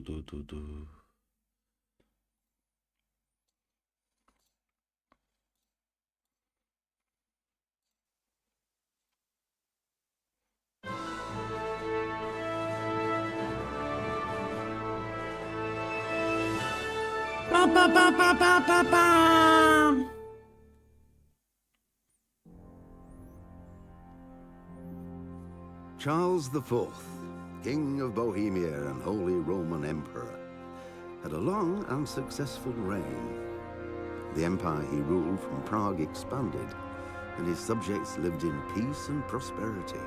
tu. Pa, pa, pa, pa, pa, pa, pa. Charles IV, King of Bohemia and Holy Roman Emperor, had a long and successful reign. The empire he ruled from Prague expanded, and his subjects lived in peace and prosperity.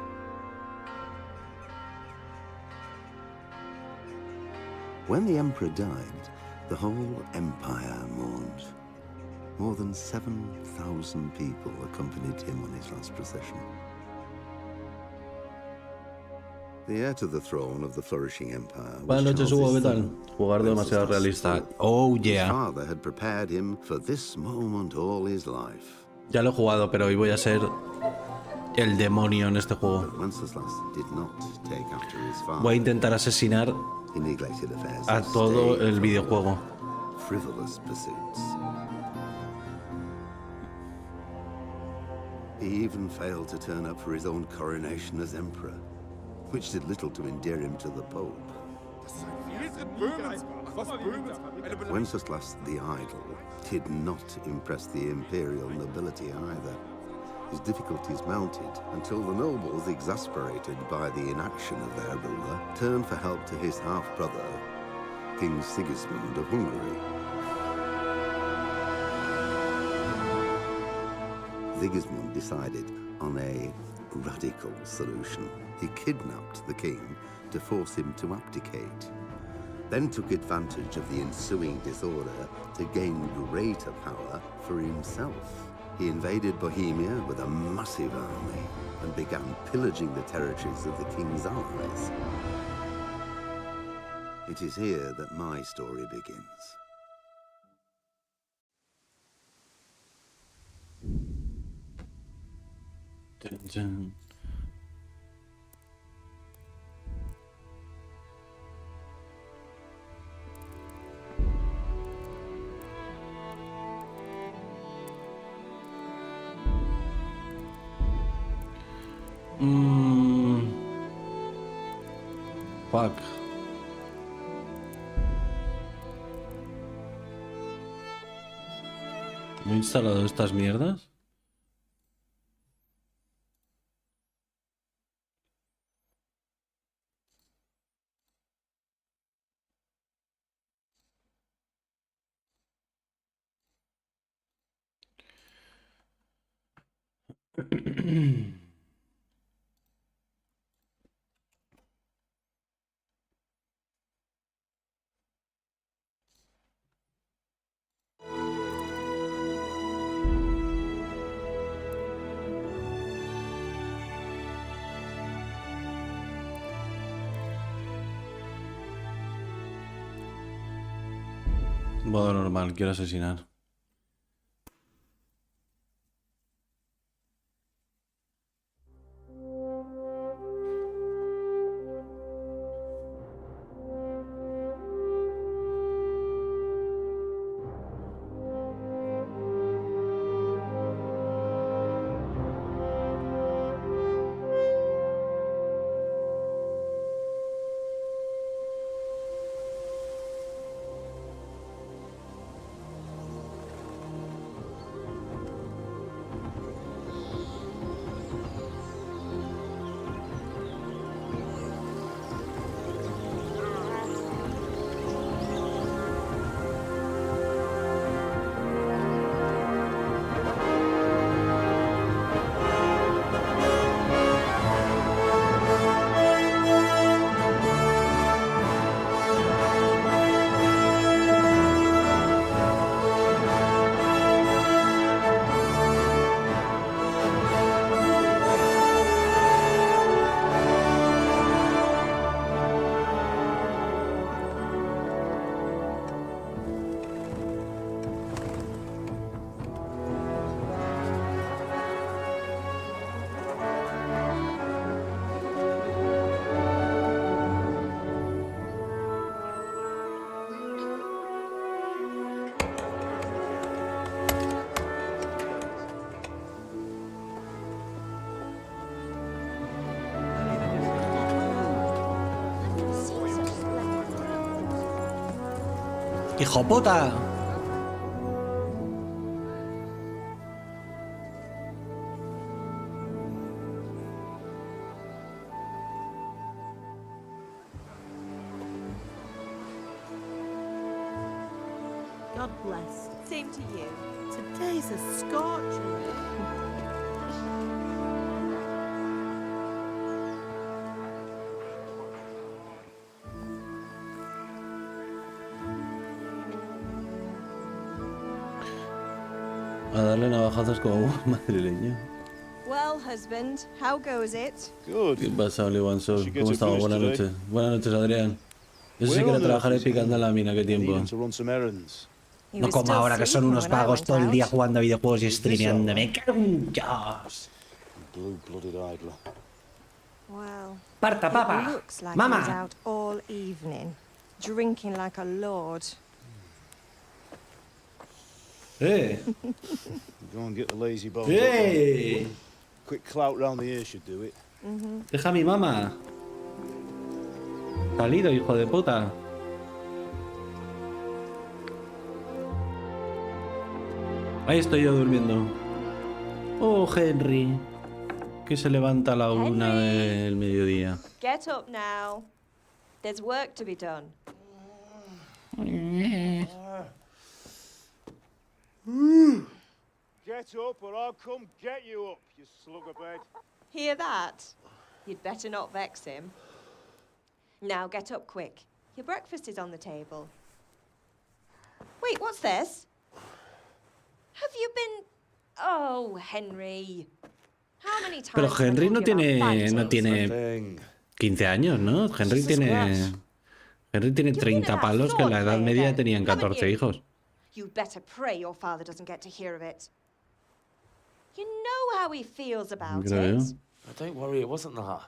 When the emperor died, the whole empire mourned. More than 7,000 people accompanied him on his last procession. The heir to the throne of the flourishing empire was Buenas noches, Hugo, ¿qué tal? Jugar demasiado realista. Oh, yeah. His father had prepared him for this moment all his life. Ya lo he jugado, pero hoy voy a ser el demonio en este juego. But Wenceslas did not take after his father. Voy a intentar asesinar He neglected affairs a of todo state, el videojuego. frivolous pursuits. He even failed to turn up for his own coronation as emperor, which did little to endear him to the Pope. Wenceslas the Idle did not impress the imperial nobility either. His difficulties mounted until the nobles, exasperated by the inaction of their ruler, turned for help to his half-brother, King Sigismund of Hungary. Sigismund decided on a radical solution. He kidnapped the king to force him to abdicate, then took advantage of the ensuing disorder to gain greater power for himself. He invaded Bohemia with a massive army and began pillaging the territories of the king's allies. It is here that my story begins. Dun, dun. Fuck. ¿Me he instalado estas mierdas? Modo normal, quiero asesinar. ¡Hijo puta! God bless. Same to you. Today's a scorcher. A darle navajazos como buen madrileño. Well, husband, how goes it? Good. ¿Qué pasa, Oli Wansol? Should get ¿Cómo a estamos? cruise Buenas today. noches. Buenas noches, Adrián. Eso sí que Where era on trabajar earth is picando en la mina, qué tiempo. Needing to run some errands. He No was como still ahora que son sleeping unos when I vagos went todo el día out. jugando a videojuegos y Is this streameando. all Me right? cago en Dios. Blue-blooded idler. Well, Parta, it papa. looks like he was Mama. out all evening, drinking like a lord. Go and get the lazy bones. ¡Eh! Quick clout round the ear should do it. Deja a mi mamá. Salido, hijo de puta. Ahí estoy yo durmiendo. Oh, Henry. Que se levanta a la 1 Henry. del mediodía. Get up now. There's work to be done. Get up or I'll come get you up, you slug of bed. Hear that? You'd better not vex him. Now get up quick. Your breakfast is on the table. Wait, what's this? Have you been... Oh, Henry. How many times Pero have I Henry no told you about tiene, fighting? no tiene Thing. 15 años, ¿no? Henry Jesus tiene Christ. 30 palos que en la Edad Media tenían 14 hijos. You'd better pray your father doesn't get to hear of it. You know how he feels about Creo it. yo. Oh, don't worry, it wasn't that.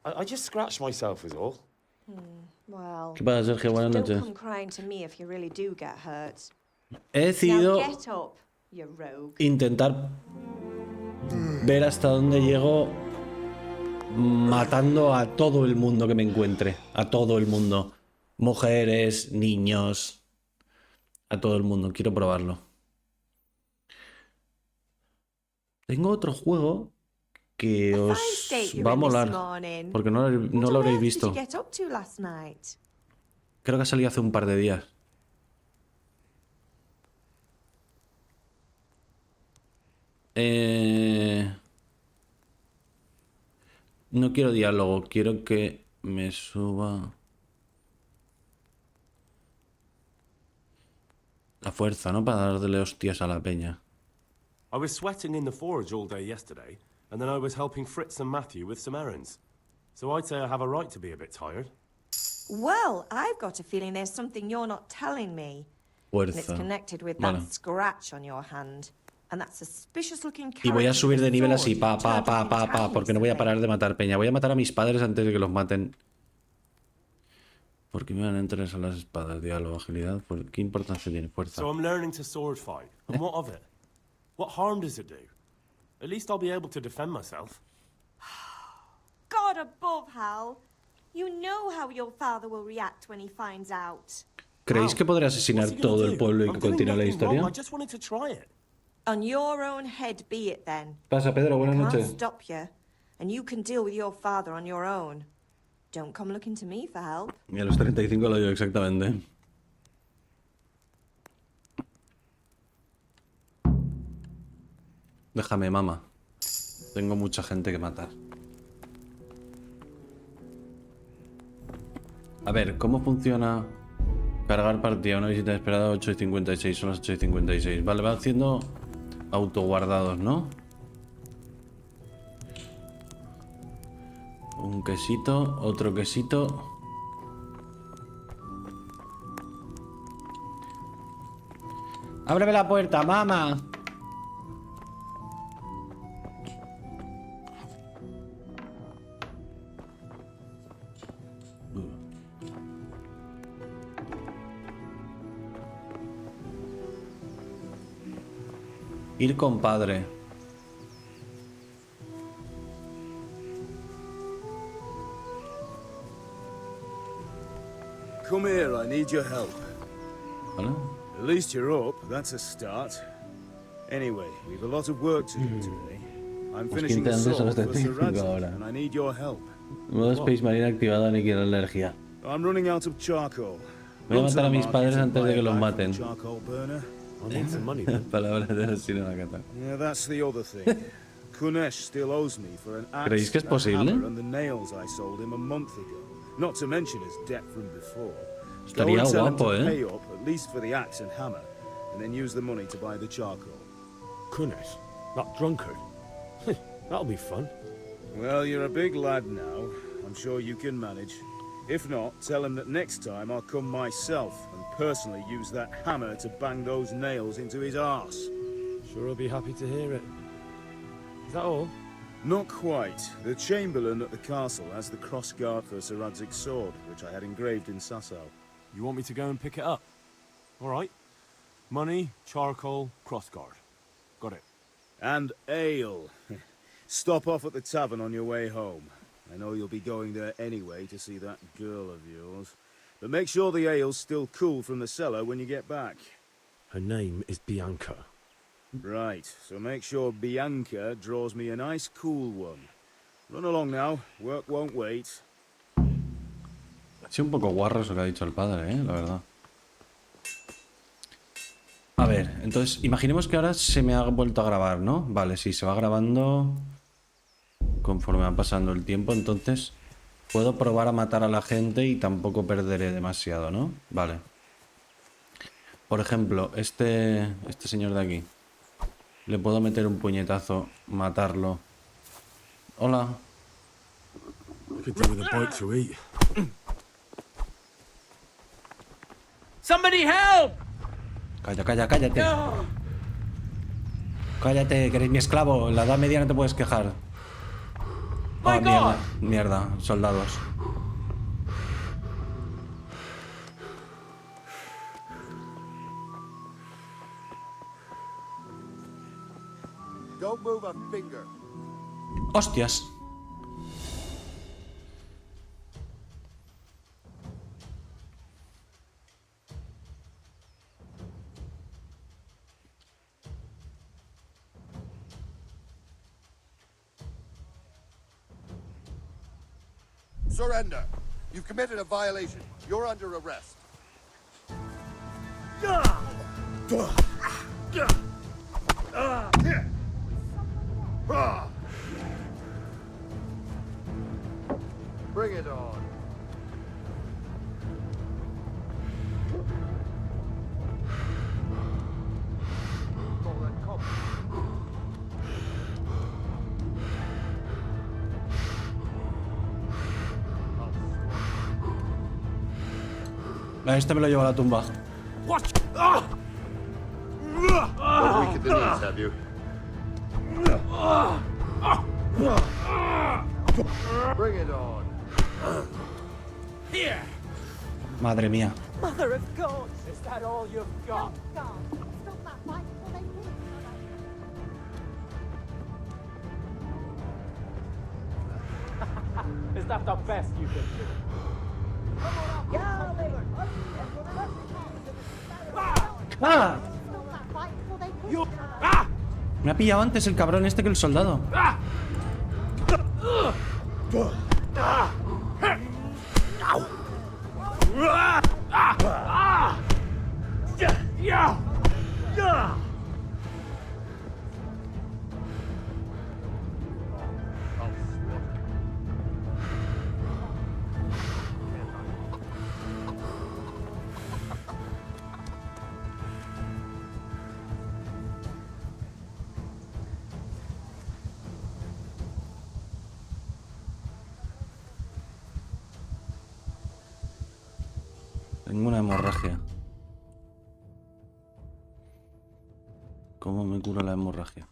I just scratched myself is all. Well, ¿Qué pasa, Sergio? Buenas don't noches. come crying to me if you really do get hurt. He Now decidido get up, you rogue. intentar ver hasta dónde llego matando a todo el mundo que me encuentre. A todo el mundo. Mujeres, niños. A todo el mundo. Quiero probarlo. Tengo otro juego que A os fine state you're va a in this molar. morning. Porque no What lo on habréis earth visto. Did you get up to last night? Creo que ha salido hace un par de días. No quiero diálogo, quiero que me suba la fuerza, ¿no? Para darle hostias a la peña. I was sweating in the forge all day yesterday, and then I was helping Fritz and Matthew with some errands. So I'd say I have a right to be a bit tired. Well, I've got a feeling there's something you're not telling me. And it's Fuerza. connected with Vale. that scratch on your hand. And that suspicious looking Y voy a character subir with de a nivel sword así, who pa, turned pa, up pa, in pa, pa, town porque no voy a recently. parar de matar peña. Voy a matar a mis padres antes de que los maten. Porque me van a interesar las espadas, diálogo, agilidad. ¿Qué importancia tiene? Fuerza. So I'm learning to sword fight. And what of it? What harm does it do? At least I'll be able to defend myself. God above, Hal. You know how your father will react when he finds out. ¿Creéis Wow. que podré asesinar What's he gonna todo el do? pueblo y I'm que doing continúe la nothing wrong, historia? I just wanted to try it. On your own head be it then. Pasa, Pedro, buenas Can't noches. stop you. And you can deal with your father on your own. Don't come looking to me for help. Y a los 35 lo digo exactamente. Déjame, mamá. Tengo mucha gente que matar. A ver, ¿cómo funciona cargar partida? Una visita esperada 8:56, son las 8:56. Vale, va haciendo autoguardados, ¿no? Un quesito, otro quesito. ¡Ábreme la puerta, mamá! Ir con padre. Come here, I need your help. ¿Vale? At least you're up, that's a start. Anyway, we've a lot of work to do today. I'm Pues finishing a 15 antes son sword las for 35 Sir ahora. and I need your help. Modo Space Marine activado, aniquilar la energía. I'm running out of charcoal. Voy a matar a mis padres antes de que los maten. Charcoal burner. I need some money then. Palabras de la sirena Cata. Yeah, that's the other thing. Kunesh still owes me for an axe, ¿Creéis que es a posible? hammer, and the nails I sold him a month ago. Not to mention his debt from before. Estaría Go and tell him guapo, to ¿eh? pay up, at least for the axe and hammer, and then use the money to buy the charcoal. Kunesh, that drunkard. That'll be fun. Well, you're a big lad now. I'm sure you can manage. If not, tell him that next time I'll come myself and personally use that hammer to bang those nails into his arse. Sure I'll be happy to hear it. Is that all? Not quite. The Chamberlain at the castle has the cross guard for Sir Radzig's sword, which I had engraved in Sasau. You want me to go and pick it up? All right. Money, charcoal, crossguard. Got it. And ale. Stop off at the tavern on your way home. I know you'll be going there anyway to see that girl of yours. But make sure the ale's still cool from the cellar when you get back. Her name is Bianca. Right, so make sure Bianca draws me a nice cool one. Run along now, work won't wait. Ha sido un poco guarro eso que ha dicho el padre, la verdad. A ver, entonces, imaginemos que ahora se me ha vuelto a grabar, ¿no? Vale, sí, se va grabando conforme va pasando el tiempo, entonces puedo probar a matar a la gente y tampoco perderé demasiado, ¿no? Vale. Por ejemplo, este señor de aquí. Le puedo meter un puñetazo, matarlo. Hola. I could do with a bite to eat. Somebody help! Cállate. Cállate, que eres mi esclavo. En la Edad Media no te puedes quejar. Ah, mierda, soldados. Don't move a finger. ¡Hostias! Surrender. You've committed a violation. You're under arrest. Bring it on. A este me lo llevo a la tumba. Weak at the knees, have you? Bring it on. Here! Madre mía. Mother of God! Is that all you've got? Is that the best you can do? ¡Ah! Me ha pillado antes el cabrón este que el soldado. Tengo una hemorragia. ¿Cómo me curo la hemorragia?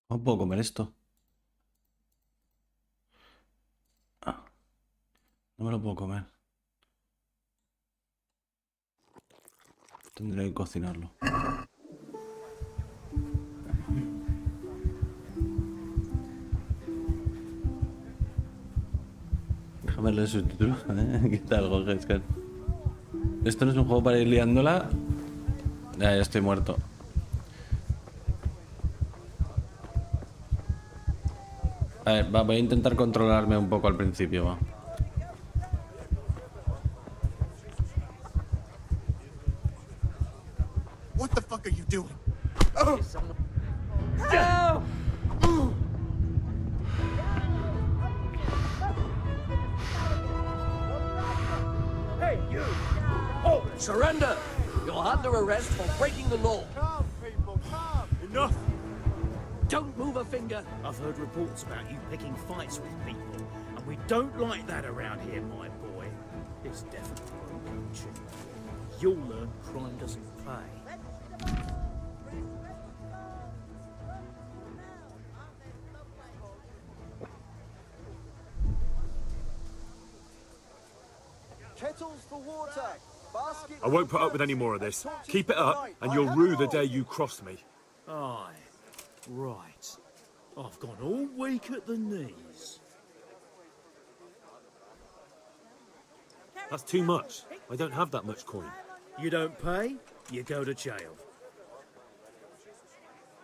¿Cómo puedo comer esto? Ah, no me lo puedo comer. Tendré que cocinarlo. Déjame leer subtítulos. ¿Qué tal, Jorge? Esto no es un juego para ir liándola. Ya estoy muerto. A ver, voy a intentar controlarme un poco al principio, va. What the fuck are you doing? Hey, you! Oh, surrender! You're under arrest for breaking the law. Calm, people, calm. Enough! Don't move a finger. I've heard reports about you picking fights with people, and we don't like that around here, my boy. This definitely won't come cheap. You'll learn crime doesn't pay. Kettles for water. Basket. I won't put up with any more of this. Keep it up, and you'll rue the day you crossed me. Aye, right. I've gone all weak at the knees. That's too much. I don't have that much coin. You don't pay, you go to jail.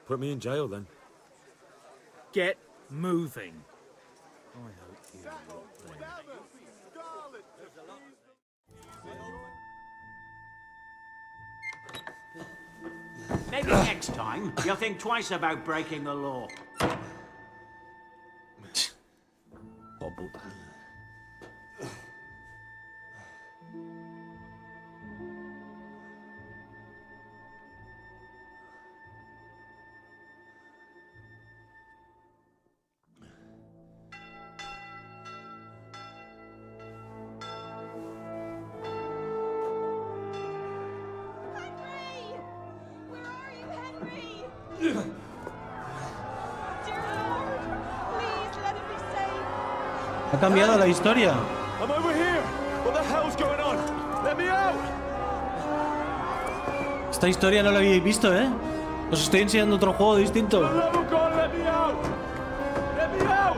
Put me in jail then. Get moving. I hope you rot then. Scarlet. Maybe next time you'll think twice about breaking the law. Oh, puta. Henry! Where are you, Henry? Dear Lord, please let him be safe. Ha cambiado la historia. I'm over here! What the hell's going on? Let me out! Esta historia no la habíais visto, ¿eh? Os estoy enseñando otro juego distinto. For the love of God, let me out! Let me out!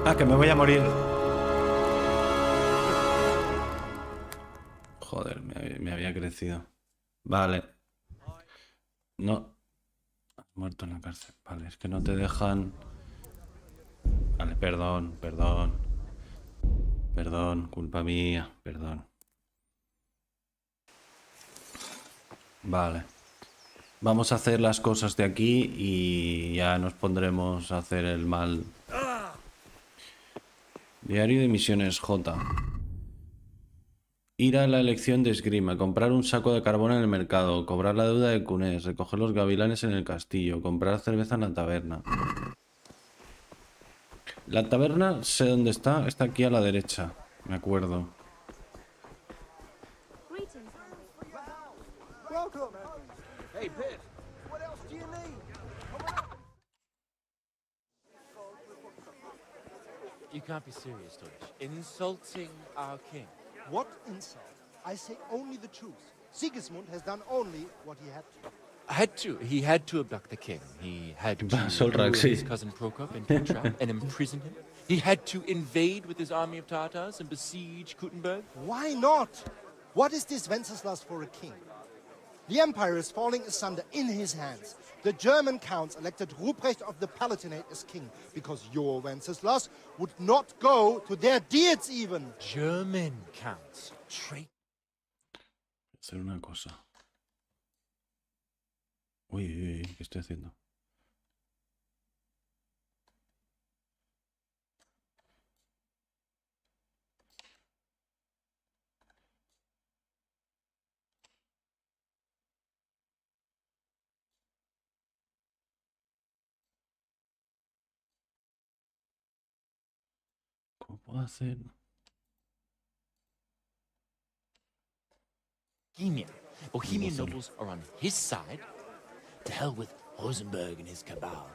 Ah, que me voy a morir. Joder, me había crecido. Vale. No. Has muerto en la cárcel. Vale, es que no te dejan. Vale, perdón, perdón. Perdón, culpa mía, perdón. Vale. Vamos a hacer las cosas de aquí y ya nos pondremos a hacer el mal. Diario de misiones J. Ir a la elección de esgrima, comprar un saco de carbón en el mercado, cobrar la deuda de cunés, recoger los gavilanes en el castillo, comprar cerveza en la taberna. La taberna, sé dónde está aquí a la derecha, me acuerdo. Welcome. Hey, Pitt. What else do you need? You can't be serious, Deutsch. Insulting our king. What insult? I say only the truth. Sigismund has done only what he had to. He had to abduct the king. He had to Solrak, lure sí. his cousin Prokop into a trap and imprison him. He had to invade with his army of Tatars and besiege Kuttenberg. Why not? What is this Wenceslas for a king? The empire is falling asunder in his hands. The German counts elected Ruprecht of the Palatinate as king because your Wenceslas would not go to their deeds even. German counts. Traitor. Hacer una cosa. Uy, uy, uy, ¿qué estoy haciendo? ¿Cómo puedo hacer? Bohemia. Bohemian nobles are on his side. To hell with Rosenberg and his cabal.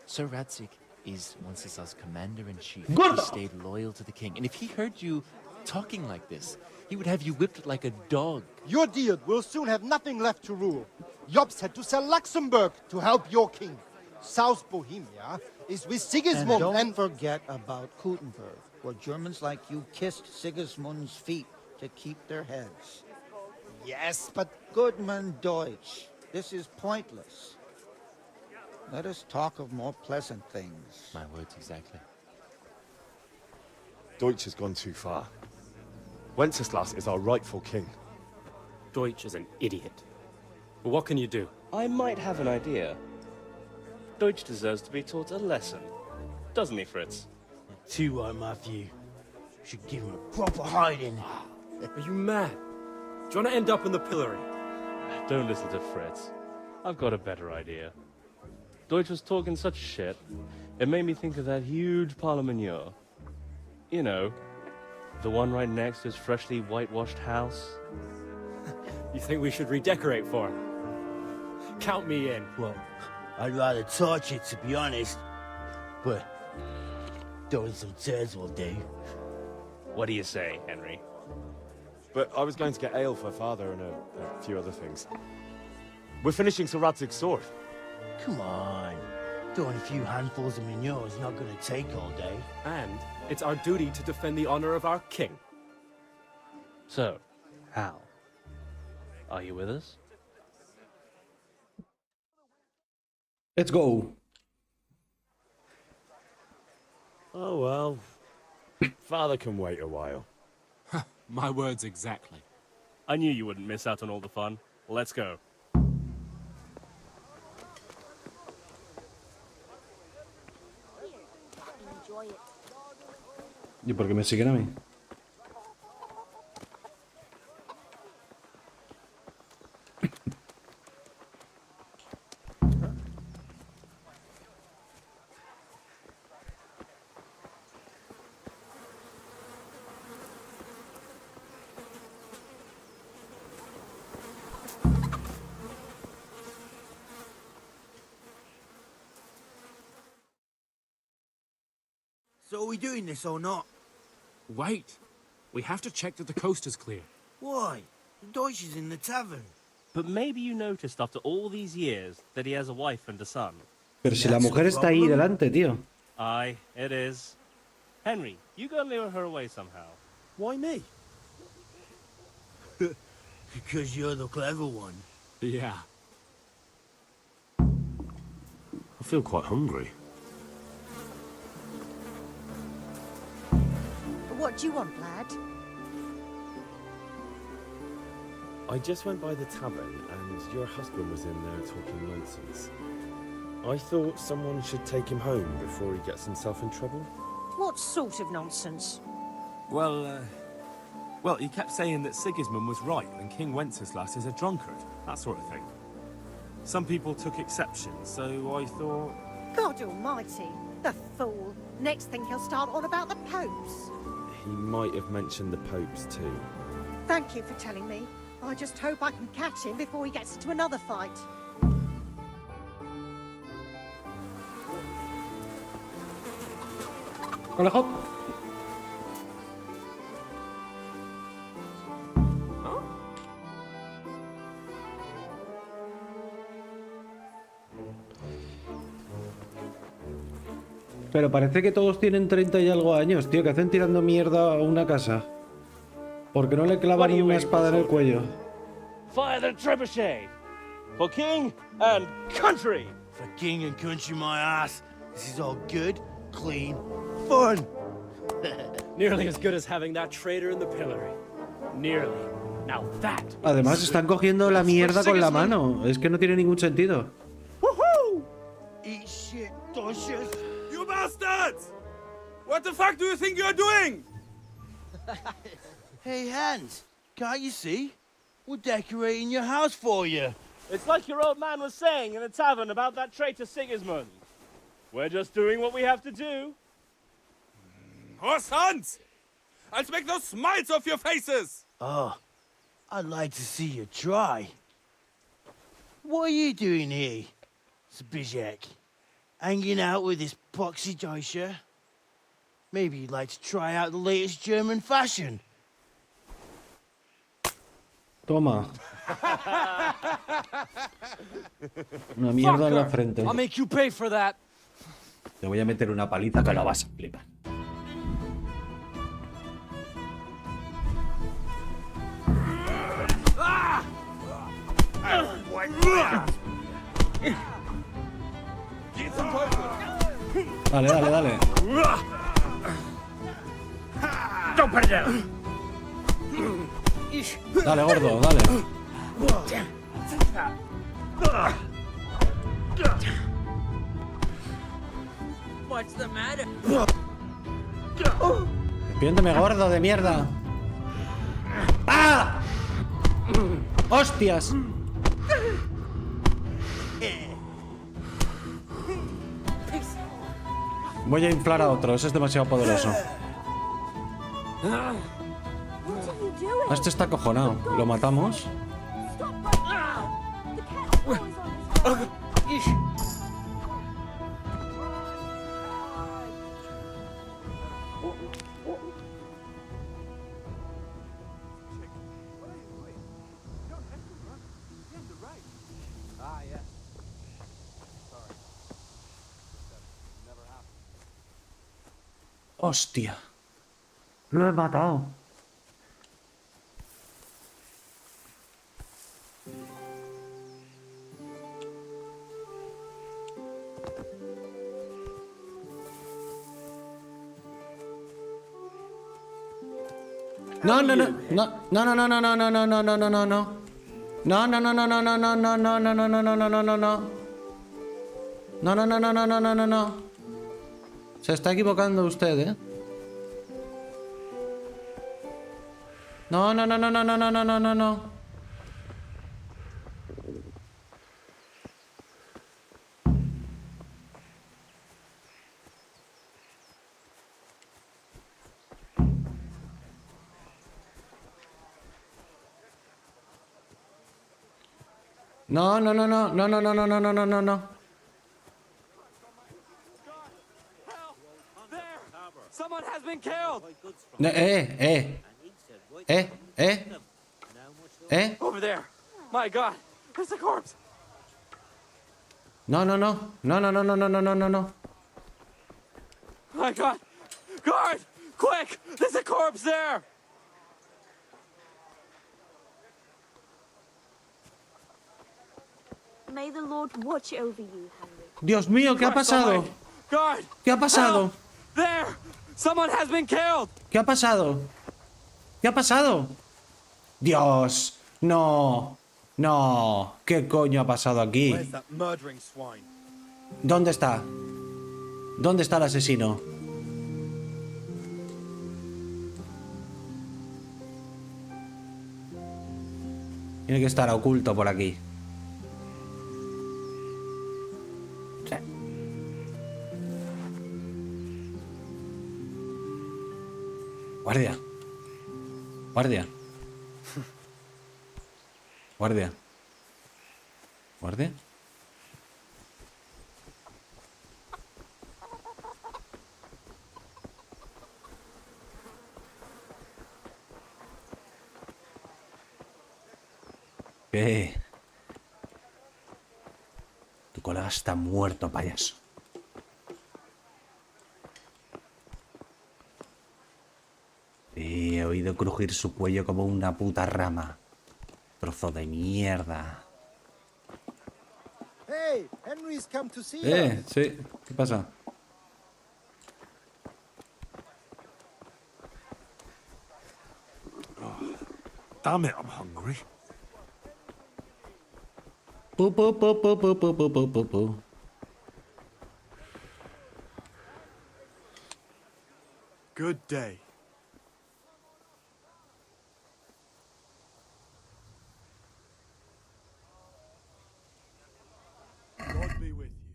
Sir Radzig is Wenceslaus' commander-in-chief. He stayed loyal to the king. And if he heard you talking like this, he would have you whipped like a dog. Your dear will soon have nothing left to rule. Jobst had to sell Luxembourg to help your king. South Bohemia is with Sigismund And don't forget about Kuttenberg, where Germans like you kissed Sigismund's feet to keep their heads. Yes, but Goodman Deutsch, this is pointless. Let us talk of more pleasant things. My words exactly. Deutsch has gone too far. Wenceslas is our rightful king. Deutsch is an idiot. But what can you do? I might have an idea. Deutsch deserves to be taught a lesson. Doesn't he, Fritz? Too right, Matthew. Should give him a proper hiding. Are you mad? Do you want to end up in the pillory? Don't listen to Fritz. I've got a better idea. Deutsch was talking such shit, it made me think of that huge parliament. You know, the one right next to his freshly whitewashed house. You think we should redecorate for him? Count me in. Well, I'd rather torch it, to be honest. But throwing some tears will do. What do you say, Henry? But I was going to get ale for father and a few other things. We're finishing Sir Radzig's sword. Come on. Throwing a few handfuls of manure is not going to take all day. And it's our duty to defend the honor of our king. So, Hal, are you with us? Let's go. Oh well. Father can wait a while. My words exactly. I knew you wouldn't miss out on all the fun. Let's go. ¿Y por qué me siguen a mí? So are we doing this or not? Wait. We have to check that the coast is clear. Why? The Deutsch is in the tavern. But maybe you noticed after all these years that he has a wife and a son. Pero si la mujer está ahí delante, tío. Aye, it is. Henry, you go lure her away somehow. Why me? Because you're the clever one. Yeah. I feel quite hungry. What do you want, lad? I just went by the tavern and your husband was in there talking nonsense. I thought someone should take him home before he gets himself in trouble. What sort of nonsense? Well, he kept saying that Sigismund was right and King Wenceslas is a drunkard, that sort of thing. Some people took exception, so I thought... God almighty, the fool. Next thing he'll start on about the popes. He might have mentioned the popes too. Thank you for telling me. I just hope I can catch him before he gets into another fight. Hola, Hop. Pero parece que todos tienen 30 y algo años, tío, que hacen tirando mierda a una casa. ¿Por qué no le clavan una espada en el cuello? Fire the trebuchet! For king and country! For king and country, my ass. This is all good, clean, fun. Nearly as good as having that traitor in the pillory. Nearly. Now that. Además están cogiendo la mierda con la mano. Es que no tiene ningún sentido. Woohoo! Eat shit, Deutsches. You bastards! What the fuck do you think you're doing? Hey, Hans, can't you see? We're decorating your house for you. It's like your old man was saying in the tavern about that traitor Sigismund. We're just doing what we have to do. Horse Hans! I'll make those smiles off your faces! Oh, I'd like to see you try. What are you doing here, Zbyszek? Hanging out with this poxy Deutscher? Maybe you'd like to try out the latest German fashion. Toma. Una mierda en la frente. I'll make you pay for that. Te voy a meter una paliza que la vas a flipar. Dale, dale, dale. Don't put it down. Dale, gordo, dale. What's the matter? Despiéndeme, gordo de mierda. ¡Ah! ¡Hostias! Voy a inflar a otro, ese es demasiado poderoso. Este está acojonado. ¿Lo matamos? Hostia. Lo he matado. No, no, no, no, no, no, no, no, no, no, no, no, no, no, no. No, no, no, no, no, no, no, no, no, no, no, no, no, no, no, no, no. No, no, no, no, no, no, no, no, no. Se está equivocando usted, ¿eh? No, no, no, no, no, no, no, no, no, no, no. No, no, no, no, no, no, no, no, no, no, no, no, no. Someone has been killed. Over there. My God, there's a corpse. No, no, no, no, no, no, no, no, no, no, no, no. My God, guard, quick! There's a corpse there. May the Lord watch over you, Henry. Dios mío, ¿qué ha pasado? Guard, ¿Qué ha pasado? there, someone has been killed. ¿Qué ha pasado? ¿Qué ha pasado? Dios, no, no. ¿Qué coño ha pasado aquí? Where's that murdering swine? ¿Dónde está? ¿Dónde está el asesino? Tiene que estar oculto por aquí. Sí. Guardia. Guardia. Guardia. Guardia. ¿Qué? Tu colega está muerto, payaso. Sí, he oído crujir su cuello como una puta rama. Trozo de mierda. Hey, Henry's come to see us. Sí. ¿Qué pasa? Damn it, I'm hungry. Pu, pu, pu, pu, pu, pu, pu, pu, pu, pu. Good day. God be with you.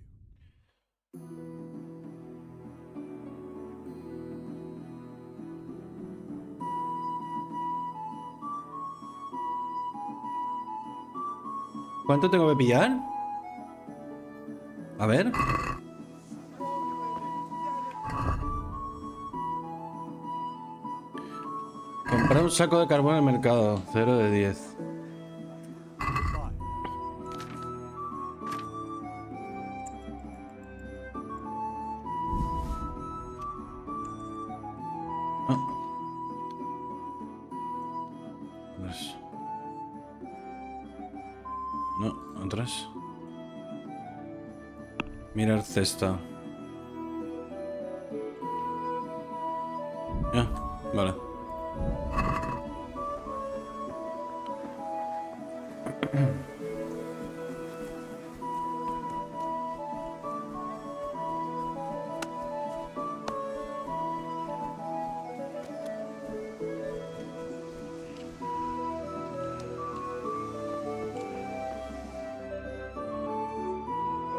¿Cuánto tengo que pillar? A ver. Comprar un saco de carbón en el mercado. 0 de 10. Pues... No, otras. Mirar cesta. Ya, vale.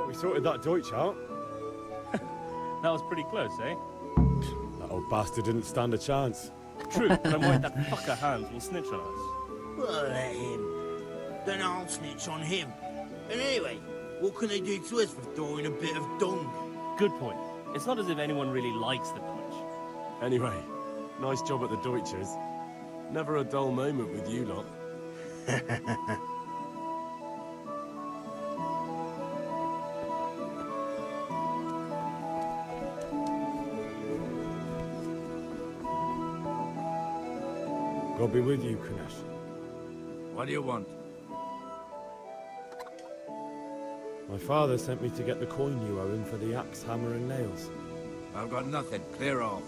We sorted that Deutsch out. That was pretty close, eh? That old bastard didn't stand a chance. True, but I'm worried that fucker Hans will snitch on us. Well, let him. Then I'll snitch on him. And anyway, what can they do to us for throwing a bit of dung? Good point. It's not as if anyone really likes the Dutch. Anyway, nice job at the Deutschers. Never a dull moment with you lot. God be with you, Kunesh. What do you want? My father sent me to get the coin you owe him for the axe, hammer, and nails. I've got nothing. Clear off.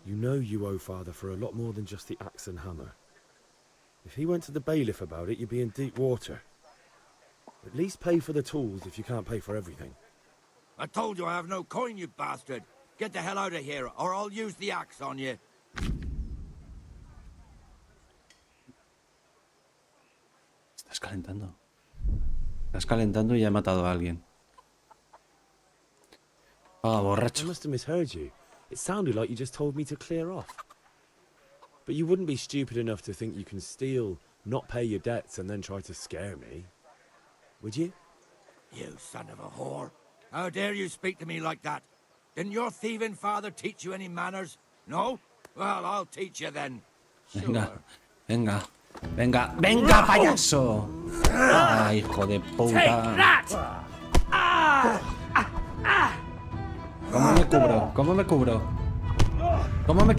You know you owe father for a lot more than just the axe and hammer. If he went to the bailiff about it, you'd be in deep water. At least pay for the tools if you can't pay for everything. I told you I have no coin, you bastard. Get the hell out of here, or I'll use the axe on you. Estás calentando. Estás calentando y ya he matado a alguien. Ah, borracho. I must have misheard you. It sounded like you just told me to clear off. But you wouldn't be stupid enough to think you can steal, not pay your debts, and then try to scare me. Would you? You son of a whore. How dare you speak to me like that? Didn't your thieving father teach you any manners? No? Well, I'll teach you then. Venga, venga, venga, venga, payaso. Ah, hijo de puta. ¿Cómo me cubro? ¿Cómo me cubro? ¿Cómo me...?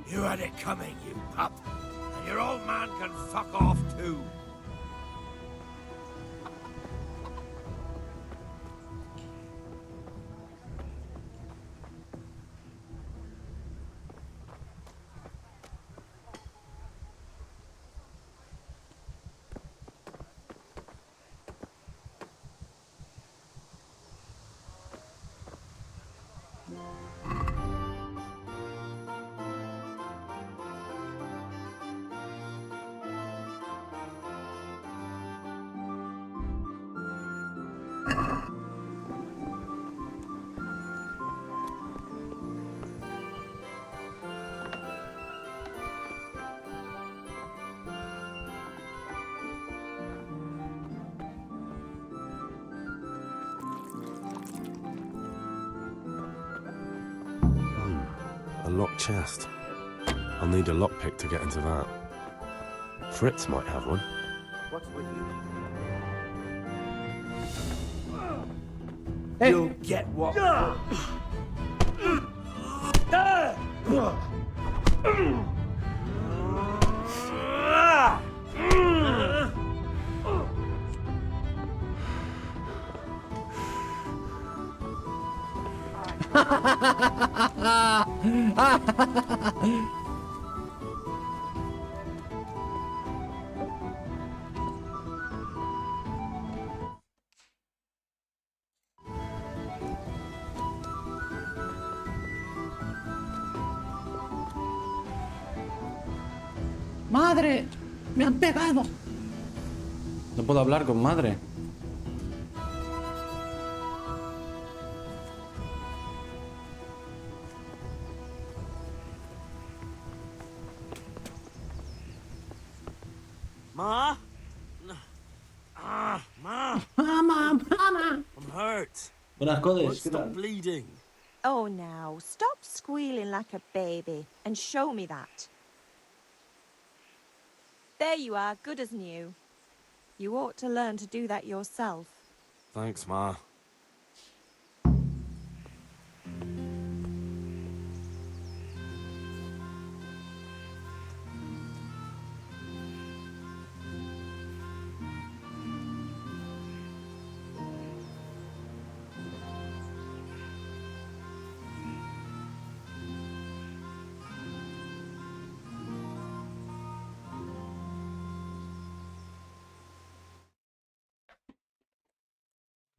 You had it coming, you pup. And your old man can fuck off too. A locked chest. I'll need a lockpick to get into that. Fritz might have one. What's with you? Hey. You'll get what... ¡Madre! ¡Me han pegado! No puedo hablar con madre. Ma? Ma! Mama. I'm hurt. Buenas codes, Won't ¿qué stop tal? bleeding. Oh, now, stop squealing like a baby and show me that. There you are, good as new. You ought to learn to do that yourself. Thanks, Ma.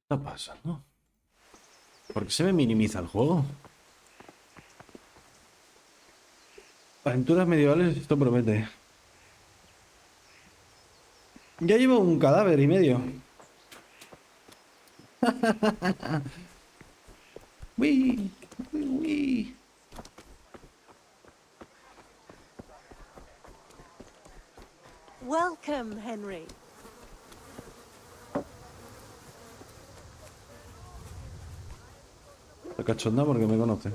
¿Qué está pasando? ¿Por qué se me minimiza el juego? Aventuras medievales, esto promete. Ya llevo un cadáver y medio. Uy, uy, uy. Welcome, Henry. Está cachonda porque me conoce.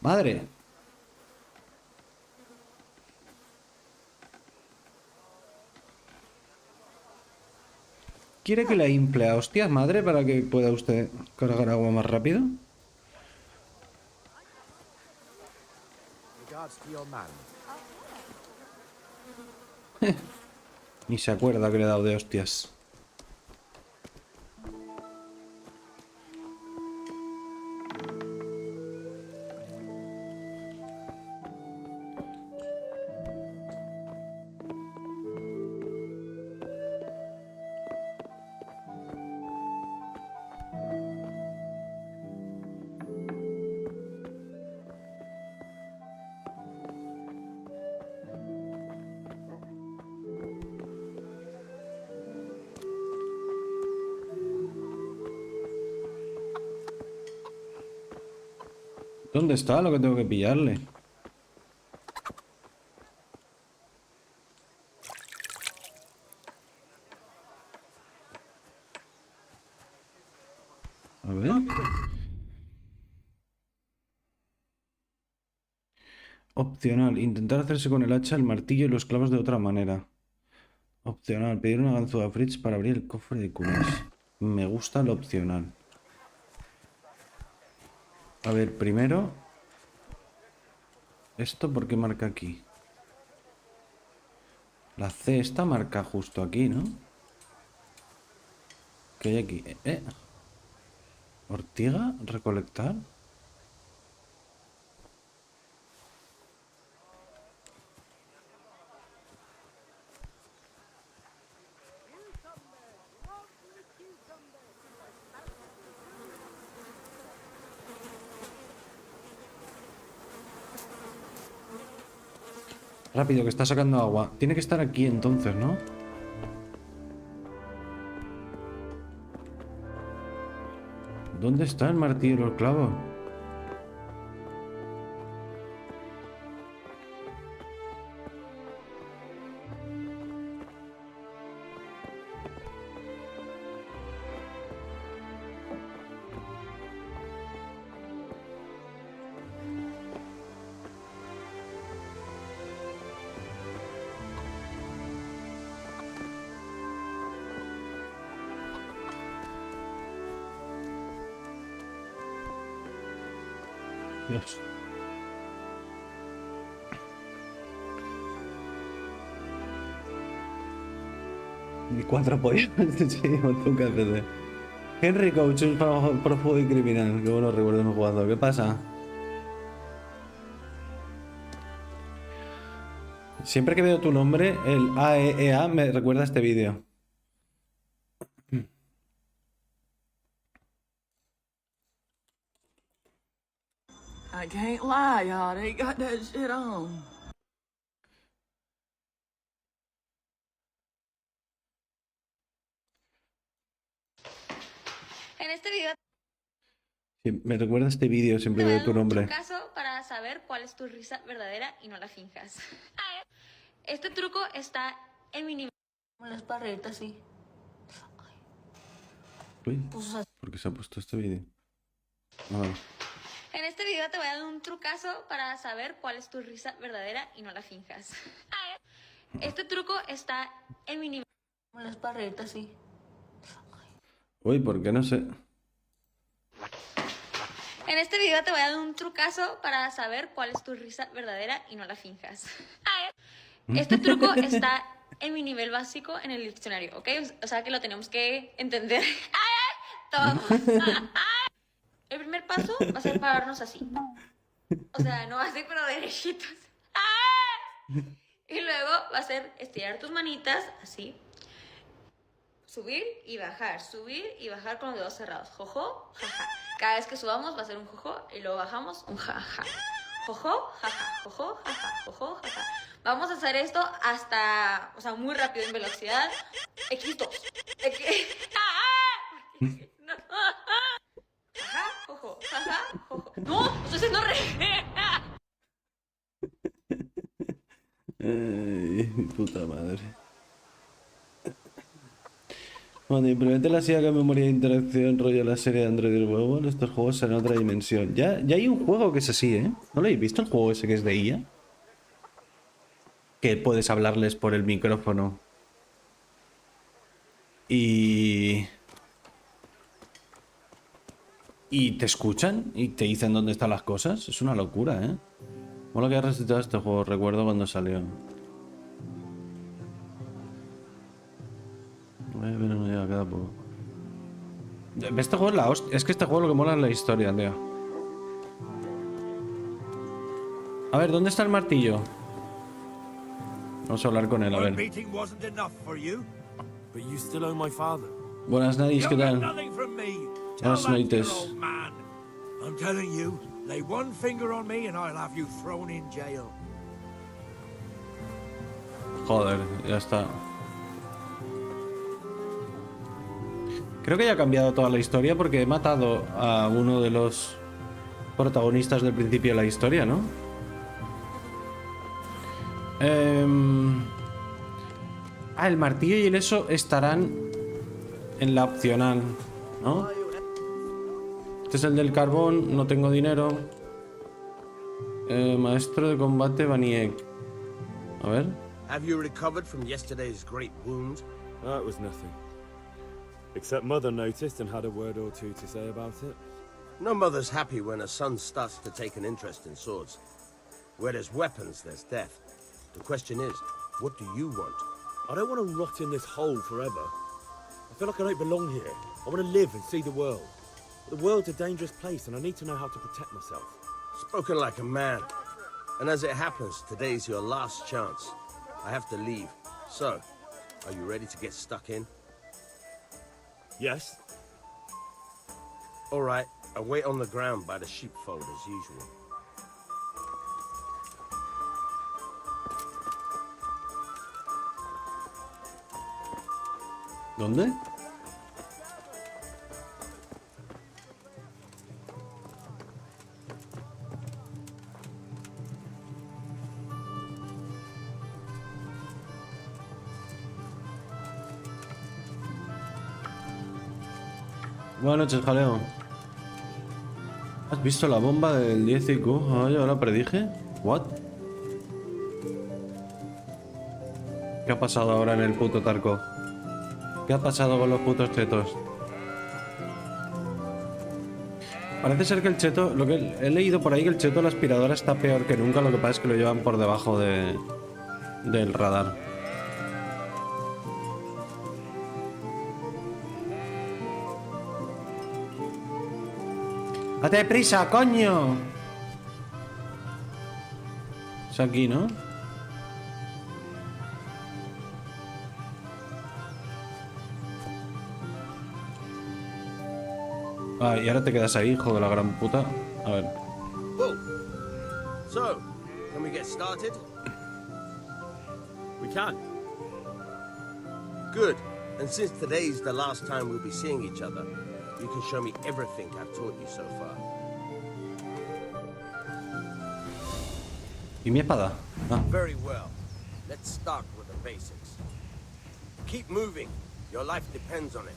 ¡Madre! ¿Quiere que la infle a hostias, madre, para que pueda usted cargar agua más rápido? Ni se acuerda que le he dado de hostias. ¿Dónde está lo que tengo que pillarle? A ver. Opcional. Intentar hacerse con el hacha, el martillo y los clavos de otra manera. Opcional. Pedir una ganzúa a Fritz para abrir el cofre de cunas. Me gusta lo opcional. A ver, primero... ¿Esto por qué marca aquí? La C esta marca justo aquí, ¿no? ¿Qué hay aquí? ¿Ortiga? ¿Recolectar? Rápido, que está sacando agua. Tiene que estar aquí entonces, ¿no? ¿Dónde está el martillo y los clavos? Dios. Ni cuatro pollos. Sí, un KFC. Henry Coach, un prófugo y criminal. Qué bueno recuerdo un jugador. ¿Qué pasa? Siempre que veo tu nombre, el AEEA me recuerda a este vídeo. I can't lie, y'all. They got that shit on. En este video Sí, me recuerda a este vídeo, siempre te voy a veo tu dar un nombre. caso para saber cuál es tu risa verdadera y no la finjas. A ver, Este truco está en mi nivel. ¿Cómo les para reírte así? Uy, ¿por qué se ha puesto este vídeo? Ah, vale. En este video te voy a dar un trucazo para saber cuál es tu risa verdadera y no la finjas. Este truco está en mi nivel. ¿Cómo les para reírte así? Uy, ¿por qué no sé? En este video te voy a dar un trucazo para saber cuál es tu risa verdadera y no la finjas. Este truco está en mi nivel básico en el diccionario, ¿ok? O sea que lo tenemos que entender. Todos. El primer paso va a ser pararnos así. O sea, no así, pero derechitos. Y luego va a ser estirar tus manitas así. Subir y bajar con los dedos cerrados. Jojo, jaja. Cada vez que subamos va a ser un jojo y luego bajamos un jaja. Jojo, jaja, jojo, jaja, jojo, jaja. Vamos a hacer esto hasta, o sea, muy rápido en velocidad. X2. Jaja, jojo, jaja, jojo. No, estoy haciendo re. Ay, mi puta madre. Bueno, implementa la silla que memoria de interacción rollo la serie de Android del huevo. Estos juegos serán otra dimensión. Ya hay un juego que es así, ¿eh? ¿No lo habéis visto? El juego ese que es de IA. Que puedes hablarles por el micrófono. Y te escuchan y te dicen dónde están las cosas. Es una locura, ¿eh? Mola que haya resucitado este juego. Recuerdo cuando salió. Pero no llega, queda poco. Este juego es la hostia. Es que este juego lo que mola es la historia, tío. A ver, ¿dónde está el martillo? Vamos a hablar con él, a ver. Buenas noches, ¿qué tal? Buenas noches. I'm telling you, lay one finger on me and I'll have you thrown in jail. Joder, ya está. Creo que ya ha cambiado toda la historia porque he matado a uno de los protagonistas del principio de la historia, ¿no? El martillo y el eso estarán en la opcional, ¿no? Este es el del carbón, no tengo dinero. Maestro de combate Baniek. A ver. Have you recovered from yesterday's great wound? That was nothing. Except Mother noticed and had a word or two to say about it. No mother's happy when her son starts to take an interest in swords. Where there's weapons, there's death. The question is, what do you want? I don't want to rot in this hole forever. I feel like I don't belong here. I want to live and see the world. The world's a dangerous place and I need to know how to protect myself. Spoken like a man. And as it happens, today's your last chance. I have to leave. So, are you ready to get stuck in? Yes. All right, I'll wait on the ground by the sheepfold as usual. ¿Dónde? Buenas noches, jaleo. ¿Has visto la bomba del 10 IQ? Ah, yo la predije. ¿What? ¿Qué ha pasado ahora en el puto Tarkov? ¿Qué ha pasado con los putos chetos? Parece ser que el cheto... Lo que he leído por ahí que el cheto de la aspiradora está peor que nunca. Lo que pasa es que lo llevan por debajo del radar. ¡Date prisa, coño! Es aquí, ¿no? Ah, y ahora te quedas ahí, hijo de la gran puta. A ver. So, can we get started? We can. Good. And since today's the last time we'll be seeing each other, you can show me everything I've taught you so far. ¿Y mi espada? Ah. Very well. Let's start with the basics. Keep moving. Your life depends on it.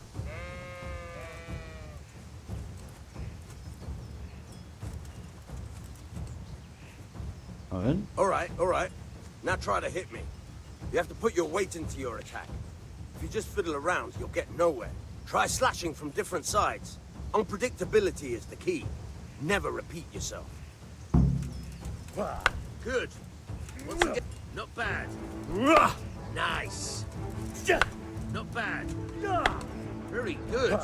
A ver. All right. Now try to hit me. You have to put your weight into your attack. If you just fiddle around, you'll get nowhere. Try slashing from different sides. Unpredictability is the key. Never repeat yourself. Good. Once again, not bad. Nice. Not bad. Very good.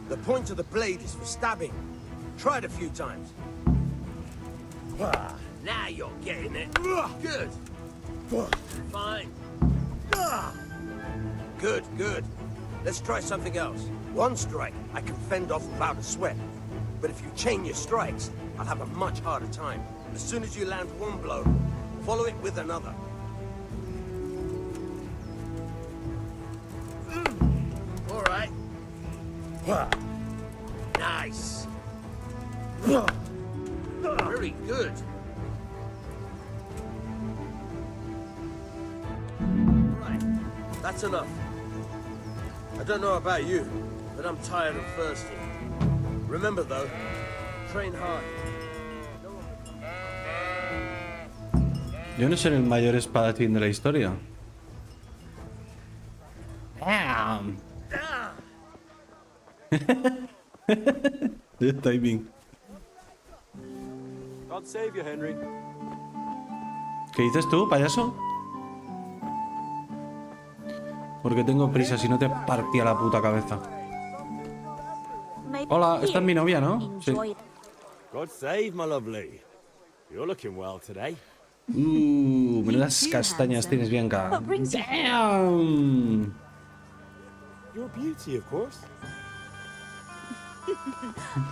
The point of the blade is for stabbing. Try it a few times. Now you're getting it. Good. Fine. Good. Let's try something else. One strike, I can fend off without a sweat. But if you chain your strikes, I'll have a much harder time. As soon as you land one blow, follow it with another. All right. Nice. Very good. Right. That's enough. I don't know about you, but I'm tired and thirsty. Remember though, train hard. Yo no soy el mayor espadachín de la historia. Damn. The timing. God save you, Henry. ¿Qué dices tú, payaso? Porque tengo prisa, si no te partía la puta cabeza. Hola, esta es mi novia, ¿no? Sí. God save, my lovely. You're looking well today. Menudas castañas tienes, Bianca. Damn. Your beauty, of course.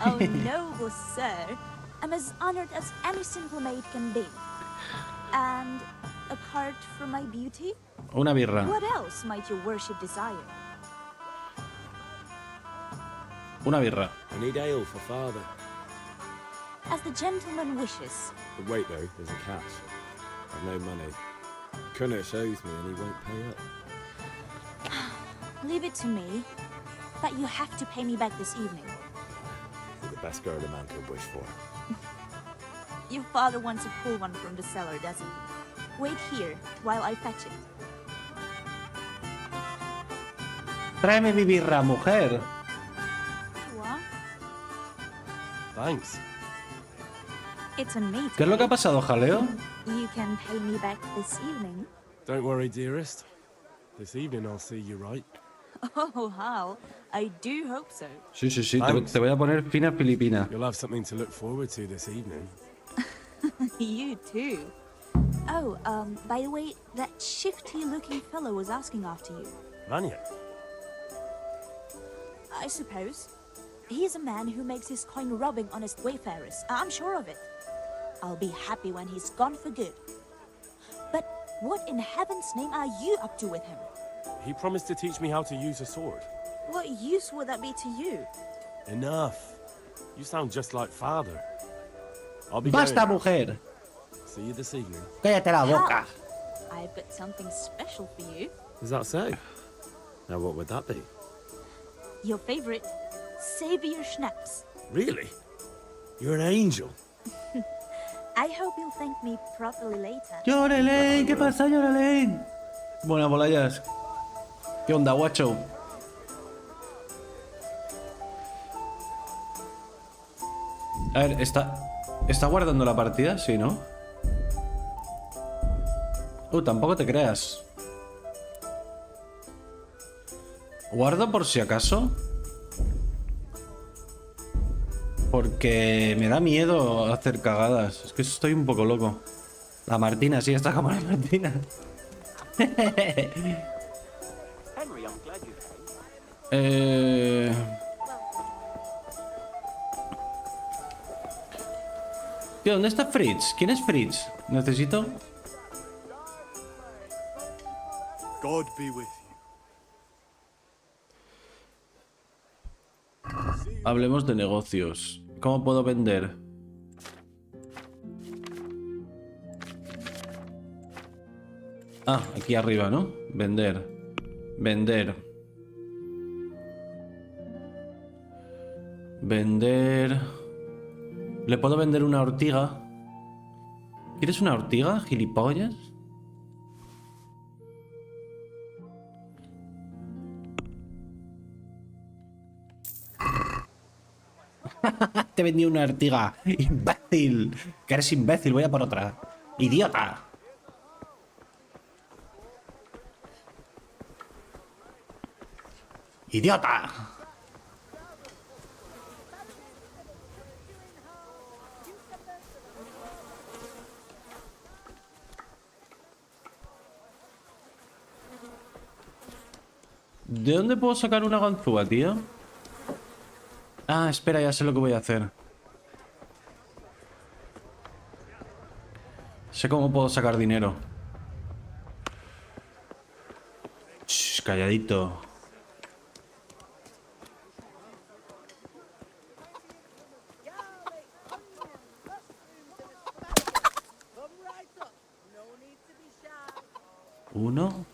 Oh, noble sir. I'm as honored as any simple maid can be. And apart from my beauty, Una birra. what else might your worship desire? Una birra. I need ale for father. As the gentleman wishes. But wait though, there's a catch. I've no money. Kunnish owes me and he won't pay up. Leave it to me. But you have to pay me back this evening. You're the best girl a man could wish for. Your father wants to pull one from the cellar, doesn't he? Wait here while I fetch it. Tráeme mi birra, mujer. What? Thanks. It's on me. ¿Qué es lo que ha pasado, jaleo? You can pay me back this evening. Don't worry, dearest. This evening I'll see you right. Oh, Hal. I do hope so. Sí. Te voy a poner fina filipina. You'll have something to look forward to this evening. You too. Oh, by the way, that shifty-looking fellow was asking after you. Vanya? I suppose. He's a man who makes his coin robbing honest wayfarers. I'm sure of it. I'll be happy when he's gone for good. But what in heaven's name are you up to with him? He promised to teach me how to use a sword. What use would that be to you? Enough. You sound just like father. I'll be Basta, going now. mujer. See you this evening. Cállate la boca. I've got something special for you. Is that so? Now what would that be? Your favorite, Savior Schnapps. Really? You're an angel. I hope you'll thank me properly later. Llorelén, ¿qué pasa, Llorelén? Buenas bolayas. ¿Qué onda, guacho? A ver, ¿está guardando la partida? Sí, ¿no? Tampoco te creas. ¿Guardo por si acaso? Porque me da miedo hacer cagadas. Es que estoy un poco loco. La Martina, sí, está como la Martina. Tío, ¿dónde está Fritz? ¿Quién es Fritz? Necesito... God be with you. Hablemos de negocios. ¿Cómo puedo vender? Ah, aquí arriba, ¿no? Vender. Vender. Vender... ¿Le puedo vender una ortiga? ¿Quieres una ortiga, gilipollas? Te he vendido una ortiga. ¡Imbécil! Que eres imbécil, voy a por otra. ¡Idiota! ¡Idiota! ¿De dónde puedo sacar una ganzúa, tío? Ah, espera, ya sé lo que voy a hacer. Sé cómo puedo sacar dinero. Shh, calladito. Uno.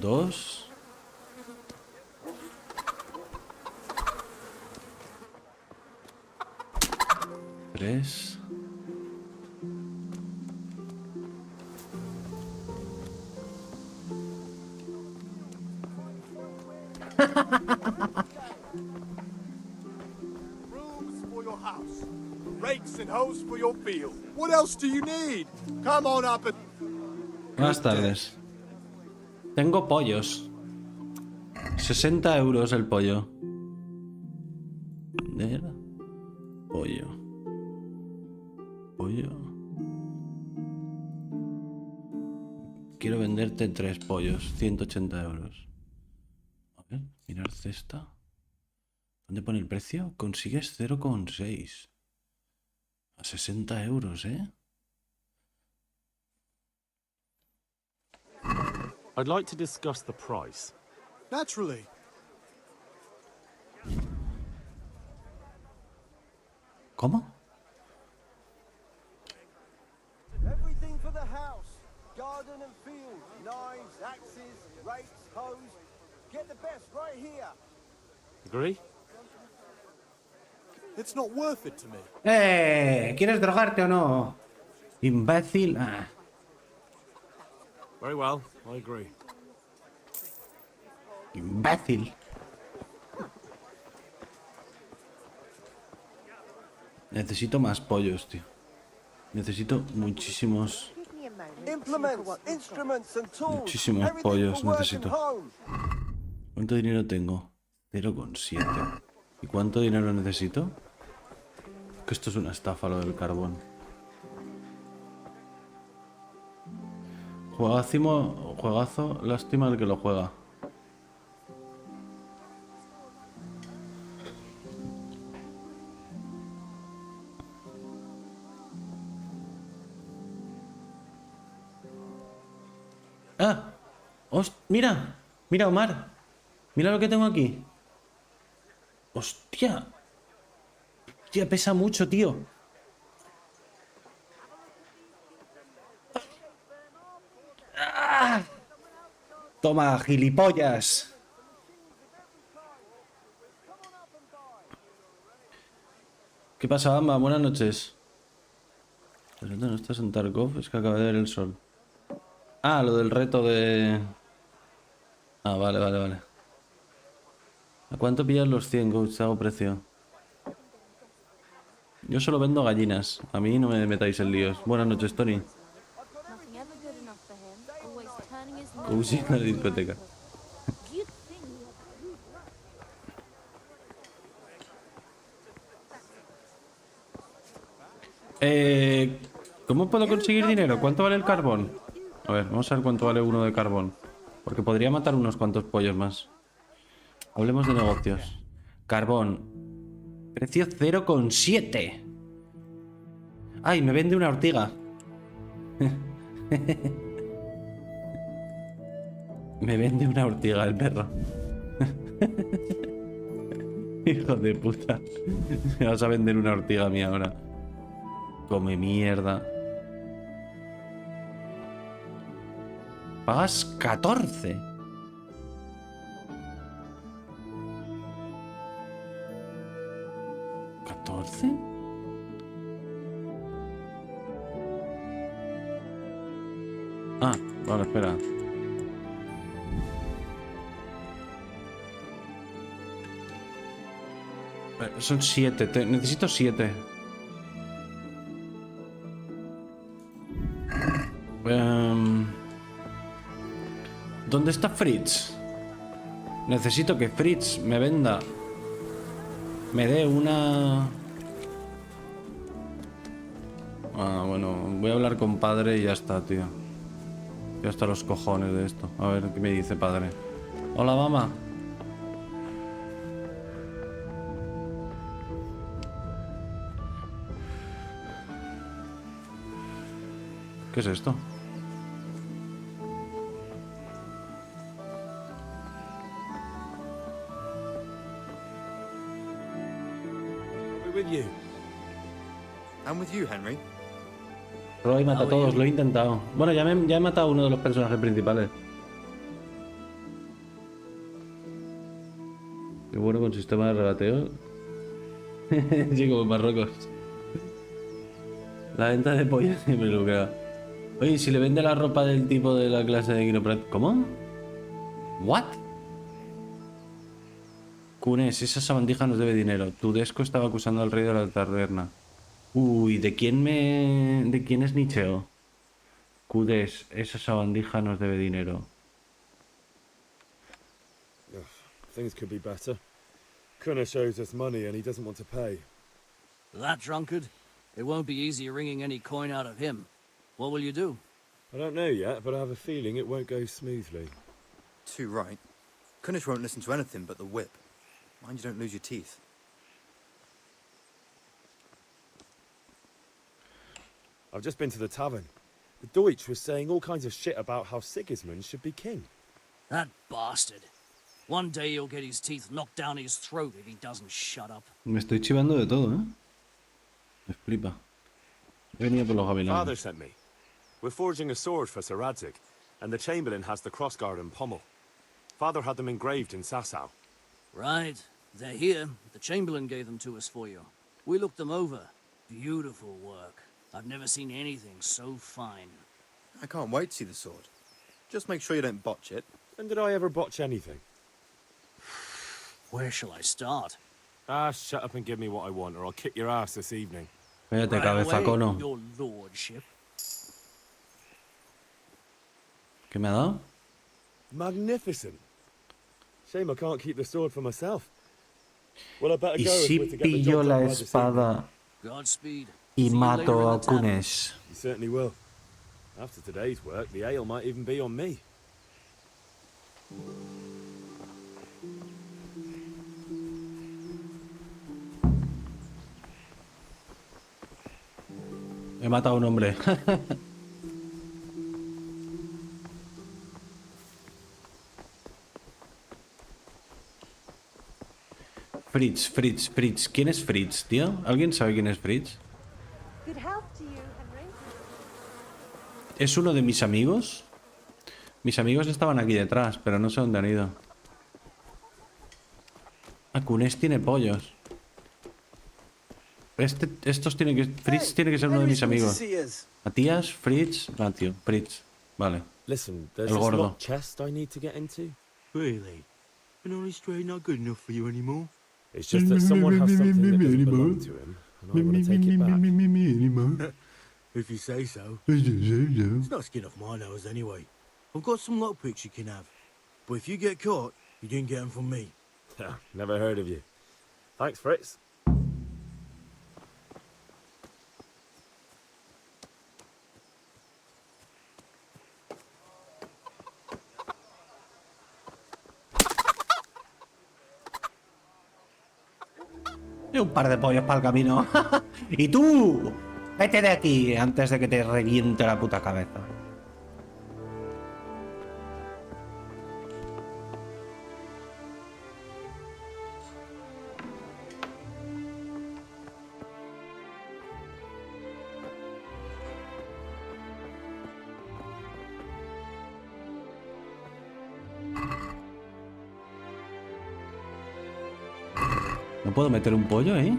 Dos. Tres. Brooms for your house. Rakes and hoes for your field. What else do you need? Come on up and... Buenas tardes. Tengo pollos. 60 euros el pollo. Vender. Pollo. Pollo. Quiero venderte 3 pollos. 180 euros. A ver, mirar cesta. ¿Dónde pone el precio? Consigues 0,6. A 60 euros, ¿eh? I'd like to discuss the price. Naturally. ¿Cómo? Everything for the house. Garden and field. Knives, axes, rakes, hoes. Get the best right here. Agree? It's not worth it to me. ¿Quieres drogarte o no? Imbécil. Ah. Very well, I agree. Imbécil. Necesito más pollos, tío. Necesito muchísimos... Implements, instruments and tools. Muchísimos Everything pollos for work necesito. and home. ¿Cuánto dinero tengo? 0,7. ¿Y cuánto dinero necesito? Que esto es una estafa lo del carbón. Juegazo, lástima el que lo juega. ¡Ah! ¡Mira! ¡Mira, Omar! ¡Mira lo que tengo aquí! ¡Hostia! ¡Hostia, pesa mucho, tío! ¡Ah! ¡Toma, gilipollas! ¿Qué pasa, Amba? Buenas noches. ¿No estás en Tarkov? Es que acaba de ver el sol. Ah, lo del reto de... Ah, vale, vale, vale. ¿A cuánto pillas los 100 coach? Hago precio. Yo solo vendo gallinas. A mí no me metáis en líos. Buenas noches, Tony. Coach en la discoteca. ¿Cómo puedo conseguir dinero? ¿Cuánto vale el carbón? A ver, vamos a ver cuánto vale uno de carbón. Porque podría matar unos cuantos pollos más. Hablemos de negocios. Carbón. Precio 0,7. ¡Ay, me vende una ortiga! Me vende una ortiga el perro. Hijo de puta. Me vas a vender una ortiga a mí ahora. Come mierda. Pagas 14. ¿14? Ah, vale, espera. Son 7. Necesito 7. ¿Dónde está Fritz? Necesito que Fritz me venda. Me dé una... Ah, bueno, voy a hablar con padre y ya está, tío. Ya está los cojones de esto. A ver, ¿qué me dice padre? Hola, mamá. ¿Qué es esto? With you. I'm with you, Henry. Roy mata a todos, lo he intentado. Bueno, ya he matado a uno de los personajes principales. Qué bueno con sistema de regateo. Sí, como en Marruecos. La venta de pollo siempre lucra. Oye, si le vende la ropa del tipo de la clase de quiropráctico... ¿Cómo? ¿What? Cunes, esa sabandija nos debe dinero. Tudesco estaba acusando al rey de la taberna. Uy, ¿de quién es Nicheo? Cudes, esa sabandija nos debe dinero. Ugh, things could be better. Kunesh owes us money and he doesn't want to pay. That drunkard? It won't be easy wringing any coin out of him. What will you do? I don't know yet, but I have a feeling it won't go smoothly. Too right. Kunesh won't listen to anything but the whip. Mind you don't lose your teeth. I've just been to the tavern. The Deutsch was saying all kinds of shit about how Sigismund should be king. That bastard. One day he'll get his teeth knocked down his throat if he doesn't shut up. Me estoy chivando de todo, ¿eh? Me flipa. He venido por los gavilanes. Father sent me. We're forging a sword for Sir Radzig, and the Chamberlain has the crossguard and pommel. Father had them engraved in Sasau. Right. They're here. The Chamberlain gave them to us for you. We looked them over. Beautiful work. I've never seen anything so fine. I can't wait to see the sword. Just make sure you don't botch it. When did I ever botch anything? Where shall I start? Ah, shut up and give me what I want, or I'll kick your ass this evening. Cállate, cabeza cono. Your lordship. ¿Qué me ha dado? Magnificent. Shame I can't keep the sword for myself. Well, I better ¿Y go if si we're to get the pillo job la done by this espada Godspeed. y See you later mato in a the tavern. Kunes? You certainly will. After today's work, the ale might even be on me. He matado a un hombre. Fritz. ¿Quién es Fritz, tío? ¿Alguien sabe quién es Fritz? Good health to you, Henry. ¿Es uno de mis amigos? Mis amigos estaban aquí detrás, pero no sé dónde han ido. Ah, Kunes tiene pollos. Estos tienen que... Fritz tiene que ser uno de mis amigos. Matías, Fritz, Matthew, Fritz. Vale. Listen, there's El this gordo. locked chest I need to get into. Really? An honest trade not good enough for you anymore? It's just that someone has something that doesn't belong to him, and I want to take it back. If you say so. It's not skin off my nose anyway. I've got some lockpicks you can have. But if you get caught, you didn't get them from me. Never heard of you. Thanks, Fritz. Y un par de pollos para el camino. ¡Y tú! ¡Vete de aquí antes de que te reviente la puta cabeza! ¿No puedo meter un pollo ahí?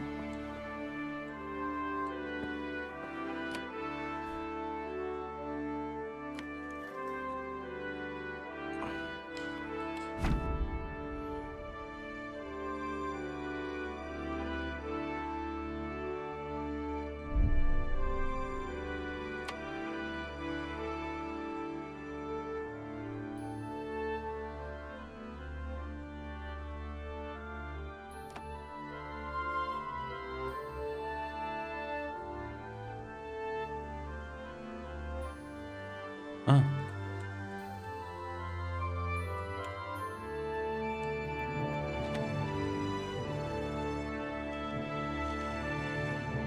Ah.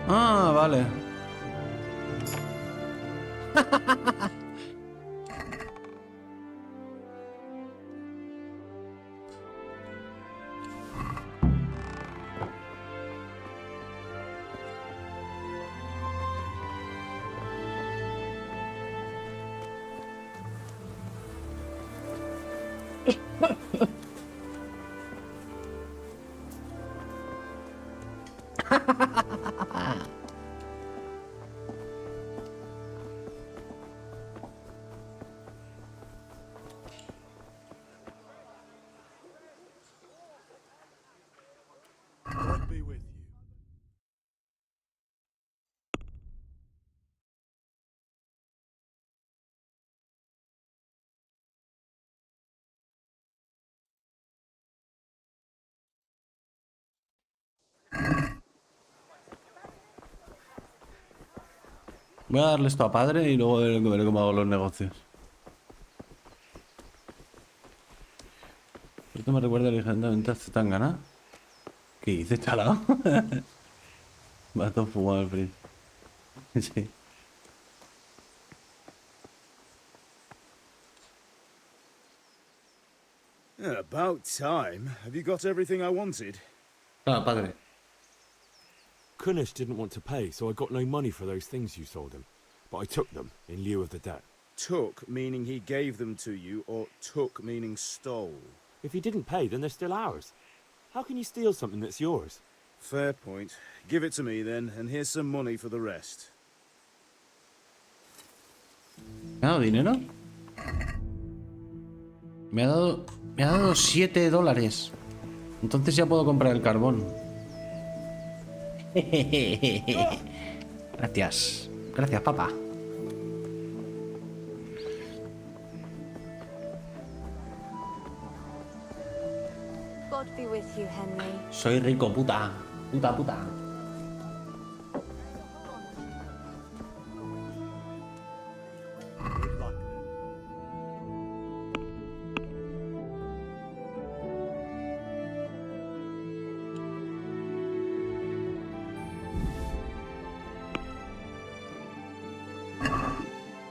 Ah, vale. God be with you. Voy a darle esto a padre y luego veré cómo hago los negocios. Esto me recuerda ligeramente a Zetangana. ¿Qué dices, chalao? Va todo fumado el frizz. Sí. About time. Have you got everything I wanted? Ah, padre. Kunish didn't want to pay, so I got no money for those things you sold him. But I took them in lieu of the debt. Took meaning he gave them to you, or took meaning stole? If he didn't pay, then they're still ours. How can you steal something that's yours? Fair point. Give it to me then, and here's some money for the rest. ¿Me ha dado dinero? Me ha dado $7. Entonces ya puedo comprar el carbón. Gracias. Gracias, papá. God be with you, Henry. Soy rico, puta. Puta. Good luck then.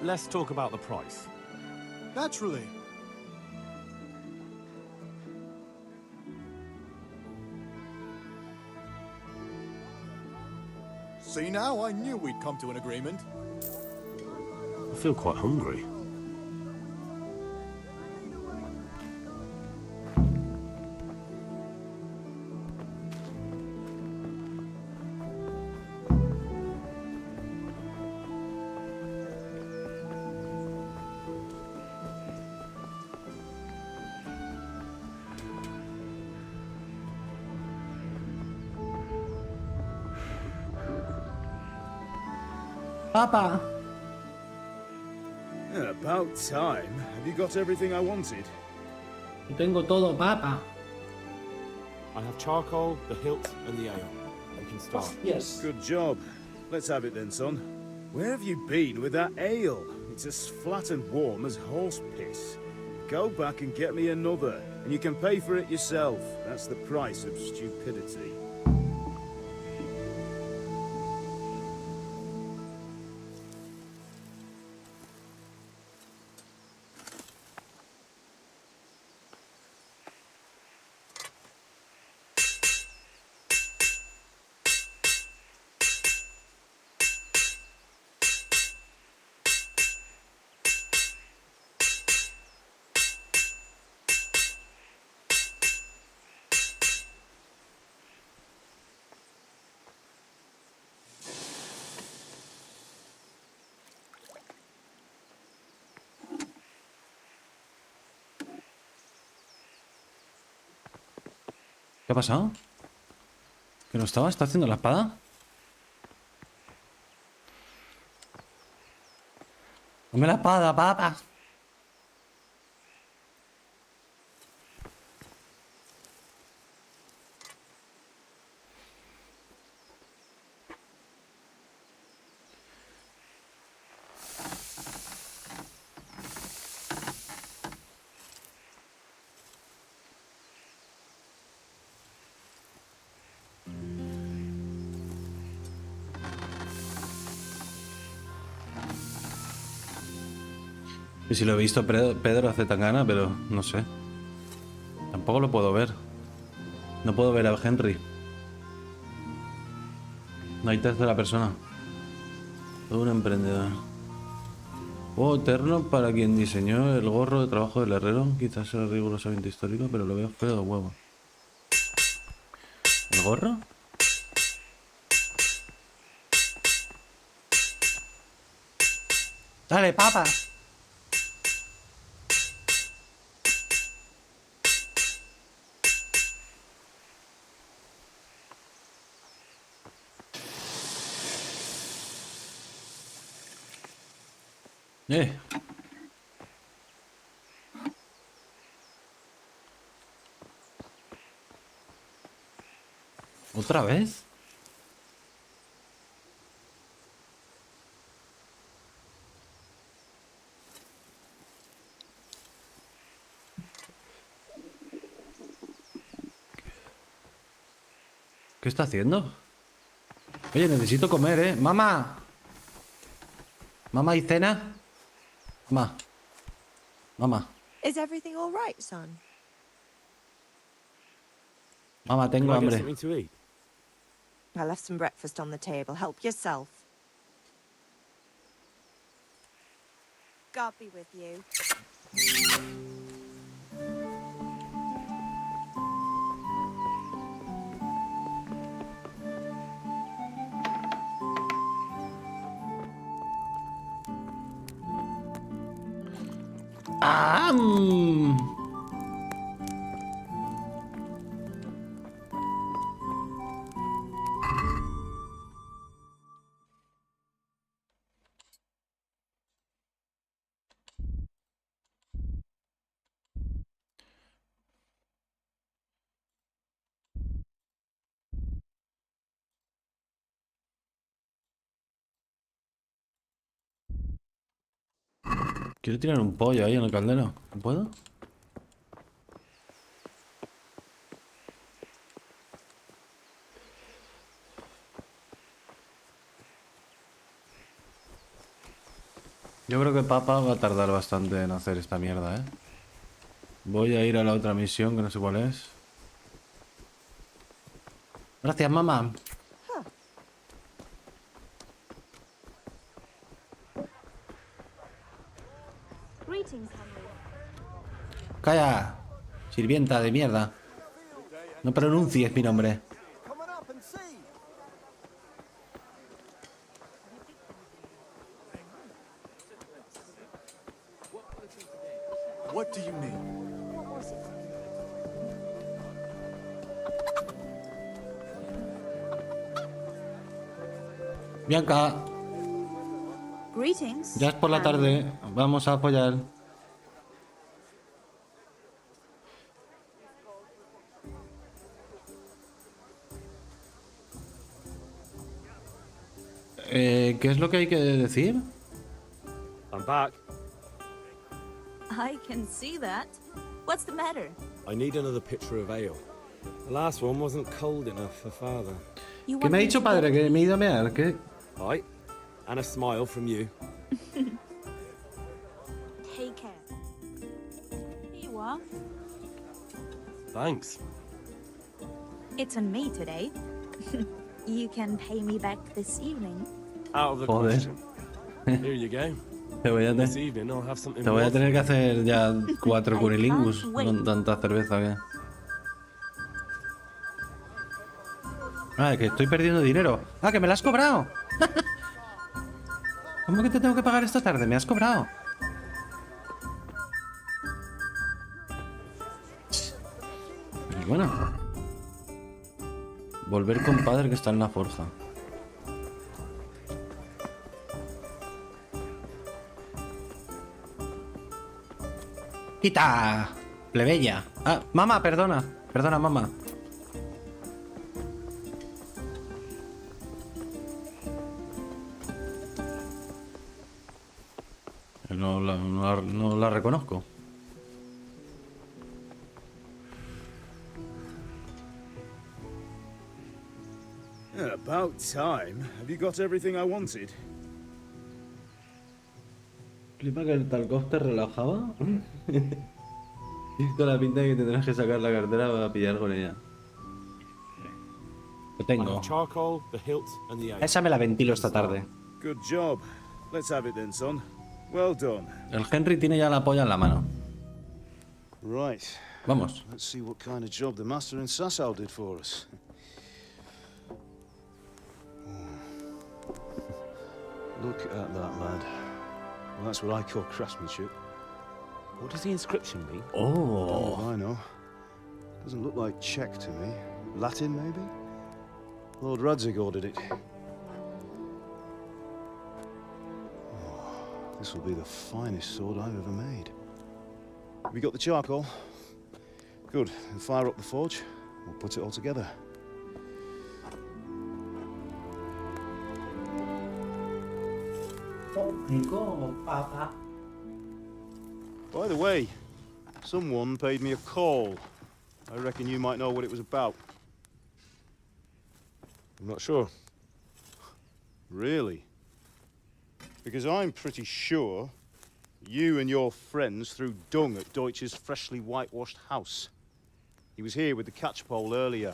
Let's talk about the price. Naturally. See now, I knew we'd come to an agreement. I feel quite hungry. Papa. About time. Have you got everything I wanted? Tengo todo, papa. I have charcoal, the hilt, and the ale. We can start. Yes. Good job. Let's have it then, son. Where have you been with that ale? It's as flat and warm as horse piss. Go back and get me another, and you can pay for it yourself. That's the price of stupidity. ¿Qué ha pasado? ¿Que no estaba? ¿Está haciendo la espada? ¡Dame la espada, papá! Y si lo he visto Pedro hace tan gana, pero no sé. Tampoco lo puedo ver. No puedo ver a Henry. No hay tercera persona. Todo un emprendedor. Juego eterno para quien diseñó el gorro de trabajo del herrero. Quizás sea rigurosamente histórico, pero lo veo feo de huevo. ¿El gorro? Dale, papa. Eh. ¿Otra vez? ¿Qué está haciendo? Oye, necesito comer, ¿eh? ¡Mamá! ¿Mamá y cena? Mamá. Mamá. Is everything all right, son? Mamá, tengo Can I get hambre. something to eat? I left some breakfast on the table. Help yourself. God be with you. ¡Ah! Quiero tirar un pollo ahí en el caldero. ¿Puedo? Yo creo que Papa va a tardar bastante en hacer esta mierda, ¿eh? Voy a ir a la otra misión, que no sé cuál es. Gracias, mamá. Greetings, Henry. Calla, sirvienta de mierda. No pronuncies mi nombre. What do you mean? Bianca, Greetings. ya es por la tarde. Vamos a apoyar. ¿Qué es lo que hay que decir? I'm back. I can see that. What's the matter? I need another pitcher of ale. The last one wasn't cold enough for father. ¿Qué me ha dicho padre? ¿Que me he ido a mear? ¿Qué? Aye. And a smile from you. Take care. Here you are. Thanks. It's on me today. You can pay me back this evening. Out of the Joder. question. Here you go. Te voy a, This evening I'll have something te voy a more tener que hacer ya 4 I cunilingus can't wait. con tanta cerveza que... Ah, que estoy perdiendo dinero. Ah, que me la has cobrado. ¿Cómo que te tengo que pagar esta tarde? Me has cobrado. Pero bueno. Volver con padre que está en la forja. ¡Quita! Plebeya. Ah, mamá, perdona. Perdona, mamá. No la reconozco. About time. Have you got everything I wanted? Flipa que el Tarkov te relajaba. Tienes toda la pinta de que tendrás que sacar la cartera para pillar con ella. Lo tengo. Charcoal, the hilt, and the Esa me la ventilo esta tarde. Good job. Let's have it then, son. Well done. El Henry tiene ya la polla en la mano. Right. Vamos. Let's see what kind of job the master in Sasau did for us. Look at that, lad. Well, that's what I call craftsmanship. What does the inscription mean? Oh. I know. Doesn't look like Czech to me. Latin, maybe? Lord Radzig ordered it. Oh, this will be the finest sword I've ever made. Have you got the charcoal? Good. Then fire up the forge. We'll put it all together. By the way, someone paid me a call. I reckon you might know what it was about. I'm not sure. Really? Because I'm pretty sure you and your friends threw dung at Deutsch's freshly whitewashed house. He was here with the catchpole earlier,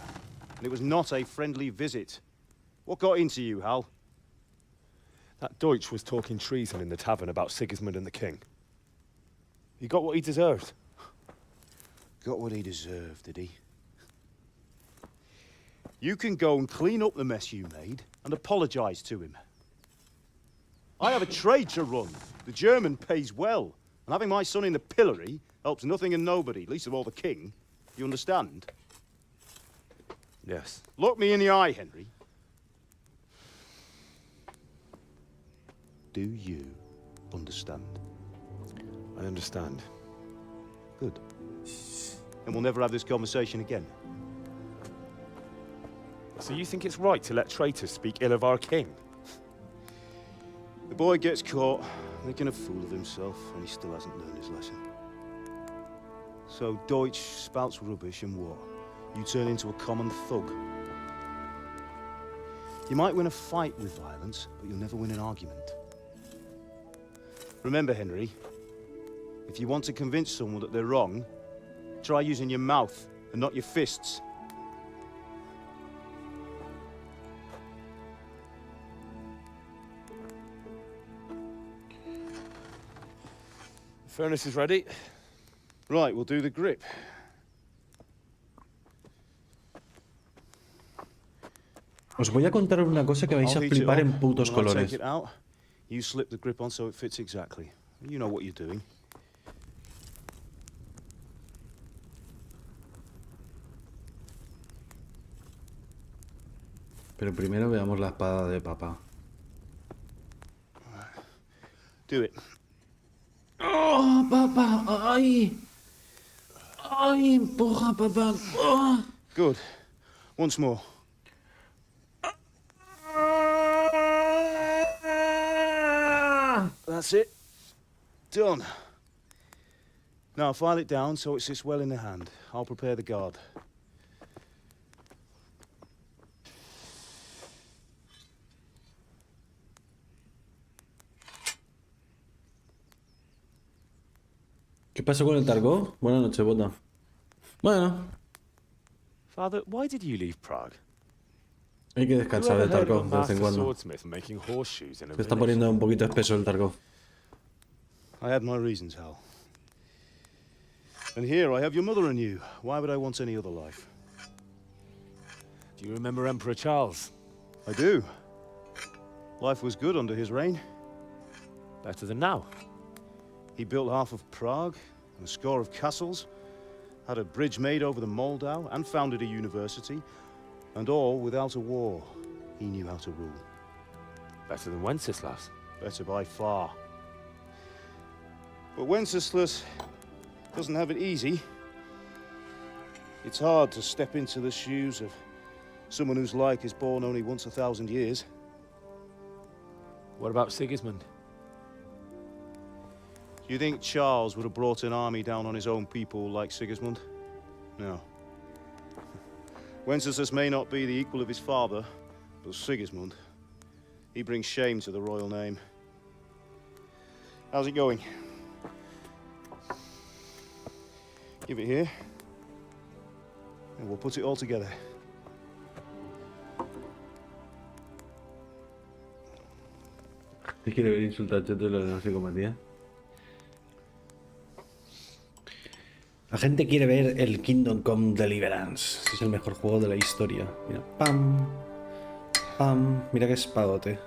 and it was not a friendly visit. What got into you, Hal? That Deutsch was talking treason in the tavern about Sigismund and the king. He got what he deserved. Got what he deserved, did he? You can go and clean up the mess you made and apologize to him. I have a trade to run. The German pays well, and having my son in the pillory helps nothing and nobody, least of all the king. You understand? Yes. Look me in the eye, Henry. Do you understand? I understand. Good. And we'll never have this conversation again. So you think it's right to let traitors speak ill of our king? The boy gets caught, making a fool of himself, and he still hasn't learned his lesson. So Deutsch spouts rubbish and war. You turn into a common thug. You might win a fight with violence, but you'll never win an argument. Remember, Henry, if you want to convince someone that they're wrong, try using your mouth and not your fists. The furnace is ready. Right, we'll do the grip. Os voy a contar una cosa que vais a flipar en putos When I colores. take it out, you slip the grip on so it fits exactly. You know what you're doing. Pero primero veamos la espada de papá. Do it. ¡Oh, papá! ¡Ay! ¡Ay, empuja, papá! ¡Oh! Good. Once more. That's it. Done. Now file it down so it sits well in the hand. I'll prepare the guard. ¿Qué pasó con el Tarkov? Buenas noches, bota. Bueno, Father, why did you leave Prague? hay que descansar Whoever del heard of a Tarkov de vez en master cuando. swordsmith making horseshoes in a Se está village? poniendo un poquito espeso el Tarkov. I had my reasons, Hal. And here I have your mother and you. Why would I want any other life? Do you remember Emperor Charles? I do. Life was good under his reign. Better than now. He built half of Prague and a score of castles, had a bridge made over the Moldau, and founded a university. And all without a war. He knew how to rule. Better than Wenceslas. Better by far. But Wenceslas doesn't have it easy. It's hard to step into the shoes of someone whose like is born only once 1,000 years. What about Sigismund? Do you think Charles would have brought an army down on his own people like Sigismund? No. Wenceslas may not be the equal of his father, but Sigismund, he brings shame to the royal name. How's it going? Give it here, and we'll put it all together. Te quiere ver insultar, Cheto, y lo de la psicopatía. La gente quiere ver el Kingdom Come Deliverance. Es el mejor juego de la historia. Mira, pam, pam. Mira qué espadote.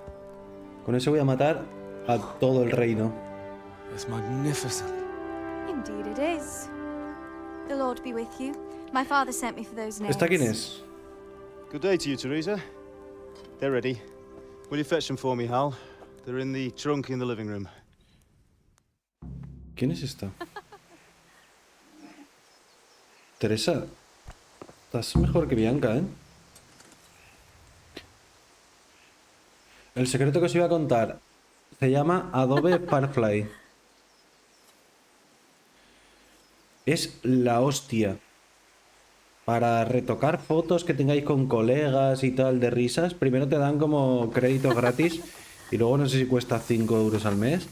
Con eso voy a matar a todo el reino. It's magnificent. Indeed it is. The Lord be with you. My father sent me for those nails. ¿Esta quién es? Good day to you, Teresa. They're ready. Will you fetch them for me, Hal? They're in the trunk in the living room. ¿Quién es esta? Teresa, estás mejor que Bianca, ¿eh? El secreto que os iba a contar se llama Adobe Firefly. Es la hostia. Para retocar fotos que tengáis con colegas y tal de risas, primero te dan como créditos gratis y luego no sé si cuesta 5 euros al mes,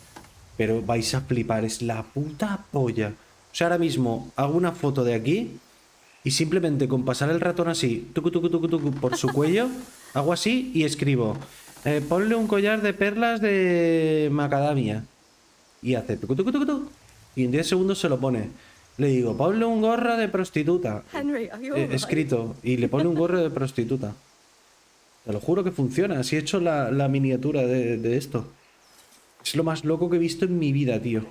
pero vais a flipar, es la puta polla. O sea, ahora mismo hago una foto de aquí y simplemente con pasar el ratón así, tucu, tucu, tucu, tucu, por su cuello, hago así y escribo, ponle un collar de perlas de macadamia. Y hace tucu, tucu, tucu, tucu, y en 10 segundos se lo pone. Le digo, ponle un gorro de prostituta. Henry, are you all right? Escrito, y le pone un gorro de prostituta. Te lo juro que funciona, así he hecho la miniatura de esto. Es lo más loco que he visto en mi vida, tío.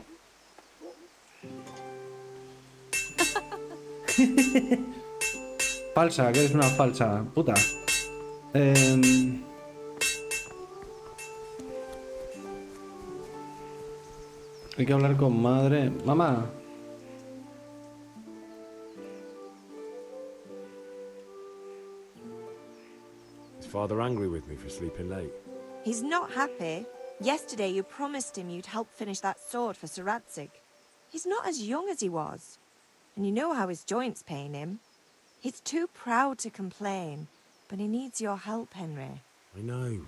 Falsa, que eres una falsa, puta. Hay que hablar con madre. Mamá. Is father angry with me for sleeping late? He's not happy. Yesterday you promised him you'd help finish that sword for Sir Radzig. He's not as young as he was. And you know how his joints pain him. He's too proud to complain, but he needs your help, Henry. I know.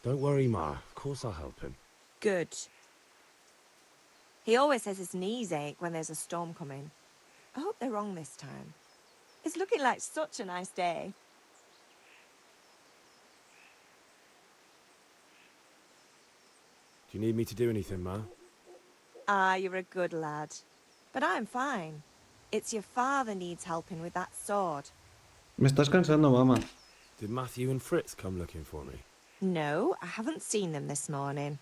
Don't worry, Ma. Of course I'll help him. Good. He always says his knees ache when there's a storm coming. I hope they're wrong this time. It's looking like such a nice day. Do you need me to do anything, Ma? Ah, you're a good lad. But I'm fine. It's your father needs helping with that sword. Me estás cansando, mamá. Did Matthew and Fritz come looking for me? No, I haven't seen them this morning.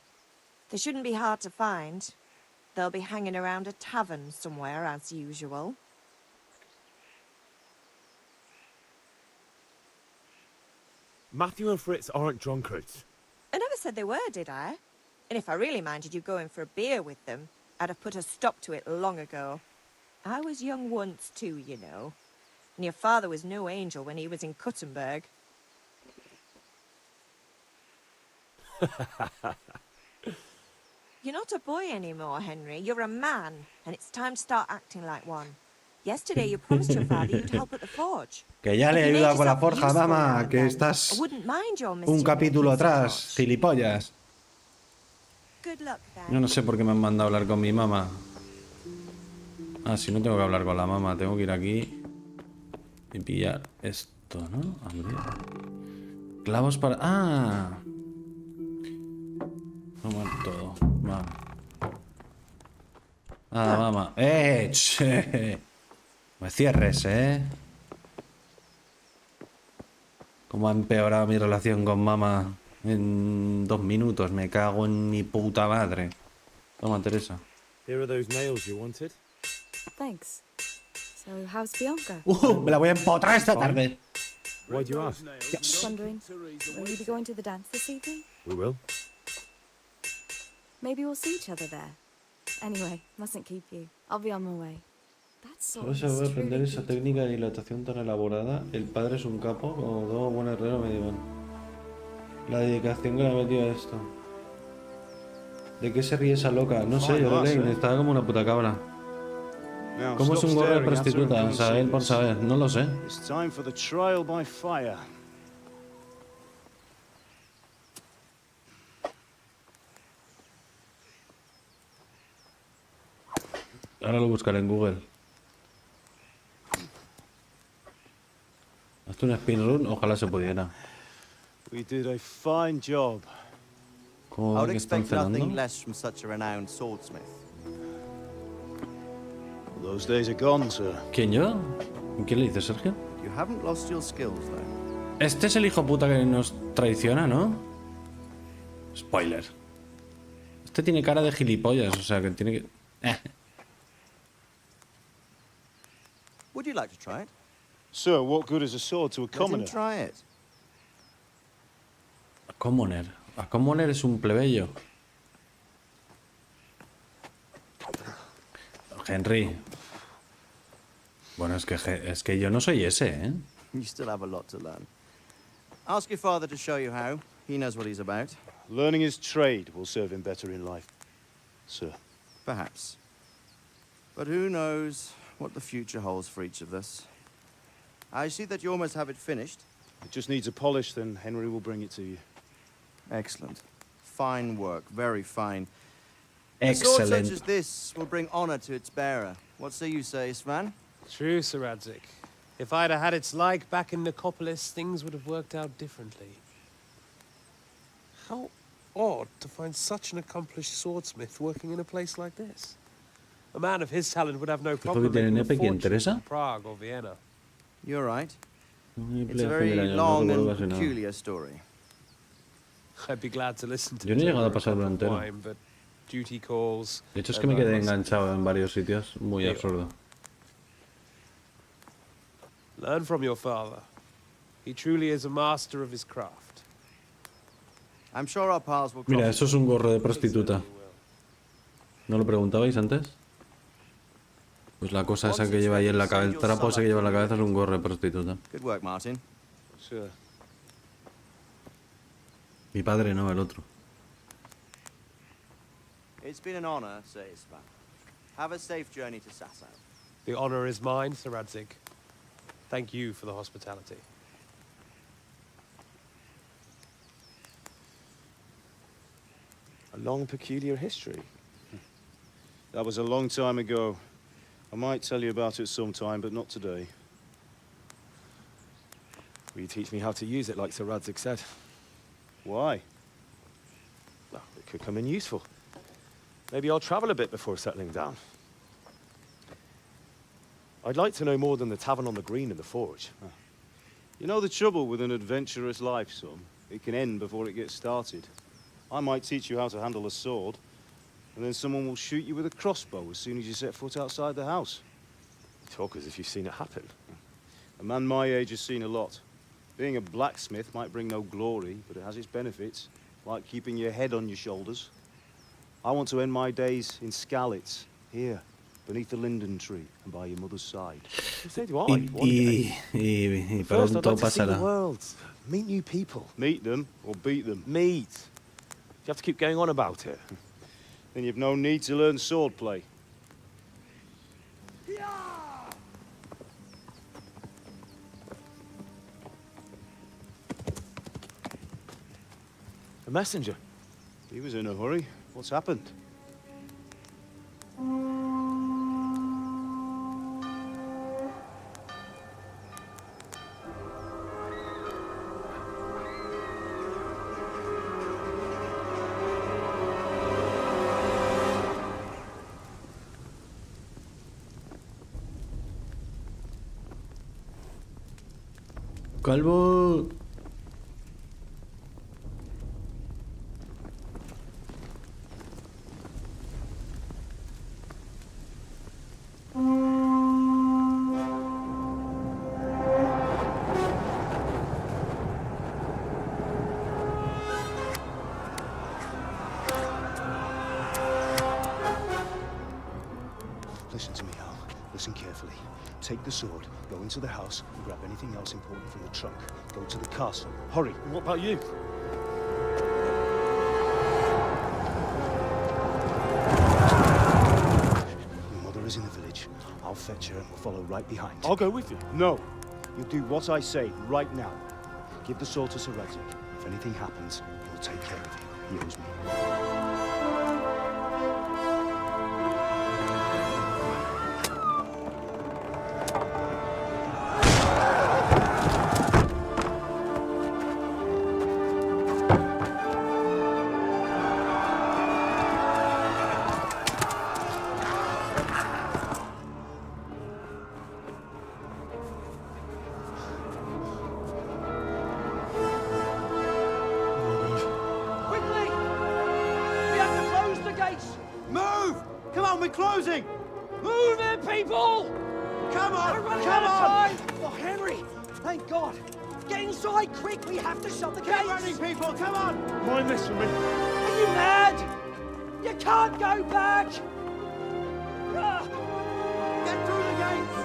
They shouldn't be hard to find. They'll be hanging around a tavern somewhere, as usual. Matthew and Fritz aren't drunkards. I never said they were, did I? And if I really minded you going for a beer with them, I'd have put a stop to it long ago. I was young once too, you know. And your father was no angel when he was in Kuttenberg. You're not a boy anymore, Henry. You're a man, and it's time to start acting like one. Yesterday you promised your father you'd help at the forge. Que ya le he ayudado con la forja, mamá, que estás un capítulo atrás, gilipollas. Yo no sé por qué me han mandado a hablar con mi mamá. Ah, si no tengo que hablar con la mamá, tengo que ir aquí y pillar esto, ¿no? Abrir. Clavos para... ¡Ah! Tomar todo. Vale. Ah, mamá. Che. Me cierres, Cómo ha empeorado mi relación con mamá en 2 minutos. Me cago en mi puta madre. Toma, Teresa. Here are those nails you wanted. Thanks. So, how's Bianca? Me la voy a empotrar esta tarde. Why do you ask? Just wondering, will you be going to the dance this evening? We will. Maybe we'll see each other there. Anyway, mustn't keep you. I'll be on my way. That's so. ¿Cómo se puede aprender esa técnica de dilatación tan elaborada? El padre es un capo, como todo buen herrero medieval. La dedicación que le ha metido a esto. ¿De qué se ríe esa loca? No sé, yo lo leí, estaba como una puta cabra. ¿Cómo es un gorro de prostituta? Saber por saber, no lo sé. It's time for the trial by fire. Ahora lo buscaré en Google. Hazte un speedrun, ojalá se pudiera. We did a fine job. ¿Cómo va que están cenando? less from such a renowned swordsmith. Those days are gone, sir. ¿Quién yo? ¿Qué le dices, Sergio? You haven't lost your skills, though. Este es el hijo puta que nos traiciona, ¿no? Spoiler. Este tiene cara de gilipollas, o sea que tiene que... Would you like to try it? Sir, what good is a sword to a Let him commoner? try it. A commoner. A commoner es un plebeyo. Henry. Bueno, es que yo no soy ese, ¿eh? You still have a lot to learn. Ask your father to show you how. He knows what he's about. Learning his trade will serve him better in life, sir. Perhaps. But who knows what the future holds for each of us. I see that you almost have it finished. It just needs a polish, then Henry will bring it to you. Excellent. Fine work, very fine. Excellent. A sword such as this will bring honor to its bearer. What say you, Svan? True, Sir Radzik. If I'd have had its like back in Nicopolis, things would have worked out differently. How odd to find such an accomplished swordsmith working in a place like this. A man of his talent would have no problem making a fortune in Prague or Vienna. You're right. It's a very long and peculiar story. I'd be glad to listen to Yo no he llegado a pasarlo entero. but duty calls. De hecho es que me quedé enganchado en varios sitios, muy absurdo. Learn from your father. He truly is a master of his craft. I'm sure our paths will Mira, eso es un gorro de prostituta. ¿No lo preguntabais antes? Pues la cosa esa que lleva ahí en la cabeza, el trapo ese que lleva en la cabeza es un gorro de prostituta. Good work, Martin. Sure. Mi padre no, el otro. It's been an honor, Sir Isvan. Have a safe journey to Sasau. The honor is mine, Sir Radzik. Thank you for the hospitality. A long, peculiar history. That was a long time ago. I might tell you about it sometime, but not today. Will you teach me how to use it, like Sir Radzik said? Why? Well, it could come in useful. Maybe I'll travel a bit before settling down. I'd like to know more than the tavern on the green and the forge. You know the trouble with an adventurous life, son? It can end before it gets started. I might teach you how to handle a sword, and then someone will shoot you with a crossbow as soon as you set foot outside the house. You talk as if you've seen it happen. A man my age has seen a lot. Being a blacksmith might bring no glory, but it has its benefits, like keeping your head on your shoulders. I want to end my days in Skalitz, here, beneath the linden tree, and by your mother's side. So do I. Y First, I'd pronto like to see the pasará. world. Meet new people. Meet them, or beat them? Meet. You have to keep going on about it. Then you've no need to learn swordplay. A messenger. He was in a hurry. What's happened? Calvo. Take the sword, go into the house, and grab anything else important from the trunk. Go to the castle. Hurry. What about you? Your mother is in the village. I'll fetch her and we'll follow right behind. I'll go with you. No. You do what I say right now. Give the sword to Sir Edric. If anything happens, he'll take care of you. He owes me. Closing! Move it, people! Come on! We're running out of time! Oh, Henry! Thank God! Get inside, quick! We have to shut the gates! Keep running, people! Come on! Mind this for me. Are you mad? You can't go back! Get through the gates!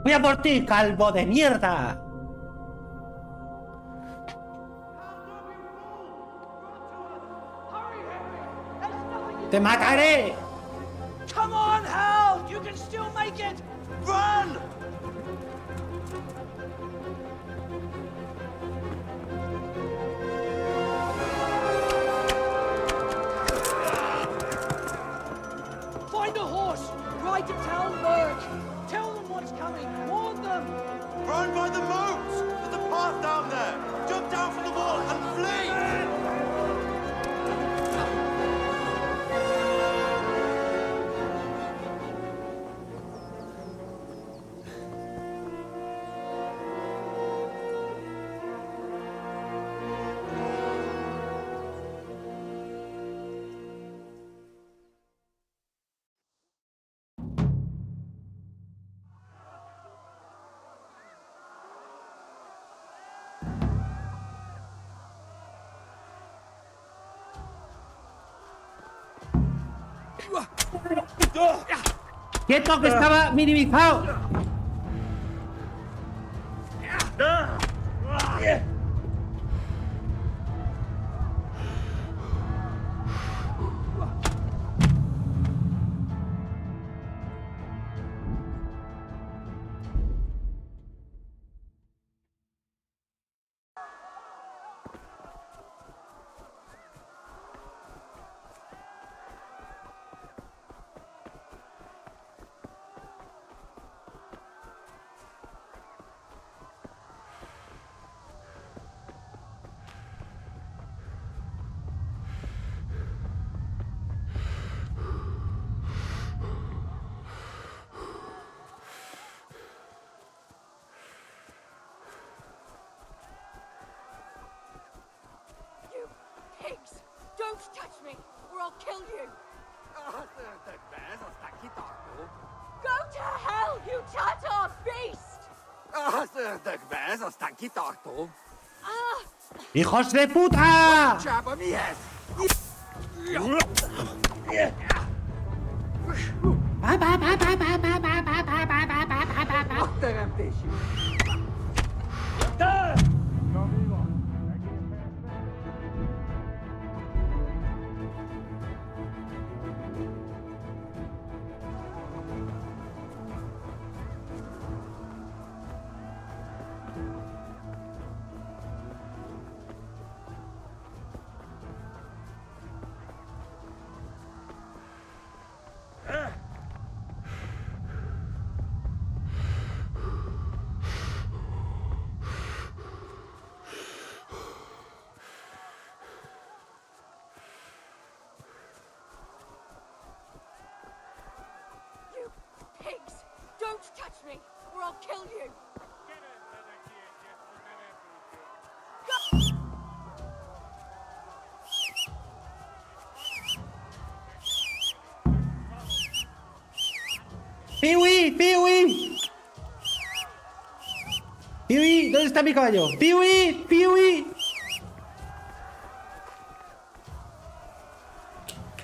¡Voy a por ti, calvo de mierda! ¡Te mataré! Come on, Hal! You can still make it! Run! Find a horse! Ride to Talmberg! Tell them what's coming! Warn them! Run by the moat! There's a path down there! Jump down from the wall and flee! ¡Quieto, que estaba minimizado! Pigs! Don't touch me, or I'll kill you! Go to hell, you Tatar beast! ¡Hijos de puta! I'll kill you. ¡Piwi! ¡Piwi! ¡Piwi! ¿Dónde está mi caballo? ¡Piwi! ¡Piwi!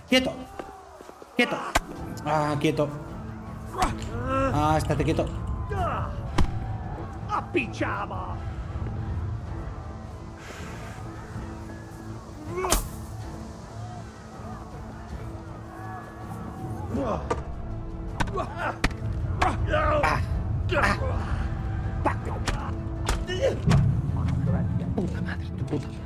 ¡Quieto! ¡Quieto! ¡Ah, quieto! ¡Ah, estate quieto! ¡A pichama! Puta madre, tu puta madre.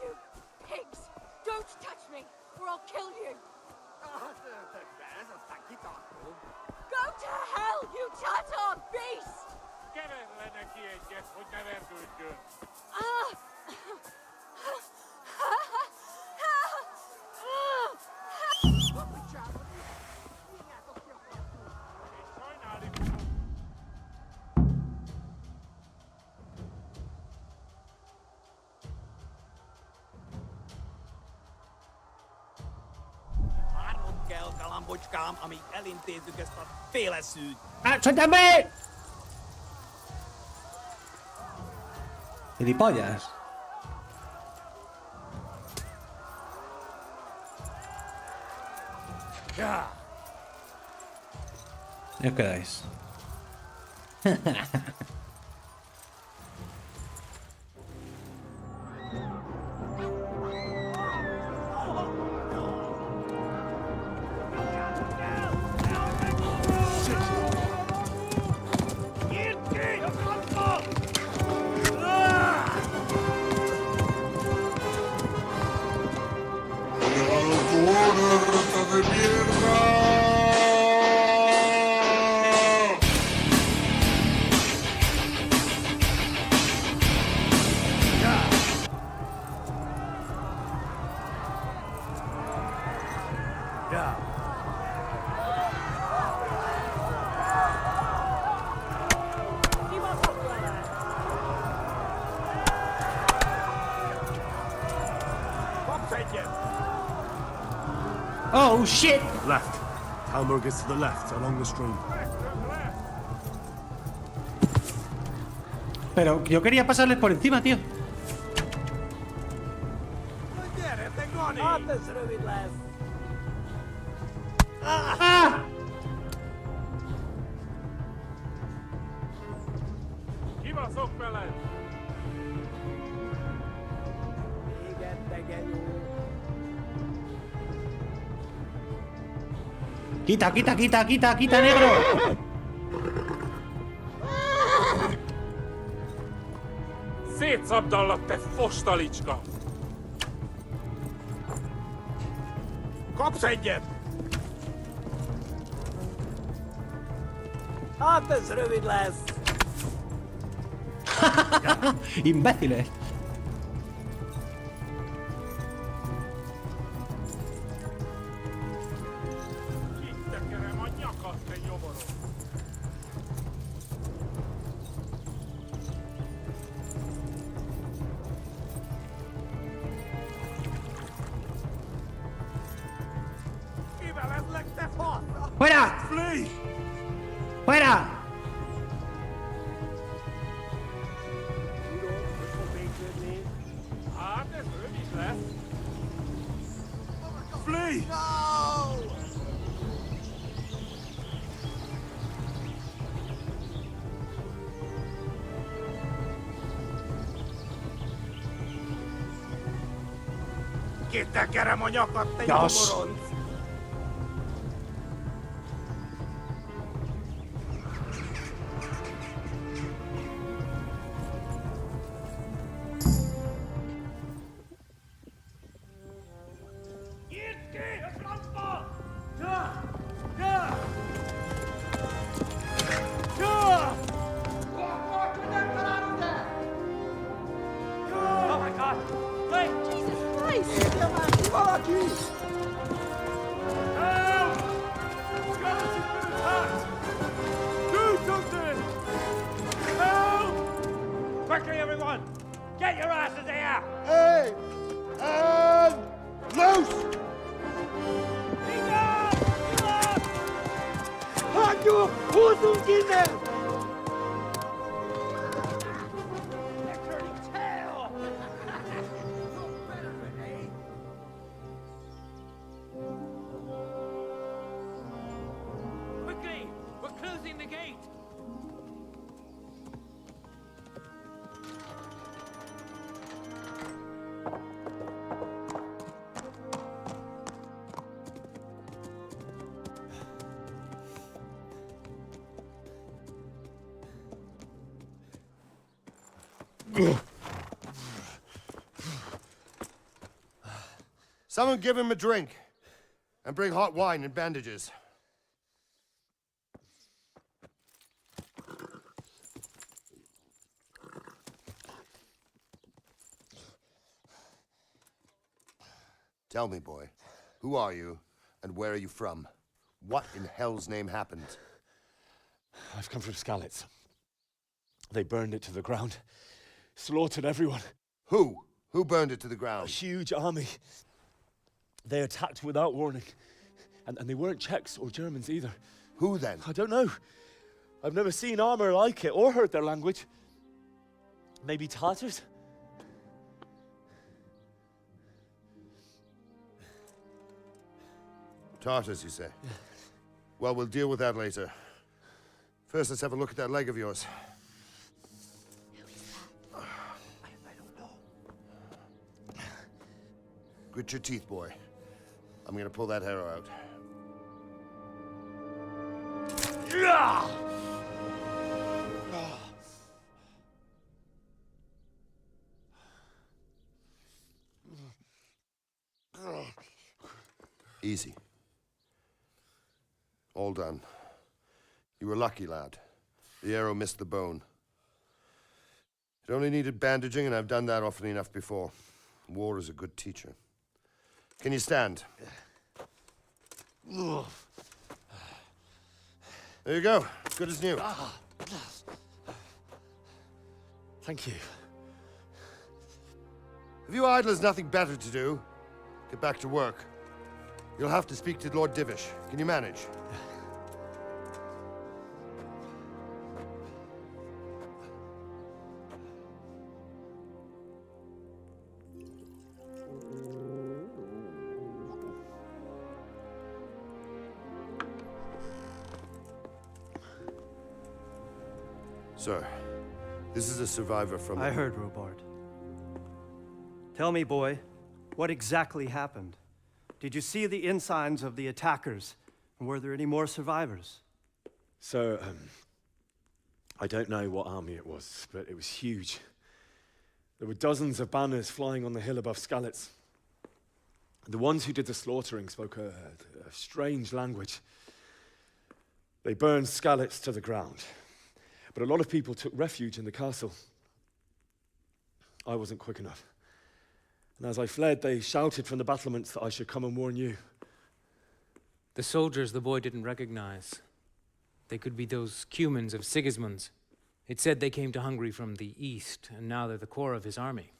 You pigs! Don't touch me, or I'll kill you! Go to hell, you Tatar beast! Kalambocskám, amíg elintézzük ezt a féleszűt. ¡Suéltame! ¡Gilipollas! Ya os quedáis. Oh shit! Left. Hamburg is to the left, along the stream. Pero yo quería pasarles por encima, tío. ¡Ah! Quita, quita, quita, quita, quita, negro. Szétszabdallak, te fostalicska! Kapsz egyet! Hát ez rövid lesz! Imbéciles. Tekerem a nyakat, te nyomorom! Kivelezlek, te fasz! ¡Fuera! Flee! ¡Fuera! Hát ez rövid lesz! Flee! No! Kitekerem a nyakat, te Yes. nyomoronc! Help! Scarlet has been attacked! Do something! Help! Quickly, everyone! Get your asses here! Hey! And loose! Hanno Hosungine! Quickly! We're closing the gate! Someone give him a drink. And bring hot wine and bandages. Tell me, boy, who are you and where are you from? What in hell's name happened? I've come from Skalitz. They burned it to the ground. Slaughtered everyone. Who? Who burned it to the ground? A huge army. They attacked without warning. And they weren't Czechs or Germans either. Who then? I don't know. I've never seen armor like it or heard their language. Maybe Tatars? Tartars, you say? Well, we'll deal with that later. First, let's have a look at that leg of yours. Grit your teeth, boy. I'm gonna pull that arrow out. Easy. All done. You were lucky, lad. The arrow missed the bone. It only needed bandaging, and I've done that often enough before. War is a good teacher. Can you stand? There you go. Good as new. Thank you. Have you idlers nothing better to do? Get back to work. You'll have to speak to Lord Divish. Can you manage? Sir, this is a survivor from... I heard, Robard. Tell me, boy, what exactly happened? Did you see the ensigns of the attackers? And were there any more survivors? So, I don't know what army it was, but it was huge. There were dozens of banners flying on the hill above Skalitz. The ones who did the slaughtering spoke a strange language. They burned Skalitz to the ground. But a lot of people took refuge in the castle. I wasn't quick enough. And as I fled, they shouted from the battlements that I should come and warn you. The soldiers the boy didn't recognize. They could be those Cumans of Sigismund's. It said they came to Hungary from the east, and now they're the core of his army.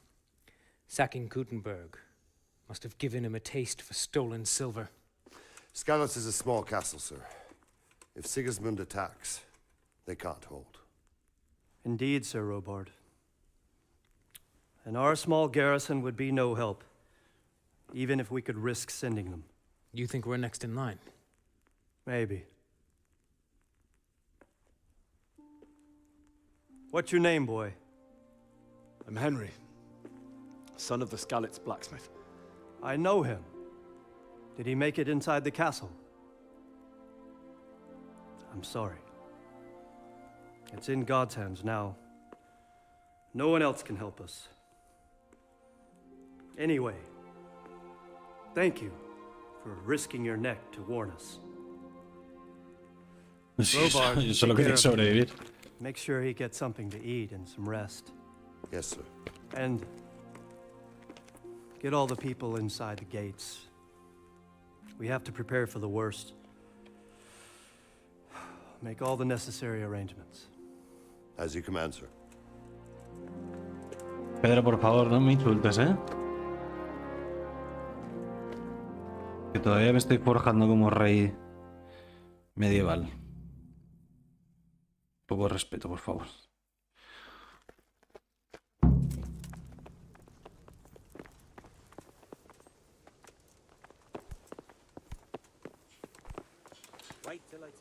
Sacking Gutenberg must have given him a taste for stolen silver. Skalitz is a small castle, sir. If Sigismund attacks, they can't hold. Indeed, Sir Robard. And our small garrison would be no help, even if we could risk sending them. You think we're next in line? Maybe. What's your name, boy? I'm Henry, son of the Skalitz blacksmith. I know him. Did he make it inside the castle? I'm sorry. It's in God's hands now. No one else can help us. Anyway, thank you for risking your neck to warn us. Robard, Solo quería sobrevivir. make sure he gets something to eat and some rest. Yes, sir. And get all the people inside the gates We have to prepare for the worst. Make all the necessary arrangements. As you command, sir. Pedro, por favor, no me insultes, ¿eh? Que todavía me estoy forjando como rey medieval. Un poco de respeto, por favor.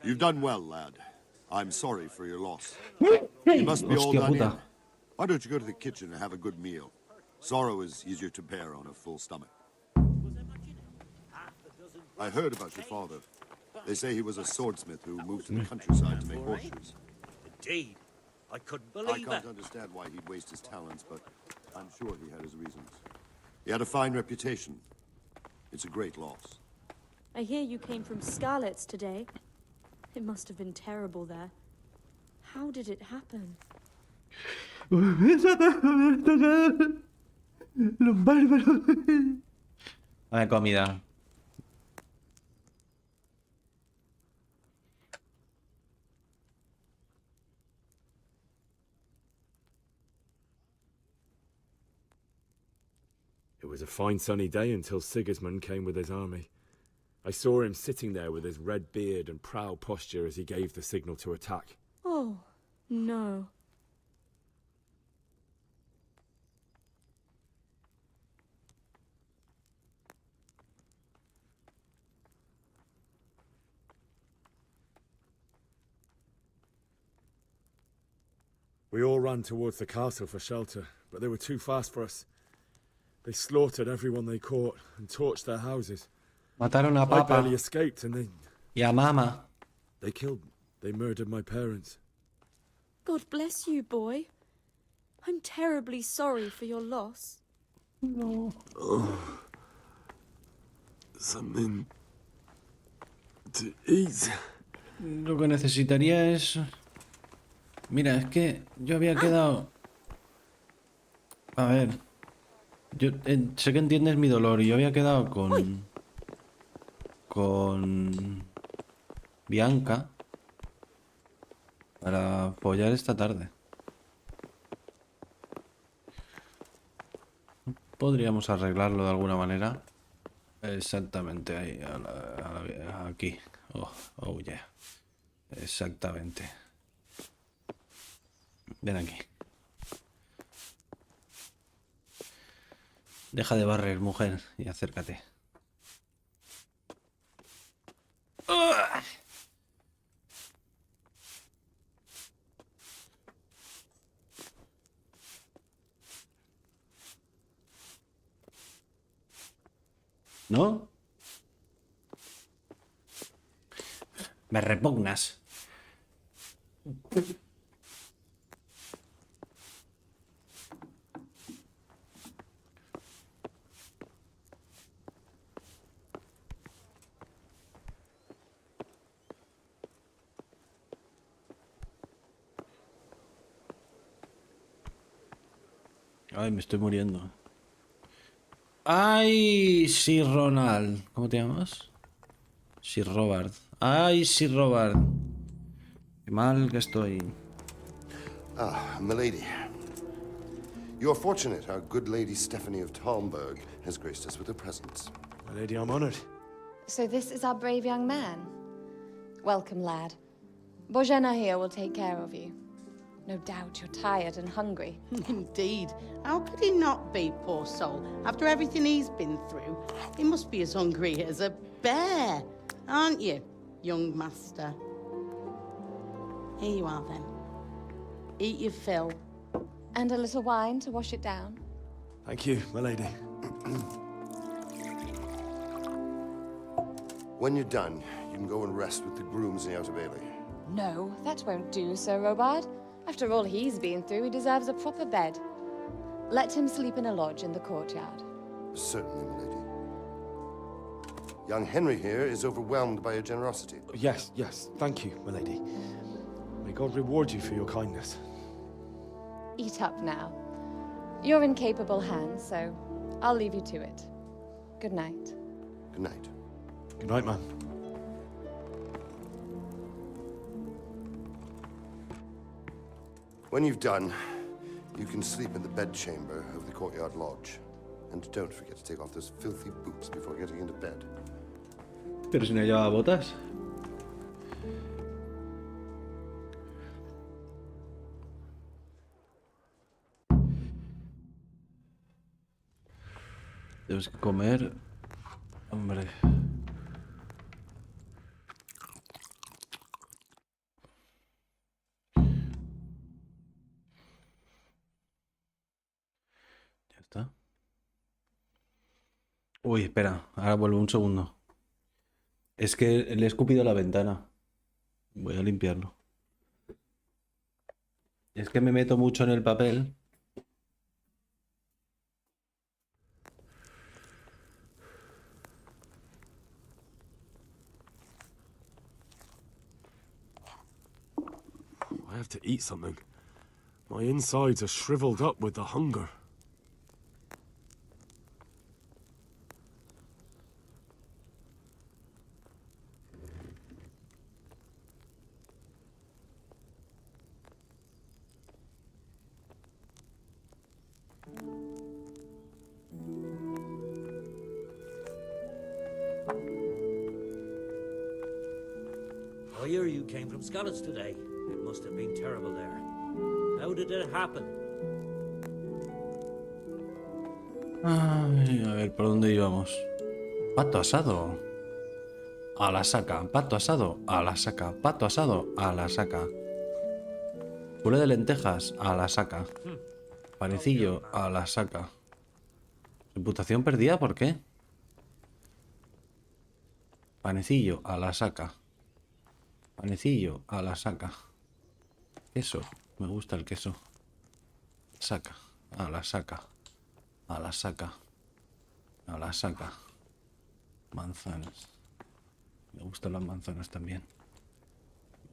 You've done well, lad. I'm sorry for your loss. You must be all Hostia done puta. in. Why don't you go to the kitchen and have a good meal? Sorrow is easier to bear on a full stomach. I heard about your father. They say he was a swordsmith who moved to the countryside to make horseshoes. Indeed. I couldn't I believe can't it. understand why he'd waste his talents, but I'm sure he had his reasons. He had a fine reputation. It's a great loss. I hear you came from Scarlet's today. It must have been terrible there. How did it happen? Los bárbaros. Dame comida. It was a fine sunny day until Sigismund came with his army. I saw him sitting there with his red beard and proud posture as he gave the signal to attack. Oh, no. We all ran towards the castle for shelter, but they were too fast for us. They slaughtered everyone they caught and torched their houses. Mataron a I Papa barely escaped, and y a Mama. They murdered my parents. God bless you, boy. I'm terribly sorry for your loss. No. Oh, something to eat. Lo que necesitaría es... Mira, es que yo había quedado... A ver... Yo sé que entiendes mi dolor y yo había quedado con... Con... Bianca para follar esta tarde. Podríamos arreglarlo de alguna manera. Exactamente ahí, aquí. Oh yeah. Exactamente. Ven aquí. Deja de barrer, mujer, y acércate. ¿No? Me repugnas. Ay, me estoy muriendo. Ay, Sir Ronald. ¿Cómo te llamas? Sir Robert. Ay, Sir Robert. Qué mal que estoy. Ah, milady. You are fortunate our good lady Stephanie of Talmberg has graced us with her presence. My lady, I'm honored. So this is our brave young man. Welcome, lad. Bojana here will take care of you. No doubt you're tired and hungry. Indeed. How could he not be, poor soul? After everything he's been through, he must be as hungry as a bear, aren't you, young master? Here you are, then. Eat your fill. And a little wine to wash it down. Thank you, my lady. When you're done, you can go and rest with the grooms in the Outer Bailey. No, that won't do, Sir Robard. After all he's been through, he deserves a proper bed. Let him sleep in a lodge in the courtyard. Certainly, my lady. Young Henry here is overwhelmed by your generosity. Yes, thank you, my lady. May God reward you for your kindness. Eat up now. You're in capable hands, so I'll leave you to it. Good night. Good night. Good night, man. When you've done, you can sleep in the bedchamber of the courtyard lodge. And don't forget to take off those filthy boots before getting into bed. Pero si no llevaba botas. Tienes que comer. Hombre. Ya está. Uy, espera. Ahora vuelvo un segundo. Es que le he escupido a la ventana. Voy a limpiarlo. Es que me meto mucho en el papel. I have to eat something. My insides are shriveled up with the hunger. I hear you came from Scallots today. It must have been terrible there. How did it happen? Ay, a ver, ¿por dónde íbamos? Pato asado. A la saca. Pato asado. A la saca. Pato asado. A la saca. Puré de lentejas. A la saca. Panecillo. A la saca. Reputación perdida, ¿por qué? Panecillo. A la saca. Panecillo. A la saca. Queso. Me gusta el queso. Saca. A la saca. A la saca. A la saca. Manzanas. Me gustan las manzanas también.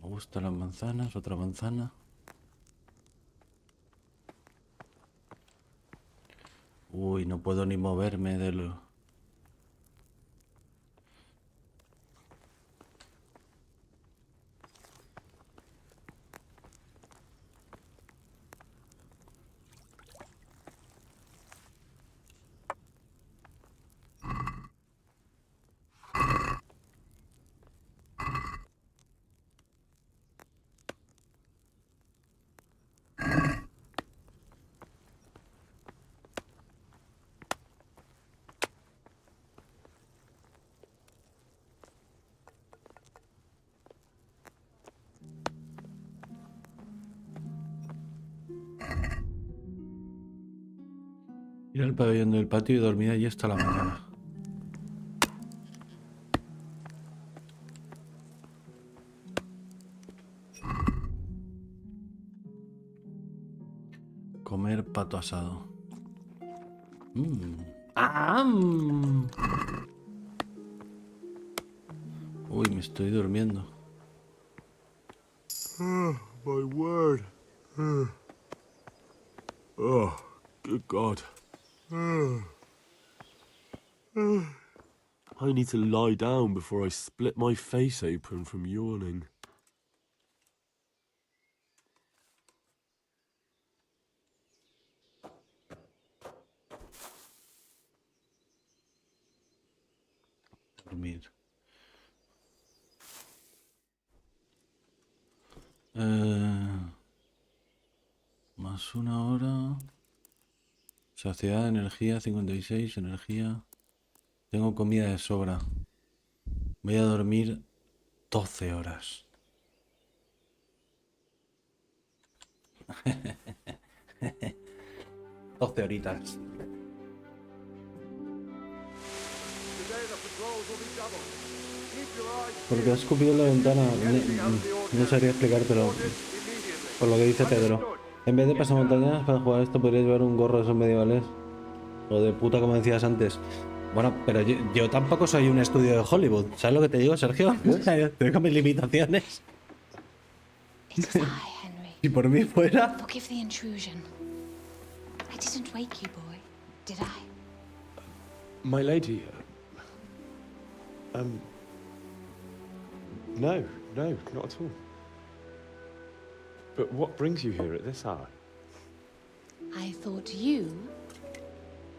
Me gustan las manzanas. Otra manzana. Uy, no puedo ni moverme de lo... Ir al pabellón del patio y dormir allí hasta la mañana. Comer pato asado. ¡Ah! Uy, me estoy durmiendo. Oh, my word. Oh, good God. I need to lie down before I split my face open from yawning. Dormir. Más una hora. Saciedad, energía, 56, energía. Tengo comida de sobra. Voy a dormir 12 horas. 12 horitas. Porque has escupido en la ventana. No sabría explicártelo. Por lo que dice Pedro. En vez de pasamontañas, para jugar esto podrías llevar un gorro de esos medievales. O de puta, como decías antes. Bueno, pero yo tampoco soy un estudio de Hollywood. ¿Sabes lo que te digo, Sergio? Tengo mis limitaciones. Si por mí fuera... Forgive the intrusion. I didn't wake you, boy, did I? My lady, No, not at all. But what brings you here at this hour? I thought you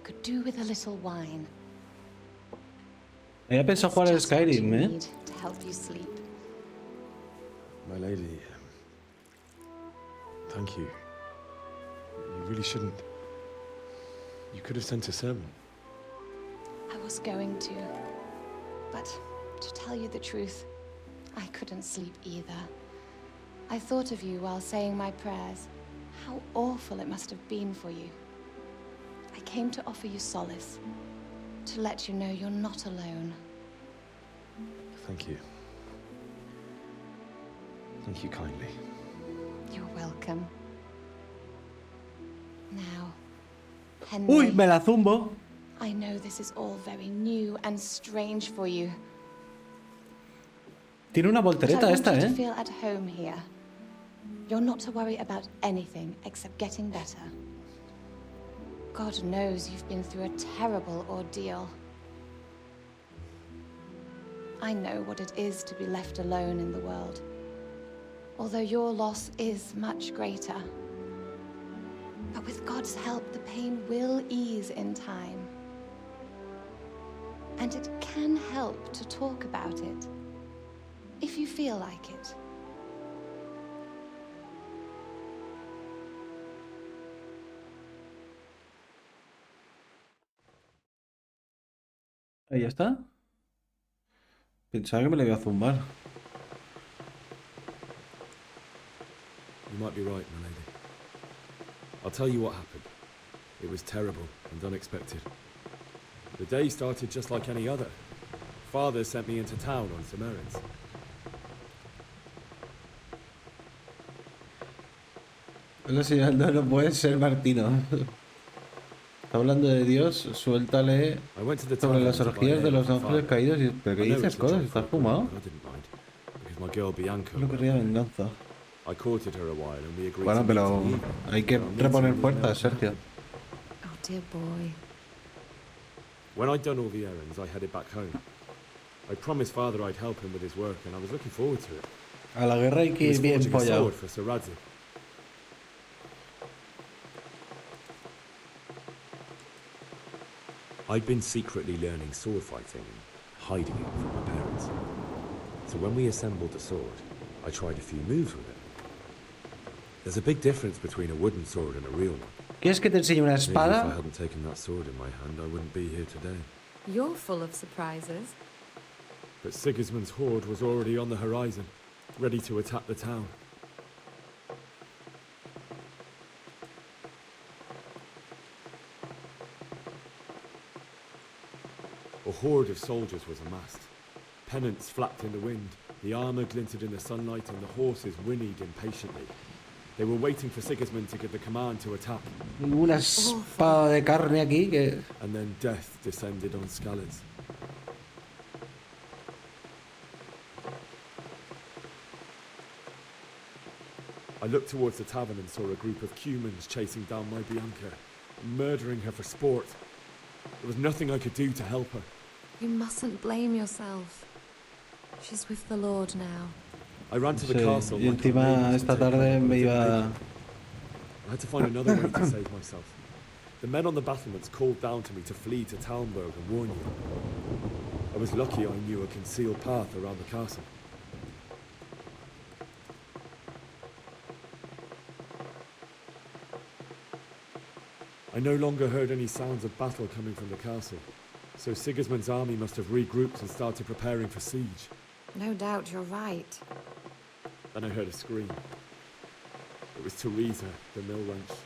could do with a little wine. Ella pensó jugar al Skyrim, ¿eh? Need to help you sleep. My lady, thank you. You really shouldn't. You could have sent a servant. I was going to, but to tell you the truth, I couldn't sleep either. I thought of you while saying my prayers. How awful it must have been for you. I came to offer you solace, to let you know you're not alone. Thank you. Thank you kindly. You're welcome. Now, Henry, Uy, me la zumbo. I know this is all very new and strange for you. Tiene una But I voltereta want esta, you to ¿eh? feel at home here. You're not to worry about anything except getting better. God knows you've been through a terrible ordeal. I know what it is to be left alone in the world. Although your loss is much greater. But with God's help, the pain will ease in time. And it can help to talk about it, if you feel like it. Ahí está. Pensaba que me la iba a zumbar. You might be right, my lady. I'll tell you what happened. It was terrible and unexpected. The day started just like any other. Father sent me into town on some errands. La señal no puede ser Martino. Está hablando de Dios, suéltale sobre las orgías de los ángeles caídos. ¿Pero qué dices, cosas? ¿Estás fumado? No querría venganza. Bueno, pero hay que reponer fuerzas, Sergio. Oh, dear boy. When I'd done all the errands, I headed back home. I promised Father I'd help him with his work, and I was looking forward to it. A la guerra hay que ir bien pollado. For Sir Radzi. I'd been secretly learning sword fighting and hiding it from my parents. So when we assembled the sword, I tried a few moves with it. There's a big difference between a wooden sword and a real one. ¿Quieres que te enseñe una Maybe if espada? I hadn't taken that sword in my hand, I wouldn't be here today. You're full of surprises. But Sigismund's horde was already on the horizon, ready to attack the town. A horde of soldiers was amassed. Pennants flapped in the wind, the armour glinted in the sunlight, and the horses whinnied impatiently. They were waiting for Sigismund to give the command to attack. Una espada de carne aquí que... And then death descended on Skalitz. I looked towards the tavern and saw a group of Cumans chasing down my Bianca, murdering her for sport. There was nothing I could do to help her. You mustn't blame yourself. She's with the Lord now. I ran to the castle. Y encima esta tarde me iba... I had to find another way to save myself. The men on the battlements called down to me to flee to Talmberg and warn you. I was lucky I knew a concealed path around the castle. I no longer heard any sounds of battle coming from the castle, so Sigismund's army must have regrouped and started preparing for siege. No doubt you're right. Then I heard a scream. It was Teresa, the mill wench.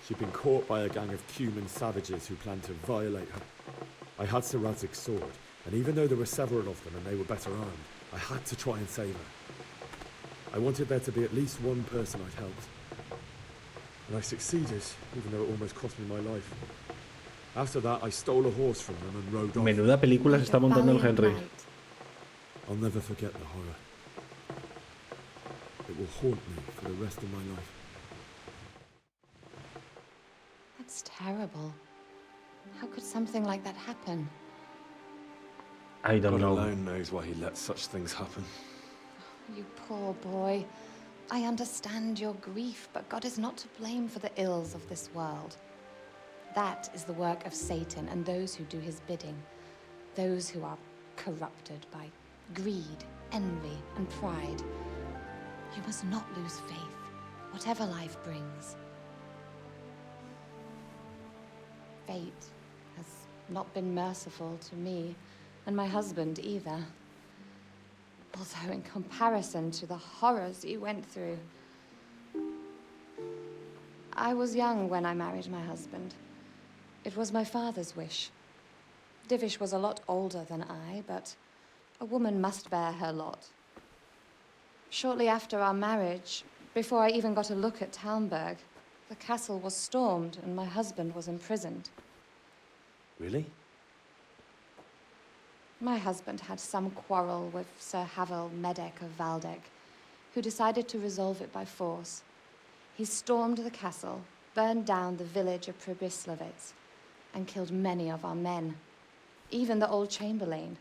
She'd been caught by a gang of Cuman savages who planned to violate her. I had Sir Radzig's sword, and even though there were several of them and they were better armed, I had to try and save her. I wanted there to be at least one person I'd helped. And I succeeded, even though it almost cost me my life. After that, I stole a horse from them and rode off. Menuda película se está montando el Henry. I'll never forget the horror. It will haunt me for the rest of my life. That's terrible. How could something like that happen? I don't God know. alone knows why he lets such things happen. You poor boy. I understand your grief, but God is not to blame for the ills of this world. That is the work of Satan and those who do his bidding. Those who are corrupted by greed, envy, and pride. You must not lose faith, whatever life brings. Fate has not been merciful to me, and my husband either. Although in comparison to the horrors you went through. I was young when I married my husband. It was my father's wish. Divish was a lot older than I, but a woman must bear her lot. Shortly after our marriage, before I even got a look at Talmberg, the castle was stormed and my husband was imprisoned. Really? My husband had some quarrel with Sir Havel Medek of Valdek, who decided to resolve it by force. He stormed the castle, burned down the village of Pribyslavitz, and killed many of our men, even the old chamberlain.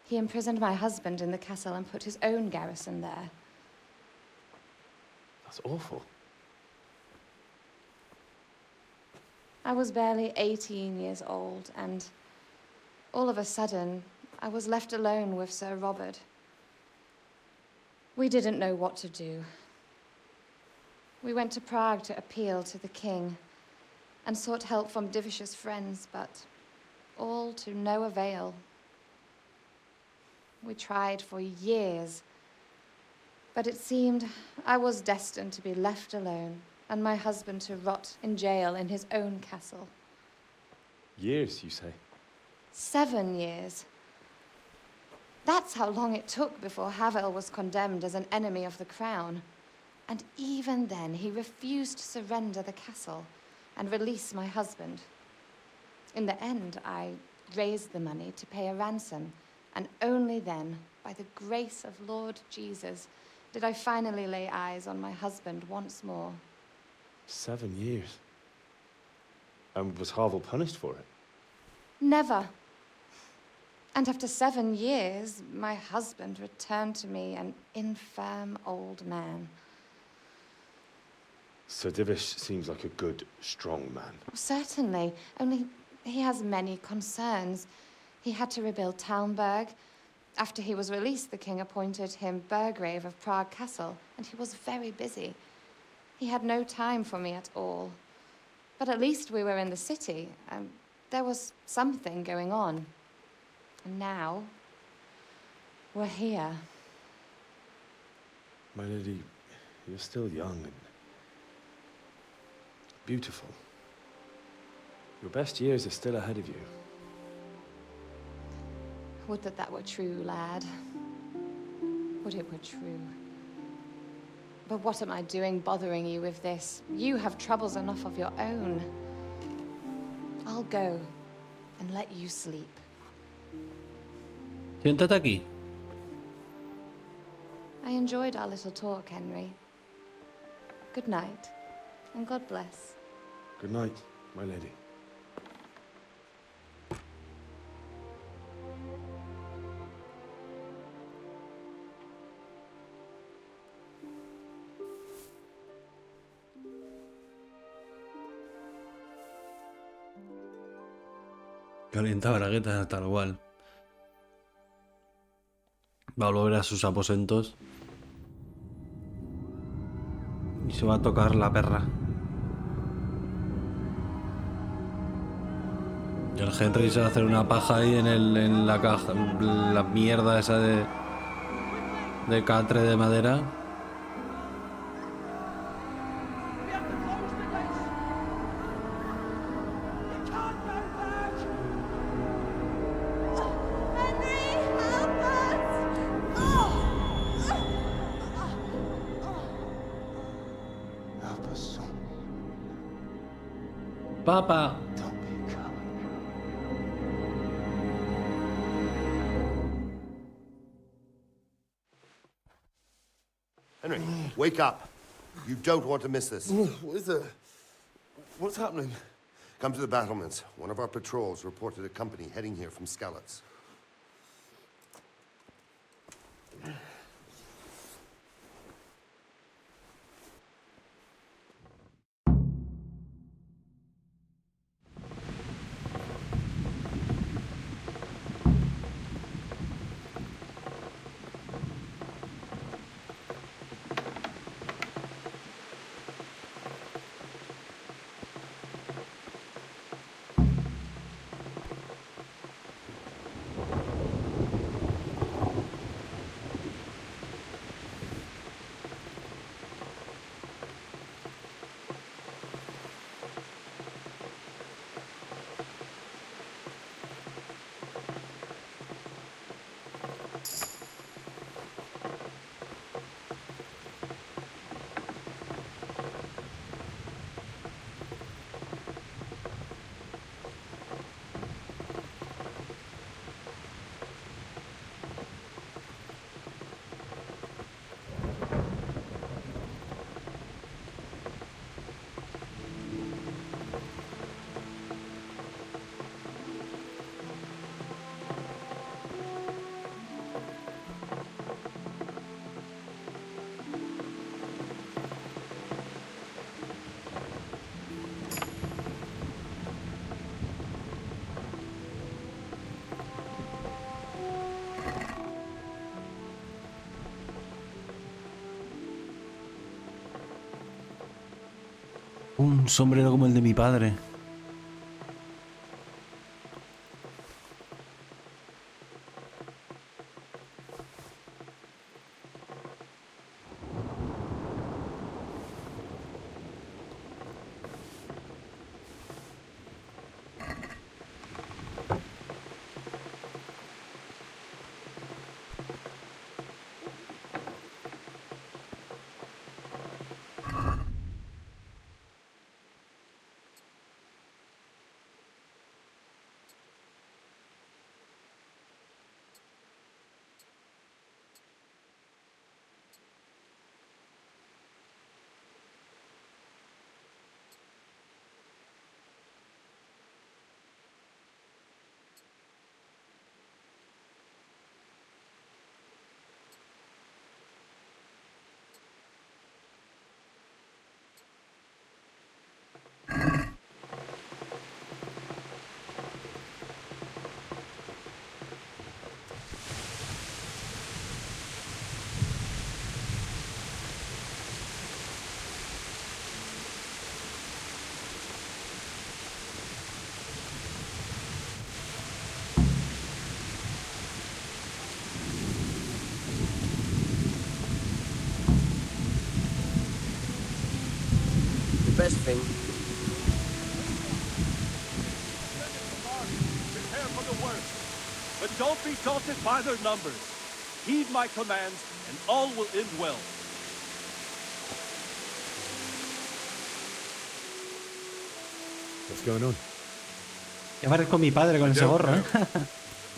He imprisoned my husband in the castle and put his own garrison there. That's awful. I was barely 18 years old, and all of a sudden, I was left alone with Sir Robert. We didn't know what to do. We went to Prague to appeal to the king and sought help from Divish's friends, but all to no avail. We tried for years, but it seemed I was destined to be left alone and my husband to rot in jail in his own castle. Years, you say? 7 years. That's how long it took before Havel was condemned as an enemy of the crown. And even then, he refused to surrender the castle and release my husband. In the end, I raised the money to pay a ransom, and only then, by the grace of Lord Jesus, did I finally lay eyes on my husband once more. 7 years? And was Havel punished for it? Never. And after 7 years, my husband returned to me an infirm old man. Sir Divish seems like a good, strong man. Certainly, only he has many concerns. He had to rebuild Talmberg. After he was released, the king appointed him Burgrave of Prague Castle, and he was very busy. He had no time for me at all. But at least we were in the city, and there was something going on. And now, we're here. My lady, you're still young and beautiful. Your best years are still ahead of you. Would that that were true, lad. Would it were true. But what am I doing bothering you with this? You have troubles enough of your own. I'll go and let you sleep. Siéntate aquí. I enjoyed our little talk, Henry. Good night, and God bless. Good night, my lady. Calienta braguetas, tal cual. Va a volver a sus aposentos. Y se va a tocar la perra. Y el Henry se va a hacer una paja ahí en la caja. La mierda esa de catre de madera. Papa. Henry, wake up. You don't want to miss this. What is it? What's happening? Come to the battlements. One of our patrols reported a company heading here from Skalitz. Un sombrero como el de mi padre. Best thing. Prepare for the worst, but don't be daunted by their numbers. Heed my commands, and all will end well. What's going on? Ya parezco mi padre con ese gorro, ¿eh?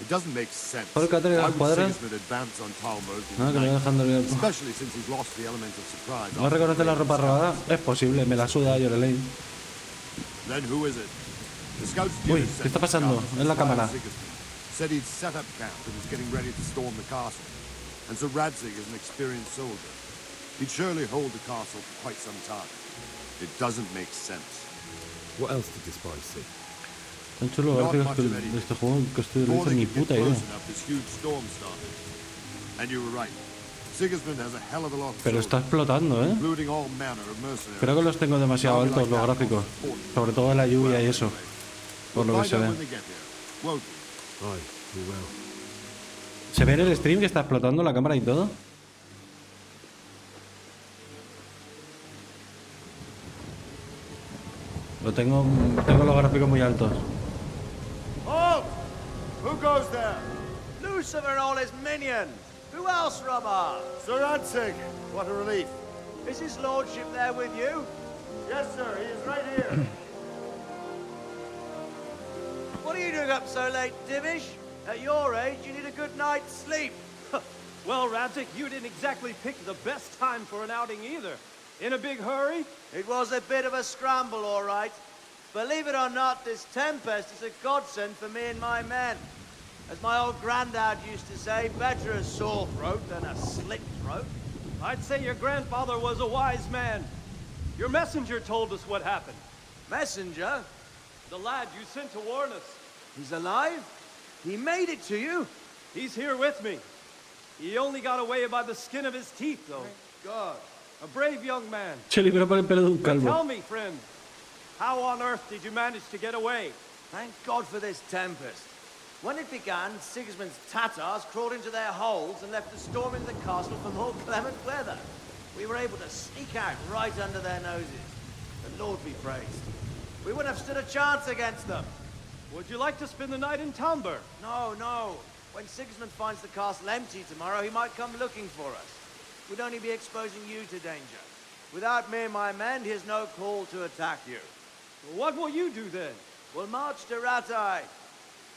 It doesn't make sense. Por el que Why las would cuadras. Sigismund advance on Talmud in No, que the me voy night? dejando el Especially since he's lost the element of surprise. ¿No reconoce la ropa robada? Es posible, me la suda Yorelei. Then who is it? The scouts Uy, ¿qué está pasando? En la cámara. Said he'd set up camp and was getting ready to storm the castle. And so Radzig is an experienced soldier. He'd surely hold the castle for quite some time. It doesn't make sense. What else did the spies see? Han hecho los gráficos de este juego que estoy no hice ni puta idea. This huge storm started. And you were right. Sigismund has a hell of a lot of Pero está soldiers, explotando, ¿eh? including all manner of mercenaries. Creo que los tengo demasiado altos los gráficos. Sobre todo la lluvia y eso. Por lo que se ve. ¿Se ve en el stream que está explotando la cámara y todo? Tengo los gráficos muy altos. Halt! Who goes there? Lucifer and all his minions. Who else, Rubber? Sir Radzig, what a relief. Is his lordship there with you? Yes, sir, he is right here. What are you doing up so late, Divish? At your age, you need a good night's sleep. Well, Radzig, you didn't exactly pick the best time for an outing either. In a big hurry? It was a bit of a scramble, all right. Believe it or not, this tempest is a godsend for me and my men. As my old granddad used to say, better a sore throat than a slit throat. I'd say your grandfather was a wise man. Your messenger told us what happened. Messenger? The lad you sent to warn us. He's alive? He made it to you? He's here with me. He only got away by the skin of his teeth, though. Thank God. A brave young man. Se libró por el pelo de un calvo. Tell me, friend, how on earth did you manage to get away? Thank God for this tempest. When it began, Sigismund's Tatars crawled into their holes and left us storming the castle for more clement weather. We were able to sneak out right under their noses. The Lord be praised. We wouldn't have stood a chance against them. Would you like to spend the night in Tamber? No, no. When Sigismund finds the castle empty tomorrow, he might come looking for us. We'd only be exposing you to danger. Without me and my men, he has no call to attack you. What will you do then? We'll march to Ratai.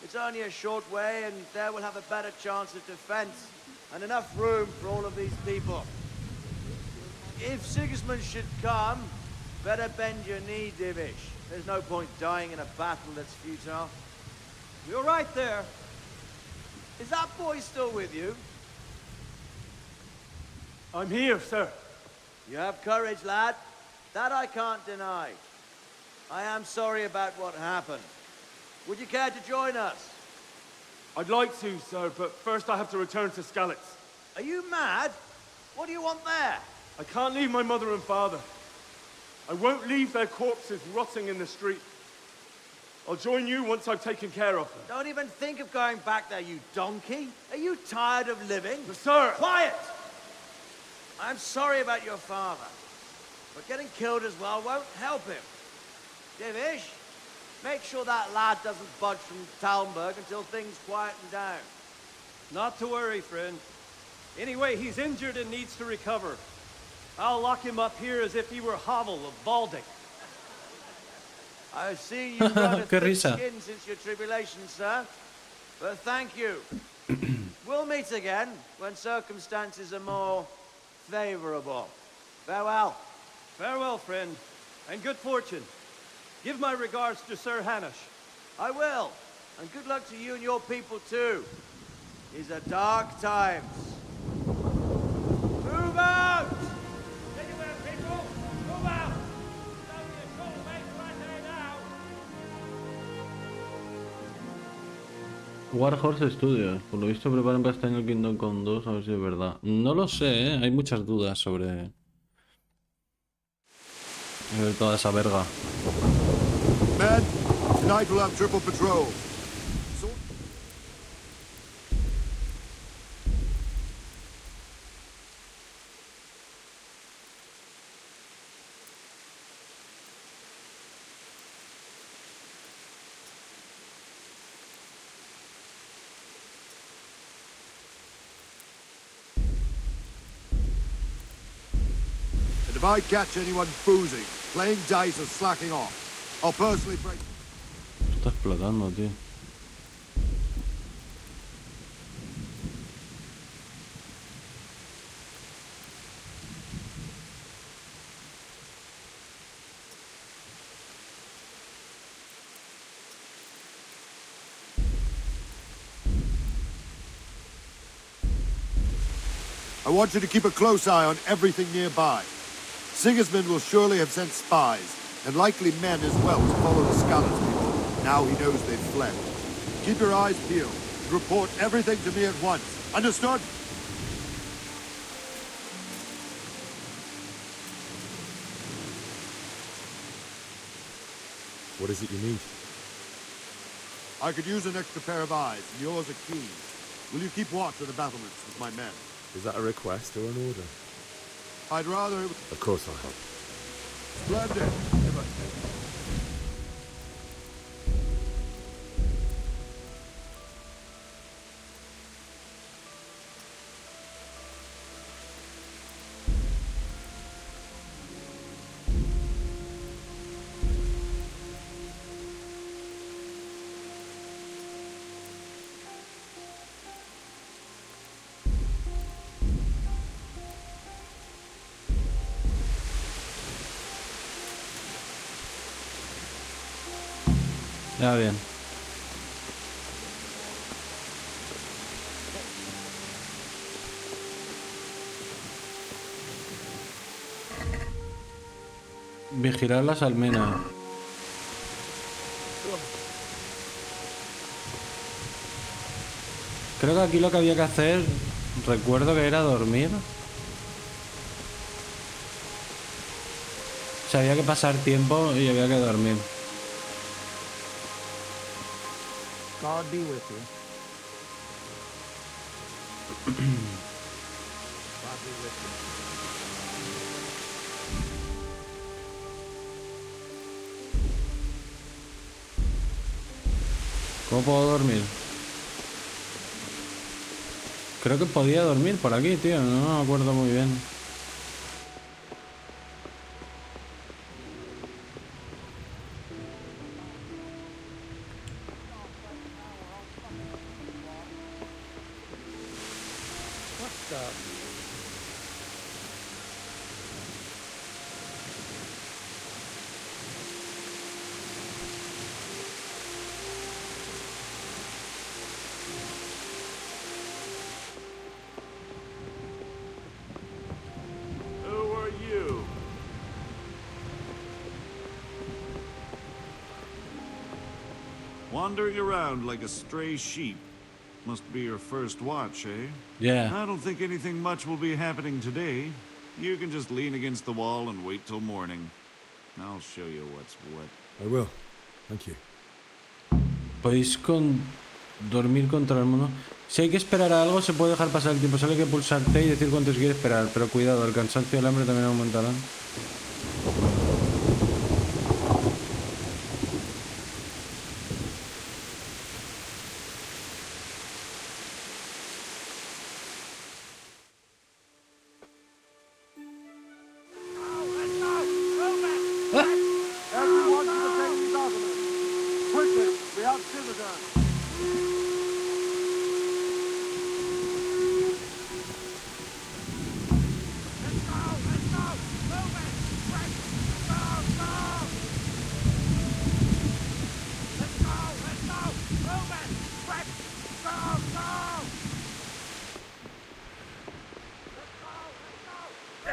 It's only a short way, and there we'll have a better chance of defense, and enough room for all of these people. If Sigismund should come, better bend your knee, Divish. There's no point dying in a battle that's futile. You're right there. Is that boy still with you? I'm here, sir. You have courage, lad. That I can't deny. I am sorry about what happened. Would you care to join us? I'd like to, sir, but first I have to return to Skalitz. Are you mad? What do you want there? I can't leave my mother and father. I won't leave their corpses rotting in the street. I'll join you once I've taken care of them. Don't even think of going back there, you donkey. Are you tired of living? Sir! Quiet! I'm sorry about your father, but getting killed as well won't help him. Divish, make sure that lad doesn't budge from Talmberg until things quieten down. Not to worry, friend. Anyway, he's injured and needs to recover. I'll lock him up here as if he were Havel of Baldic. I've seen you've got a Qué thick risa. skin since your tribulation, sir. But thank you. We'll meet again when circumstances are more favorable. Farewell. Farewell, friend, and good fortune. Give my regards to Sir Hanush. I will. And good luck to you and your people, too. These are dark times. Move out! Anywhere, people! Move out! It's only a short way to Ayyy now! Warhorse Studios. Por lo visto preparan para este año el Kingdom Come 2, a ver si es verdad. No lo sé, ¿eh? Hay muchas dudas sobre toda esa verga. Men, tonight we'll have triple patrol. And if I catch anyone boozing, playing dice or slacking off, I'll personally break... Está explotando, tío. I want you to keep a close eye on everything nearby. Sigismund will surely have sent spies, and likely men as well, to follow the Scallops people. Now he knows they've fled. Keep your eyes peeled, and report everything to me at once. Understood? What is it you need? I could use an extra pair of eyes, and yours are keen. Will you keep watch of the battlements with my men? Is that a request or an order? I'd rather... Of course I'll help. Splendid. Ya bien. Vigilar las almenas. Creo que aquí lo que había que hacer, recuerdo que era dormir. O sea, había que pasar tiempo y había que dormir. God be with you. God be with you. ¿Cómo puedo dormir? Creo que podía dormir por aquí, tío. No me acuerdo muy bien. Who are you? Wandering around like a stray sheep. Must be your first watch, eh? Yeah. I don't think anything much will be happening today. You can just lean against the wall and wait till morning. I'll show you what's what. I will. Thank you. Podéis dormir contra el mono. Si hay que esperar a algo, se puede dejar pasar el tiempo. Solo hay que pulsar T y decir cuánto se quiere esperar. Pero cuidado, el cansancio y el hambre también aumentarán. Everyone to the daily government. Quickly, we have citizens.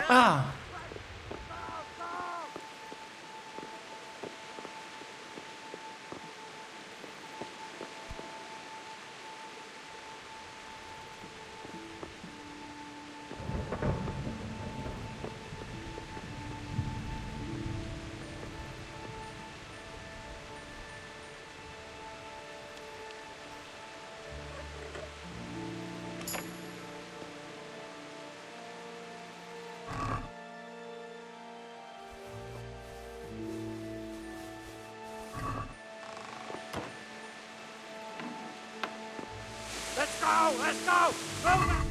¡Ah! Let's go! Let's go! Move it!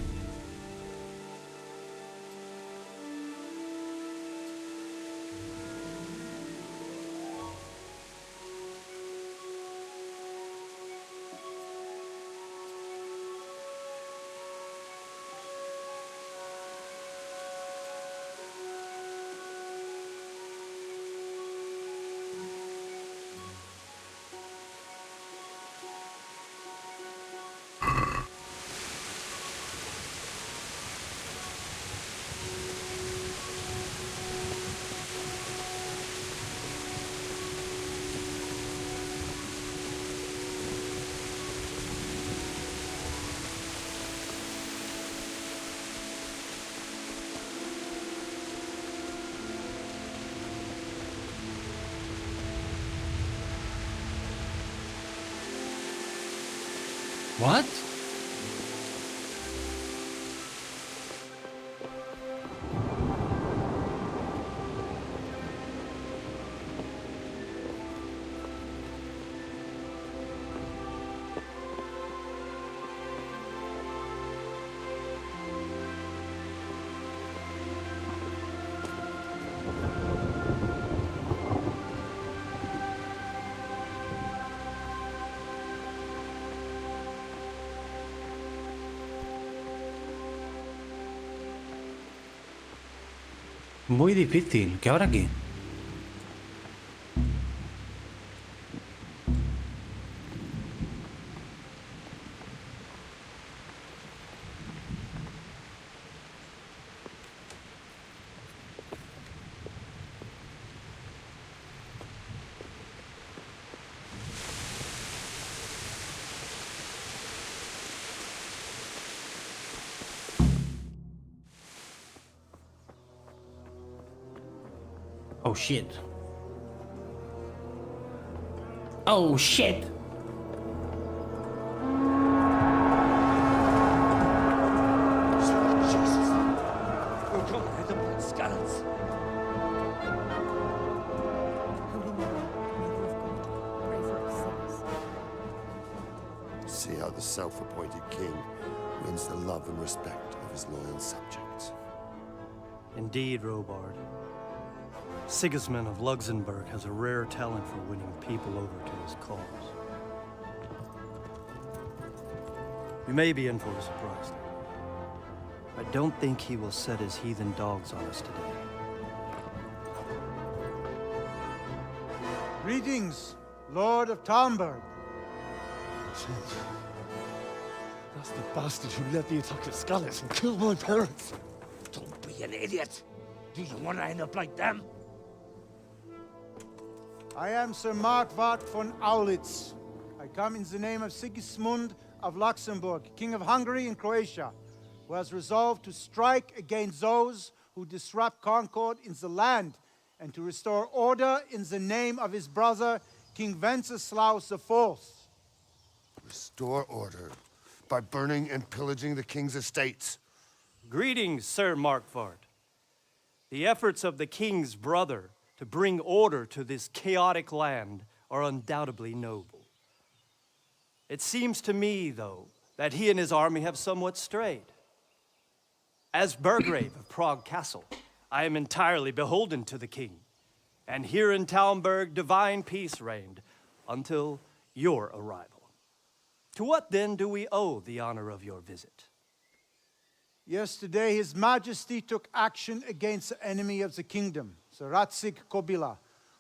What? Muy difícil. ¿Qué ahora qué? Oh shit. Oh shit. Jesus! We're going to hit them like skeletons. See how the self-appointed king wins the love and respect of his loyal subjects. Indeed, Robard. Sigismund of Luxembourg has a rare talent for winning people over to his cause. We may be in for a surprise. I don't think he will set his heathen dogs on us today. Greetings, Lord of Talmberg. That's the bastard who led the attack at Skalitz and killed my parents. Don't be an idiot. Do you want to end up like them? I am Sir Markwart von Aulitz. I come in the name of Sigismund of Luxembourg, King of Hungary and Croatia, who has resolved to strike against those who disrupt concord in the land and to restore order in the name of his brother, King Wenceslaus IV. Restore order by burning and pillaging the king's estates. Greetings, Sir Markvart. The efforts of the king's brother to bring order to this chaotic land are undoubtedly noble. It seems to me, though, that he and his army have somewhat strayed. As Burgrave of Prague Castle, I am entirely beholden to the king. And here in Talmberg, divine peace reigned until your arrival. To what then do we owe the honor of your visit? Yesterday, His Majesty took action against the enemy of the kingdom, the Ratsig Kobila,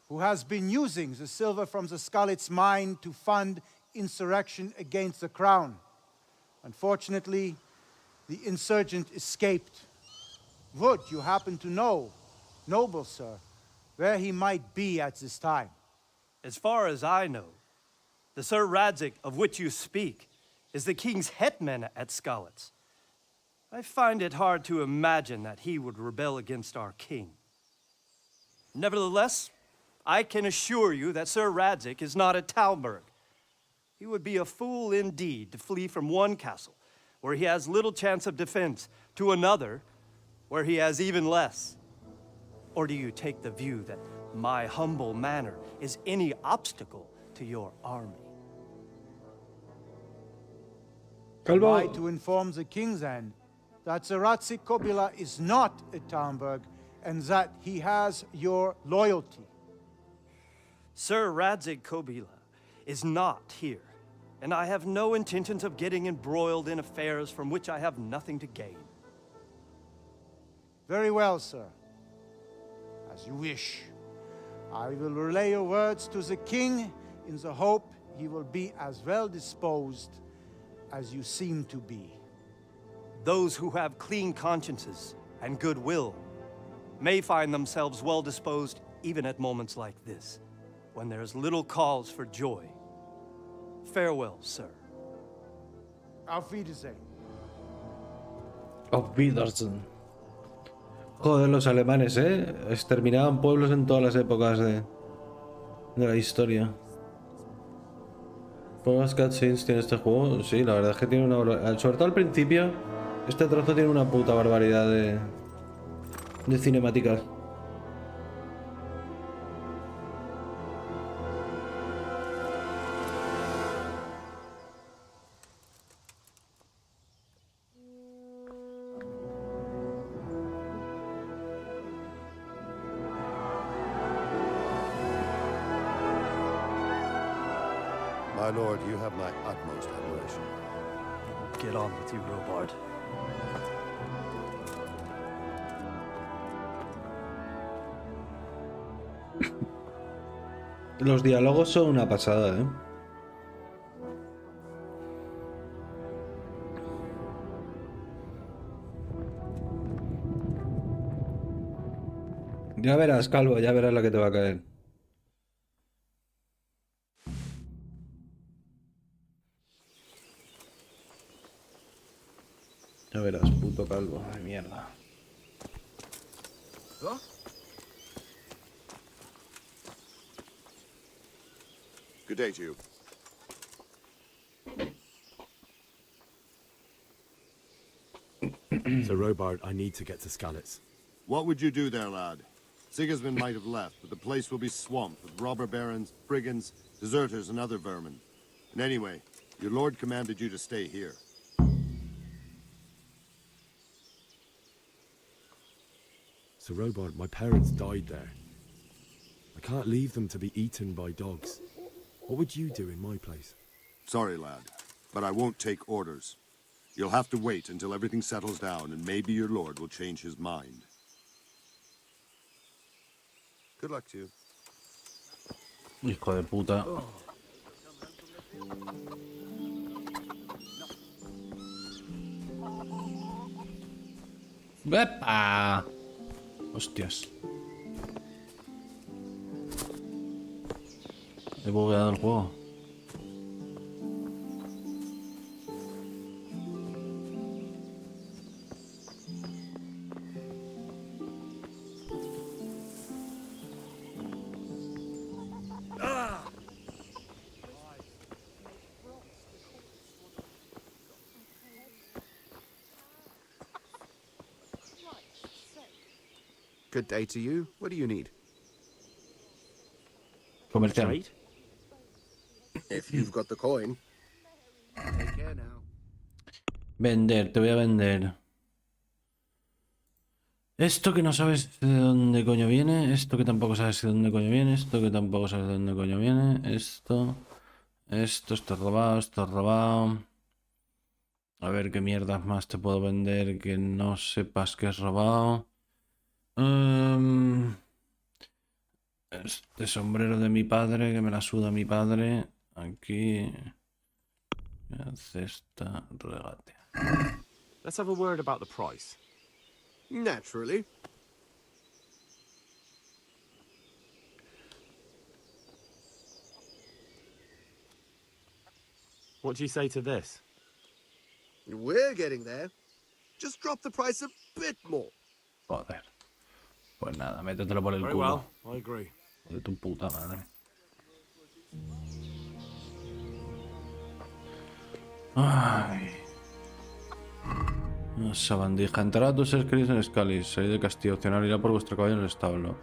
who has been using the silver from the Skalitz mine to fund insurrection against the crown. Unfortunately, the insurgent escaped. Would you happen to know, noble sir, where he might be at this time? As far as I know, the Sir Radzik of which you speak is the king's hetman at Skalitz. I find it hard to imagine that he would rebel against our king. Nevertheless, I can assure you that Sir Radzik is not at Talmberg. He would be a fool indeed to flee from one castle, where he has little chance of defense, to another, where he has even less. Or do you take the view that my humble manner is any obstacle to your army? Am I to inform the king then that the Ratsik Kobila is not at Talmberg and that he has your loyalty? Sir Radzik Kobila is not here, and I have no intentions of getting embroiled in affairs from which I have nothing to gain. Very well, sir. As you wish. I will relay your words to the king in the hope he will be as well disposed as you seem to be. Those who have clean consciences and goodwill may find themselves well disposed even at moments like this, when there is little cause for joy. Farewell, sir. Auf Wiedersehen. Auf Wiedersehen. Joder, los alemanes, exterminaban pueblos en todas las épocas de la historia. ¿Pocas cutscenes tiene este juego? Sí, la verdad es que tiene una... Sobre todo al principio, este trozo tiene una puta barbaridad de cinemáticas. My lord, you have my utmost admiration. Get on with you, Robard. Los diálogos son una pasada, Ya verás, Calvo, ya verás la que te va a caer. Ya verás, puto calvo. Ay, mierda. Good day to you. Sir Robard, I need to get to Skalitz. What would you do there, lad? Sigismund might have left, but the place will be swamped with robber barons, brigands, deserters, and other vermin. And anyway, your lord commanded you to stay here. Sir Robard, my parents died there. I can't leave them to be eaten by dogs. What would you do in my place? Sorry, lad, but I won't take orders. You'll have to wait until everything settles down, and maybe your lord will change his mind. Good luck to you. Hijo de puta. ¡Epa! Hostias. He bugueado el juego. Good day to you. What do you need? Comercial. Trade? If you've got the coin. Take care now. Vender, te voy a vender. Esto que no sabes de dónde coño viene. Esto que tampoco sabes de dónde coño viene. Esto que tampoco sabes de dónde coño viene. Esto es robado, esto es robado. A ver qué mierdas más te puedo vender que no sepas que es robado. Este sombrero de mi padre, que me la suda mi padre. Aquí. Cesta, regate. Let's have a word about the price. Naturally. What do you say to this? We're getting there. Just drop the price a bit more. Joder. Pues nada, métetelo por el Very culo. well, I agree. De tu puta madre. Ay. Una sabandija. Entrar a tus seres queridos en Scalis. Salir del castillo. Opcional irá por vuestro caballo en el establo.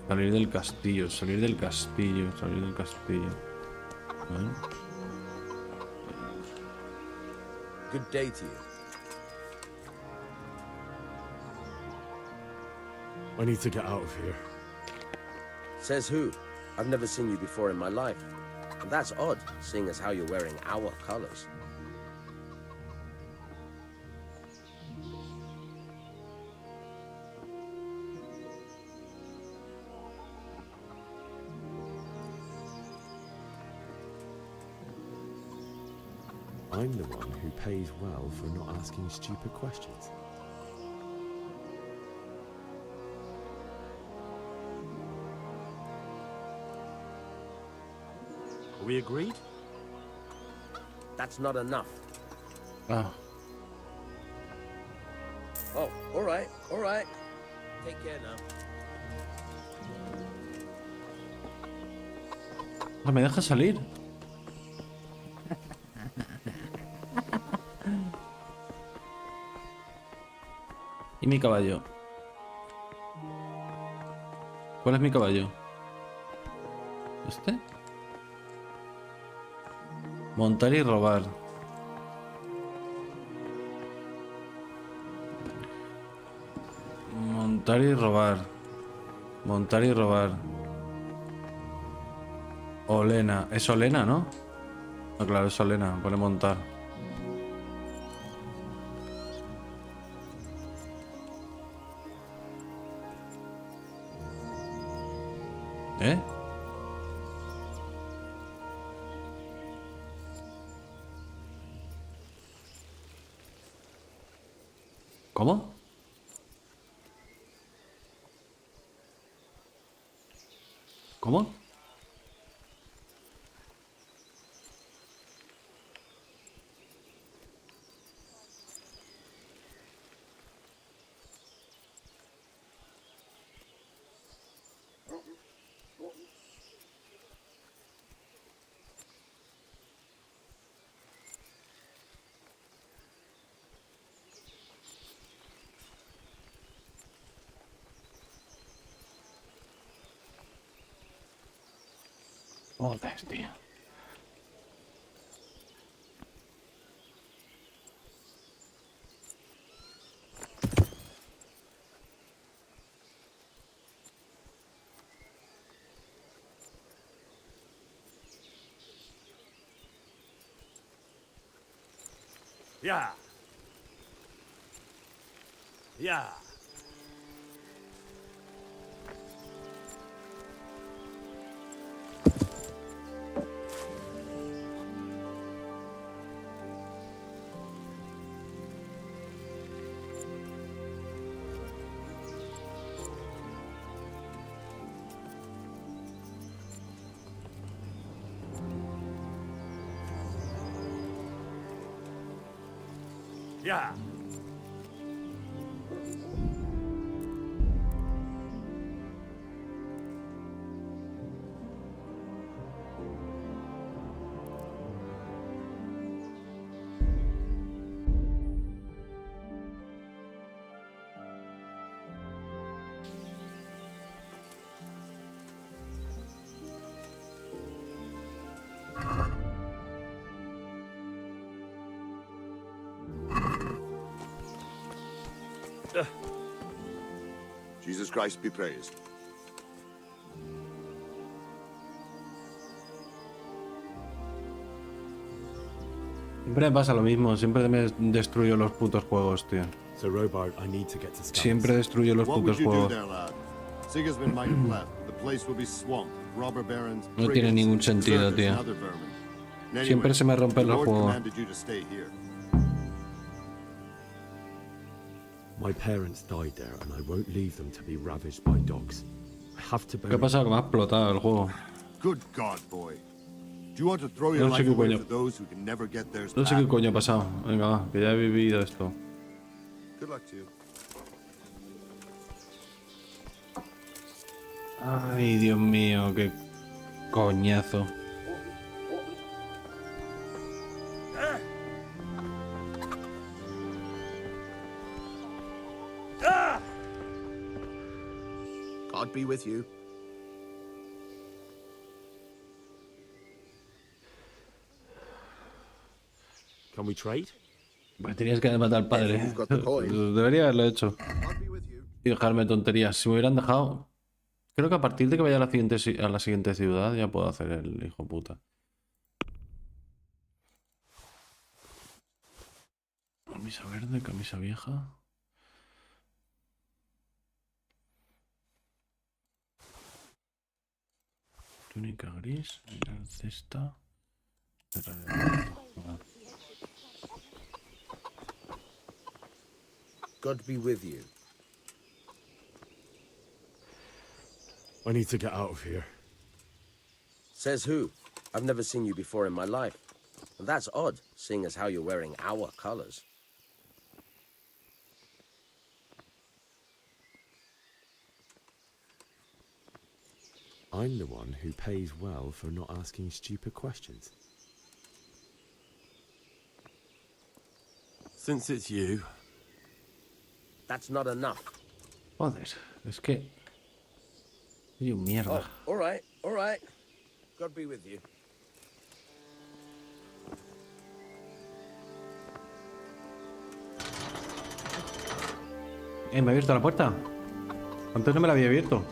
Salir del castillo. Salir del castillo. Salir del castillo. ¿Vale? Good day to you. I need to get out of here. Says who? I've never seen you before in my life. And that's odd, seeing as how you're wearing our colors. I'm the one who pays well for not asking stupid questions. Are we agreed? That's not enough. Ah. Oh, all right, all right. Take care now. Ah, ¿me deja salir? ¿Y mi caballo? ¿Cuál es mi caballo? ¿Este? Montar y robar. Montar y robar. Montar y robar. Olena. Es Olena, ¿no? No, claro, es Olena. Pone montar. ¿Eh? ¿Cómo? ¿Cómo? Joder, tío. Yeah. Yeah. Yeah. Jesus Christ be praised. Siempre me pasa lo mismo, siempre me destruyo los putos juegos, tío. So, Robart, I need to get to Scalise. Siempre destruyo los What would putos you do juegos. there, lad? Sigismund might have left. The place will be swamped with robber barons, No tiene brigands, ningún sentido, deserters, tío. and other vermin. And Siempre anyway, se me rompen the los Lord juegos. commanded you to stay here. My parents died there, and I won't leave them to be ravaged by dogs. I have to bury ¿Qué pasa? Que me ha explotado el juego. Good God, boy. Do you want to throw your No sé life qué away coño. for those who can never get theirs No sé back? qué coño ha pasado. Venga, va, que ya he vivido esto. Good luck to you. Ay, Dios mío, qué coñazo. God be with you. Can we trade? Pues tenías que matar al padre. You've got the coin. Debería haberlo hecho. God be with you. Y dejarme tonterías. Si me hubieran dejado... Creo que a partir de que vaya a la siguiente ciudad ya puedo hacer el hijo puta. Camisa verde, camisa vieja. Túnica gris, mirar cesta. God be with you. I need to get out of here. Says who? I've never seen you before in my life. And that's odd, seeing as how you're wearing our colors. I'm the one who pays well for not asking stupid questions. Since it's you. That's not enough. Joder, es que... Soy un mierda. Oh, all right, all right. God be with you. ¿Me ha abierto la puerta? Antes no me la había abierto.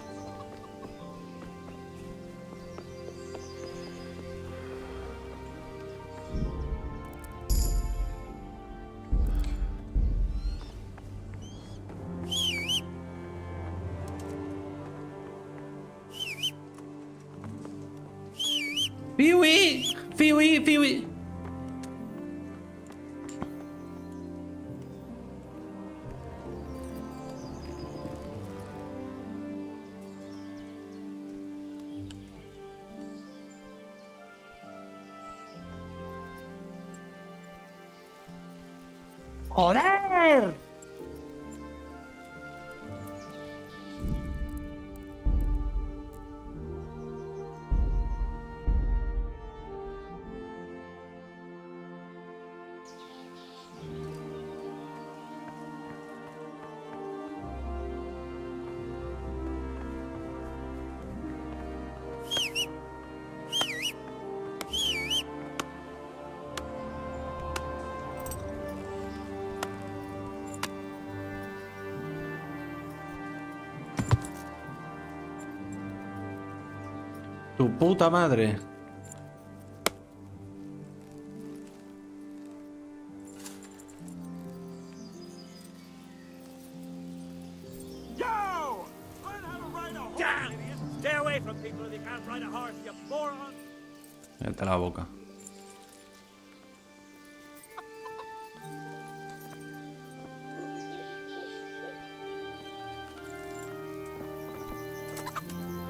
¡Fiwi! ¡Fiwi! ¡Fiwi! ¡Joder! Tu puta madre. Yo! Learn how to ride a horse, damn! Idiot. Stay away from people if you can't ride a horse, you moron! Cállate la boca.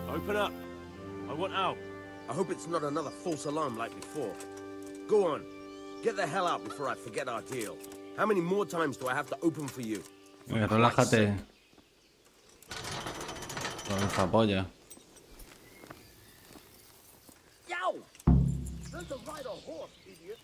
Open up. I want out. I hope it's not another false alarm like before. Go on. Get the hell out before I forget our deal. How many more times do I have to open for you? Relájate. Cabeza polla. Yow! Learn to ride a horse, idiot.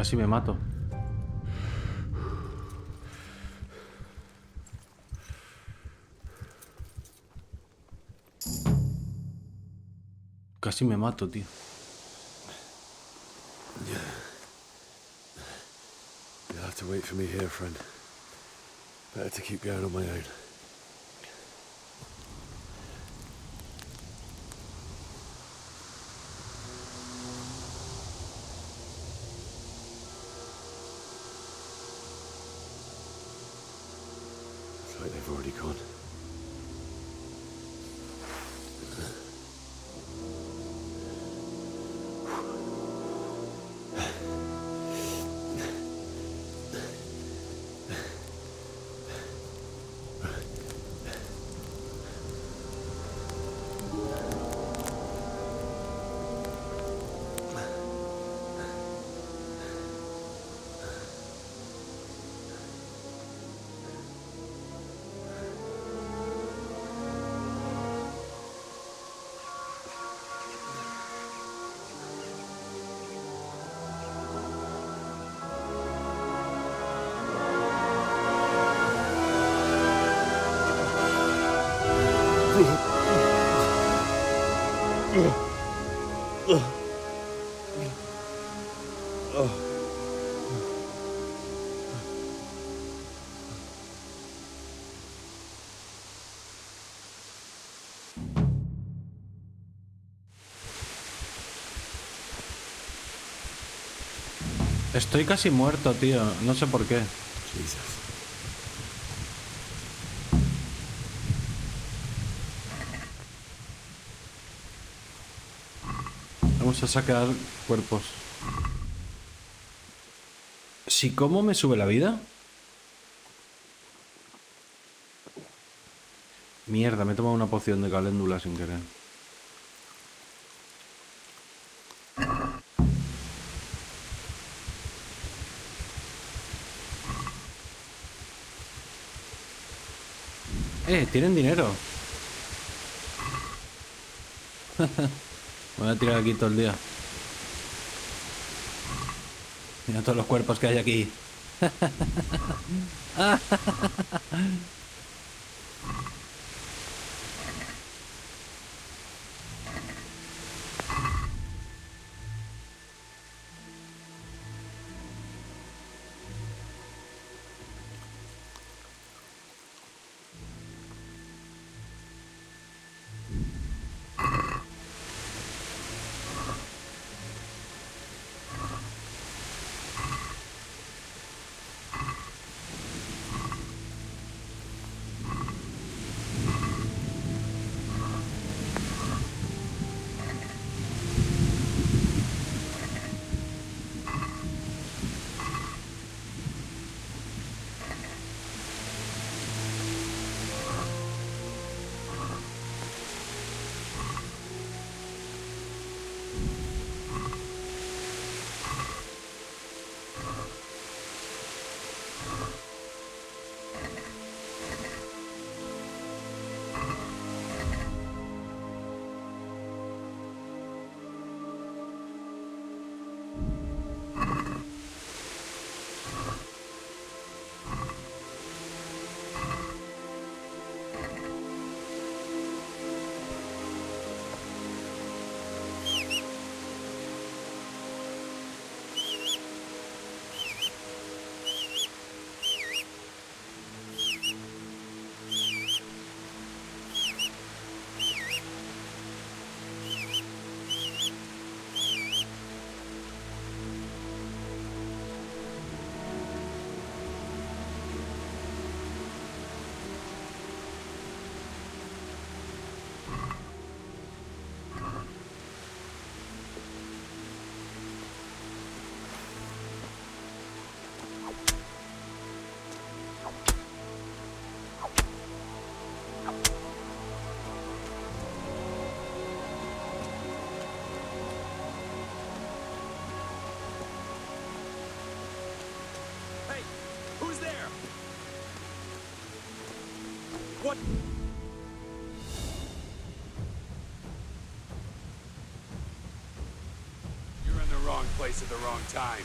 Casi me mato. Casi me mato, tío. You'll have to wait for me here, friend. Better to keep going on my own. Looks like they've already gone. Estoy casi muerto, tío. No sé por qué. Vamos a sacar cuerpos. Si como me sube la vida. Mierda, me he tomado una poción de caléndula sin querer. Tienen dinero. Me voy a tirar aquí todo el día. Mira todos los cuerpos que hay aquí. What? You're in the wrong place at the wrong wrong time.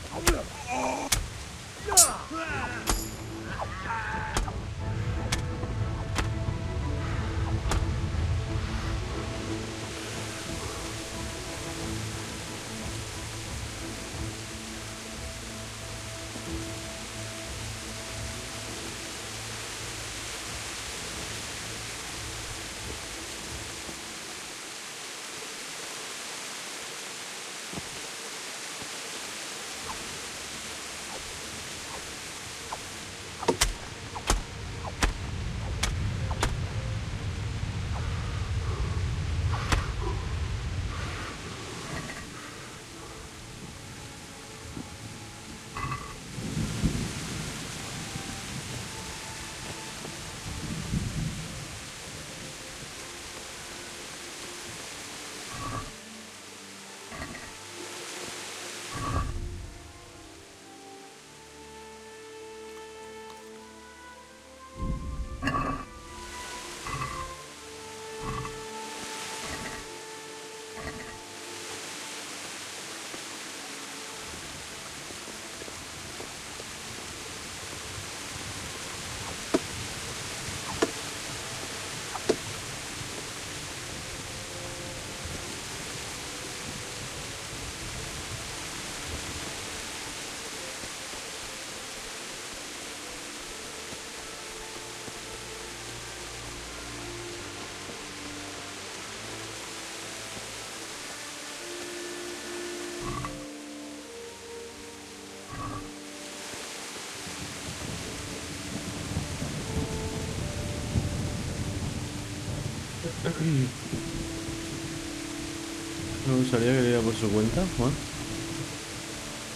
Me gustaría que le diera por su cuenta. Bueno.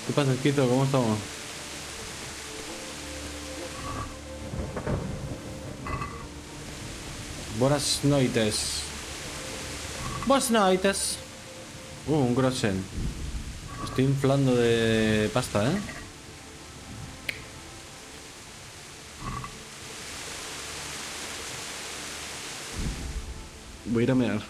¿Qué pasa, Esquito? ¿Cómo estamos? Buenas noites. Buenas noites. Un groschen. Estoy inflando de pasta, ¿eh? Voy a ir a mear.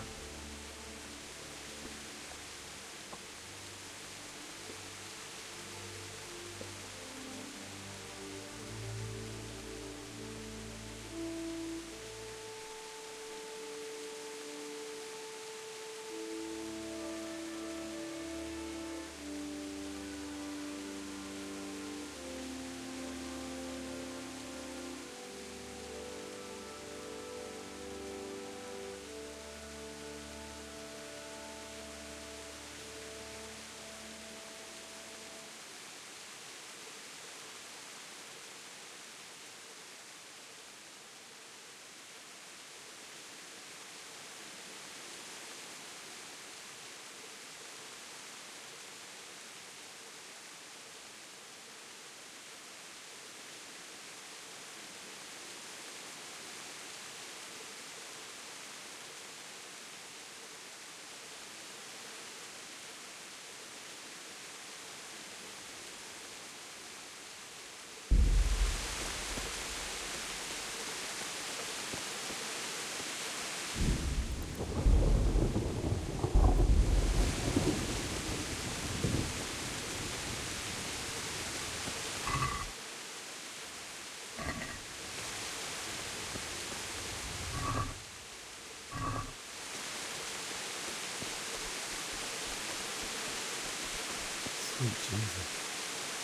Sweet Jesus.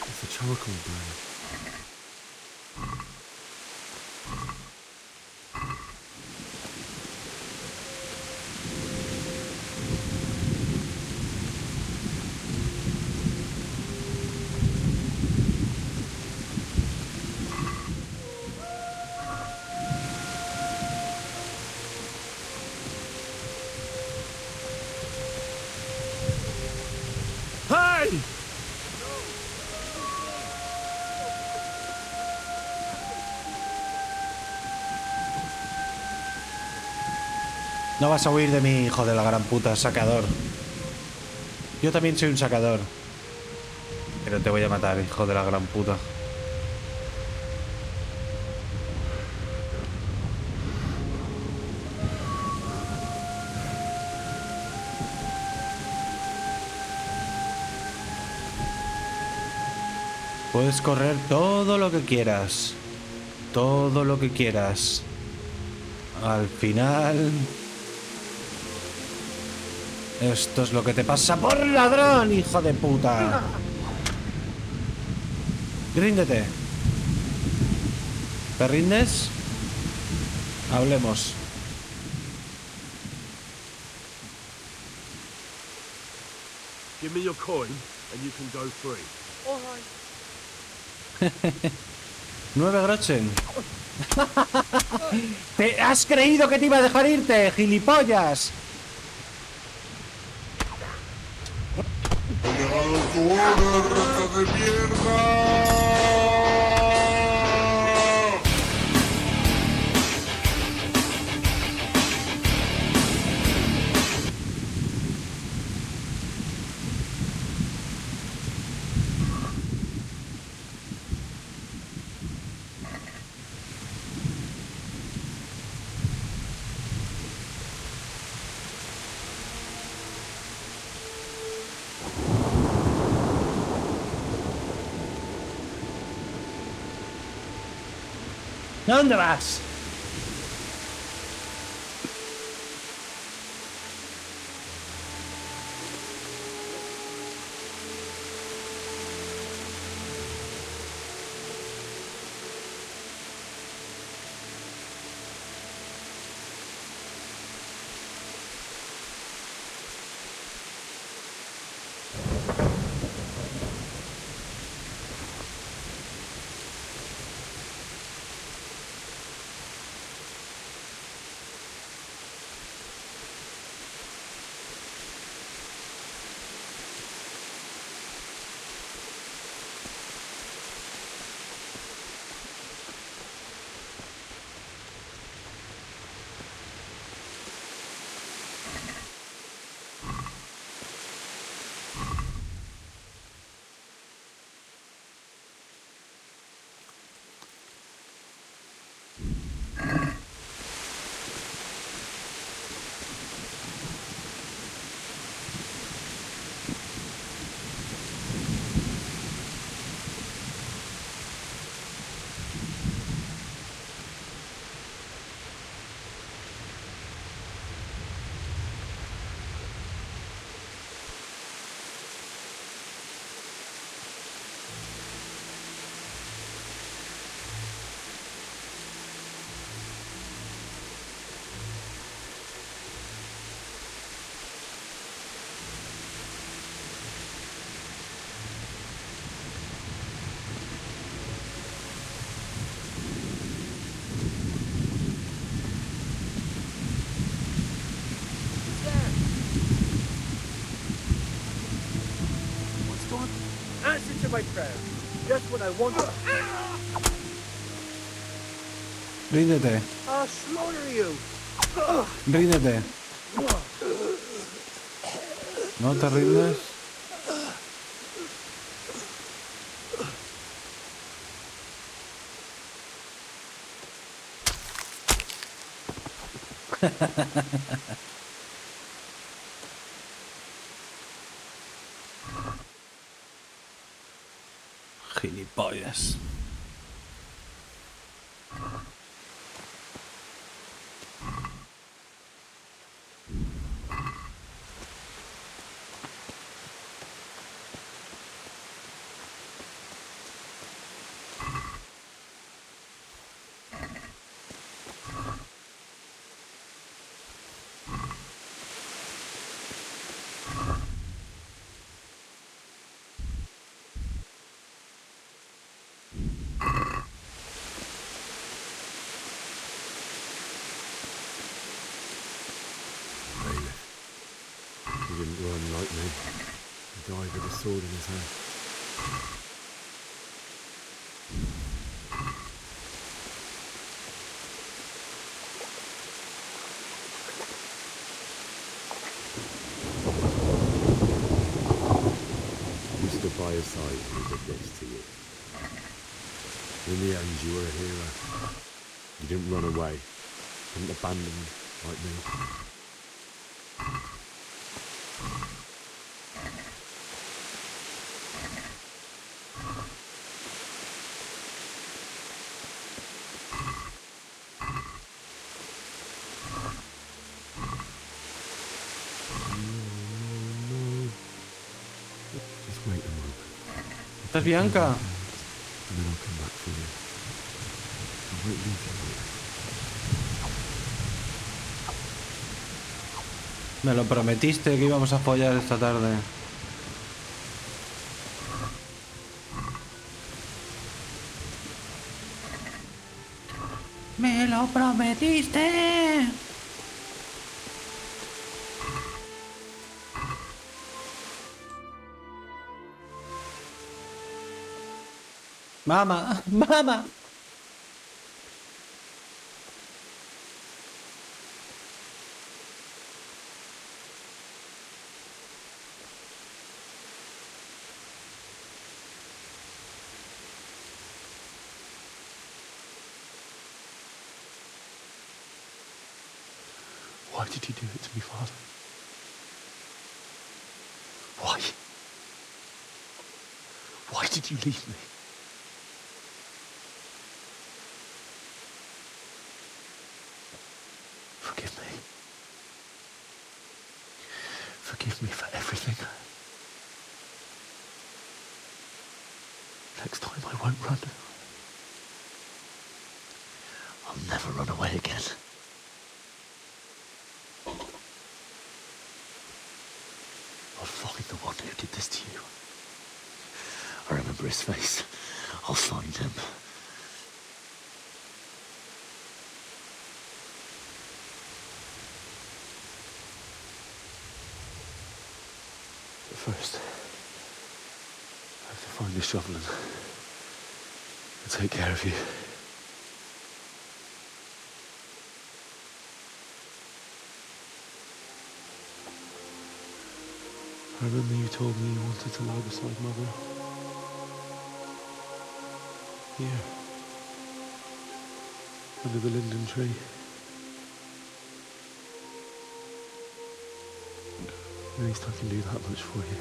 It's a charcoal burner. Hey! No vas a huir de mí, hijo de la gran puta, sacador. Yo también soy un sacador. Pero te voy a matar, hijo de la gran puta. Puedes correr todo lo que quieras. Todo lo que quieras. Al final... Esto es lo que te pasa por ladrón, hijo de puta. Ríndete. ¿Te rindes? Hablemos. Give me your coin and you can go free. All right. 9 groschen. ¿Te has creído que te iba a dejar irte, gilipollas? ¡Ha llegado tu hora, raza de mierda! ¿Dónde vas? Answer to my prayer. Just what I want. Ríndete. I'll slaughter you. Ríndete. ¿No te rindes? Gilipollas. He didn't run like me. He died with a sword in his hand. You stood by his side and he did this to you. In the end, you were a hero. You didn't run away. Didn't abandon like me. ¿Estás Bianca? And then I'll come back for you. I won't leave you here. Me lo prometiste que íbamos a follar esta tarde. ¡Me lo prometiste! ¡Mama! ¡Mama! Why did you do it to me, Father? Why? Why did you leave me? Forgive me. Forgive me for everything. Next time I won't run. I'll never run away again. I'll find the one who did this to you. I remember his face. I'll find him. But first, I have to find this shovel and take care of you. I remember you told me you wanted to lie beside Mother. Here. Under the linden tree. At least I can do that much for you.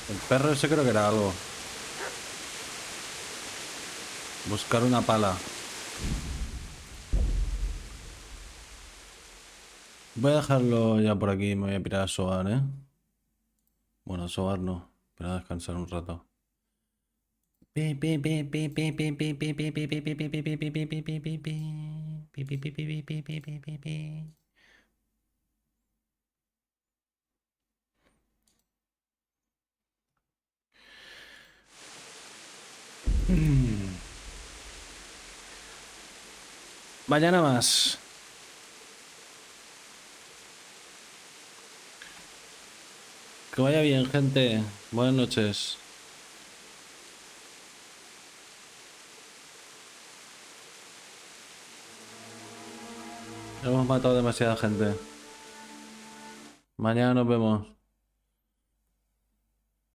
El perro ese creo que era algo. Buscar una pala. Voy a dejarlo ya por aquí. Me voy a pirar a sobar, ¿eh? Bueno, a sobar no. Pero a descansar un rato. Mañana más. Que vaya bien, gente. Buenas noches. Hemos matado demasiada gente. Mañana nos vemos.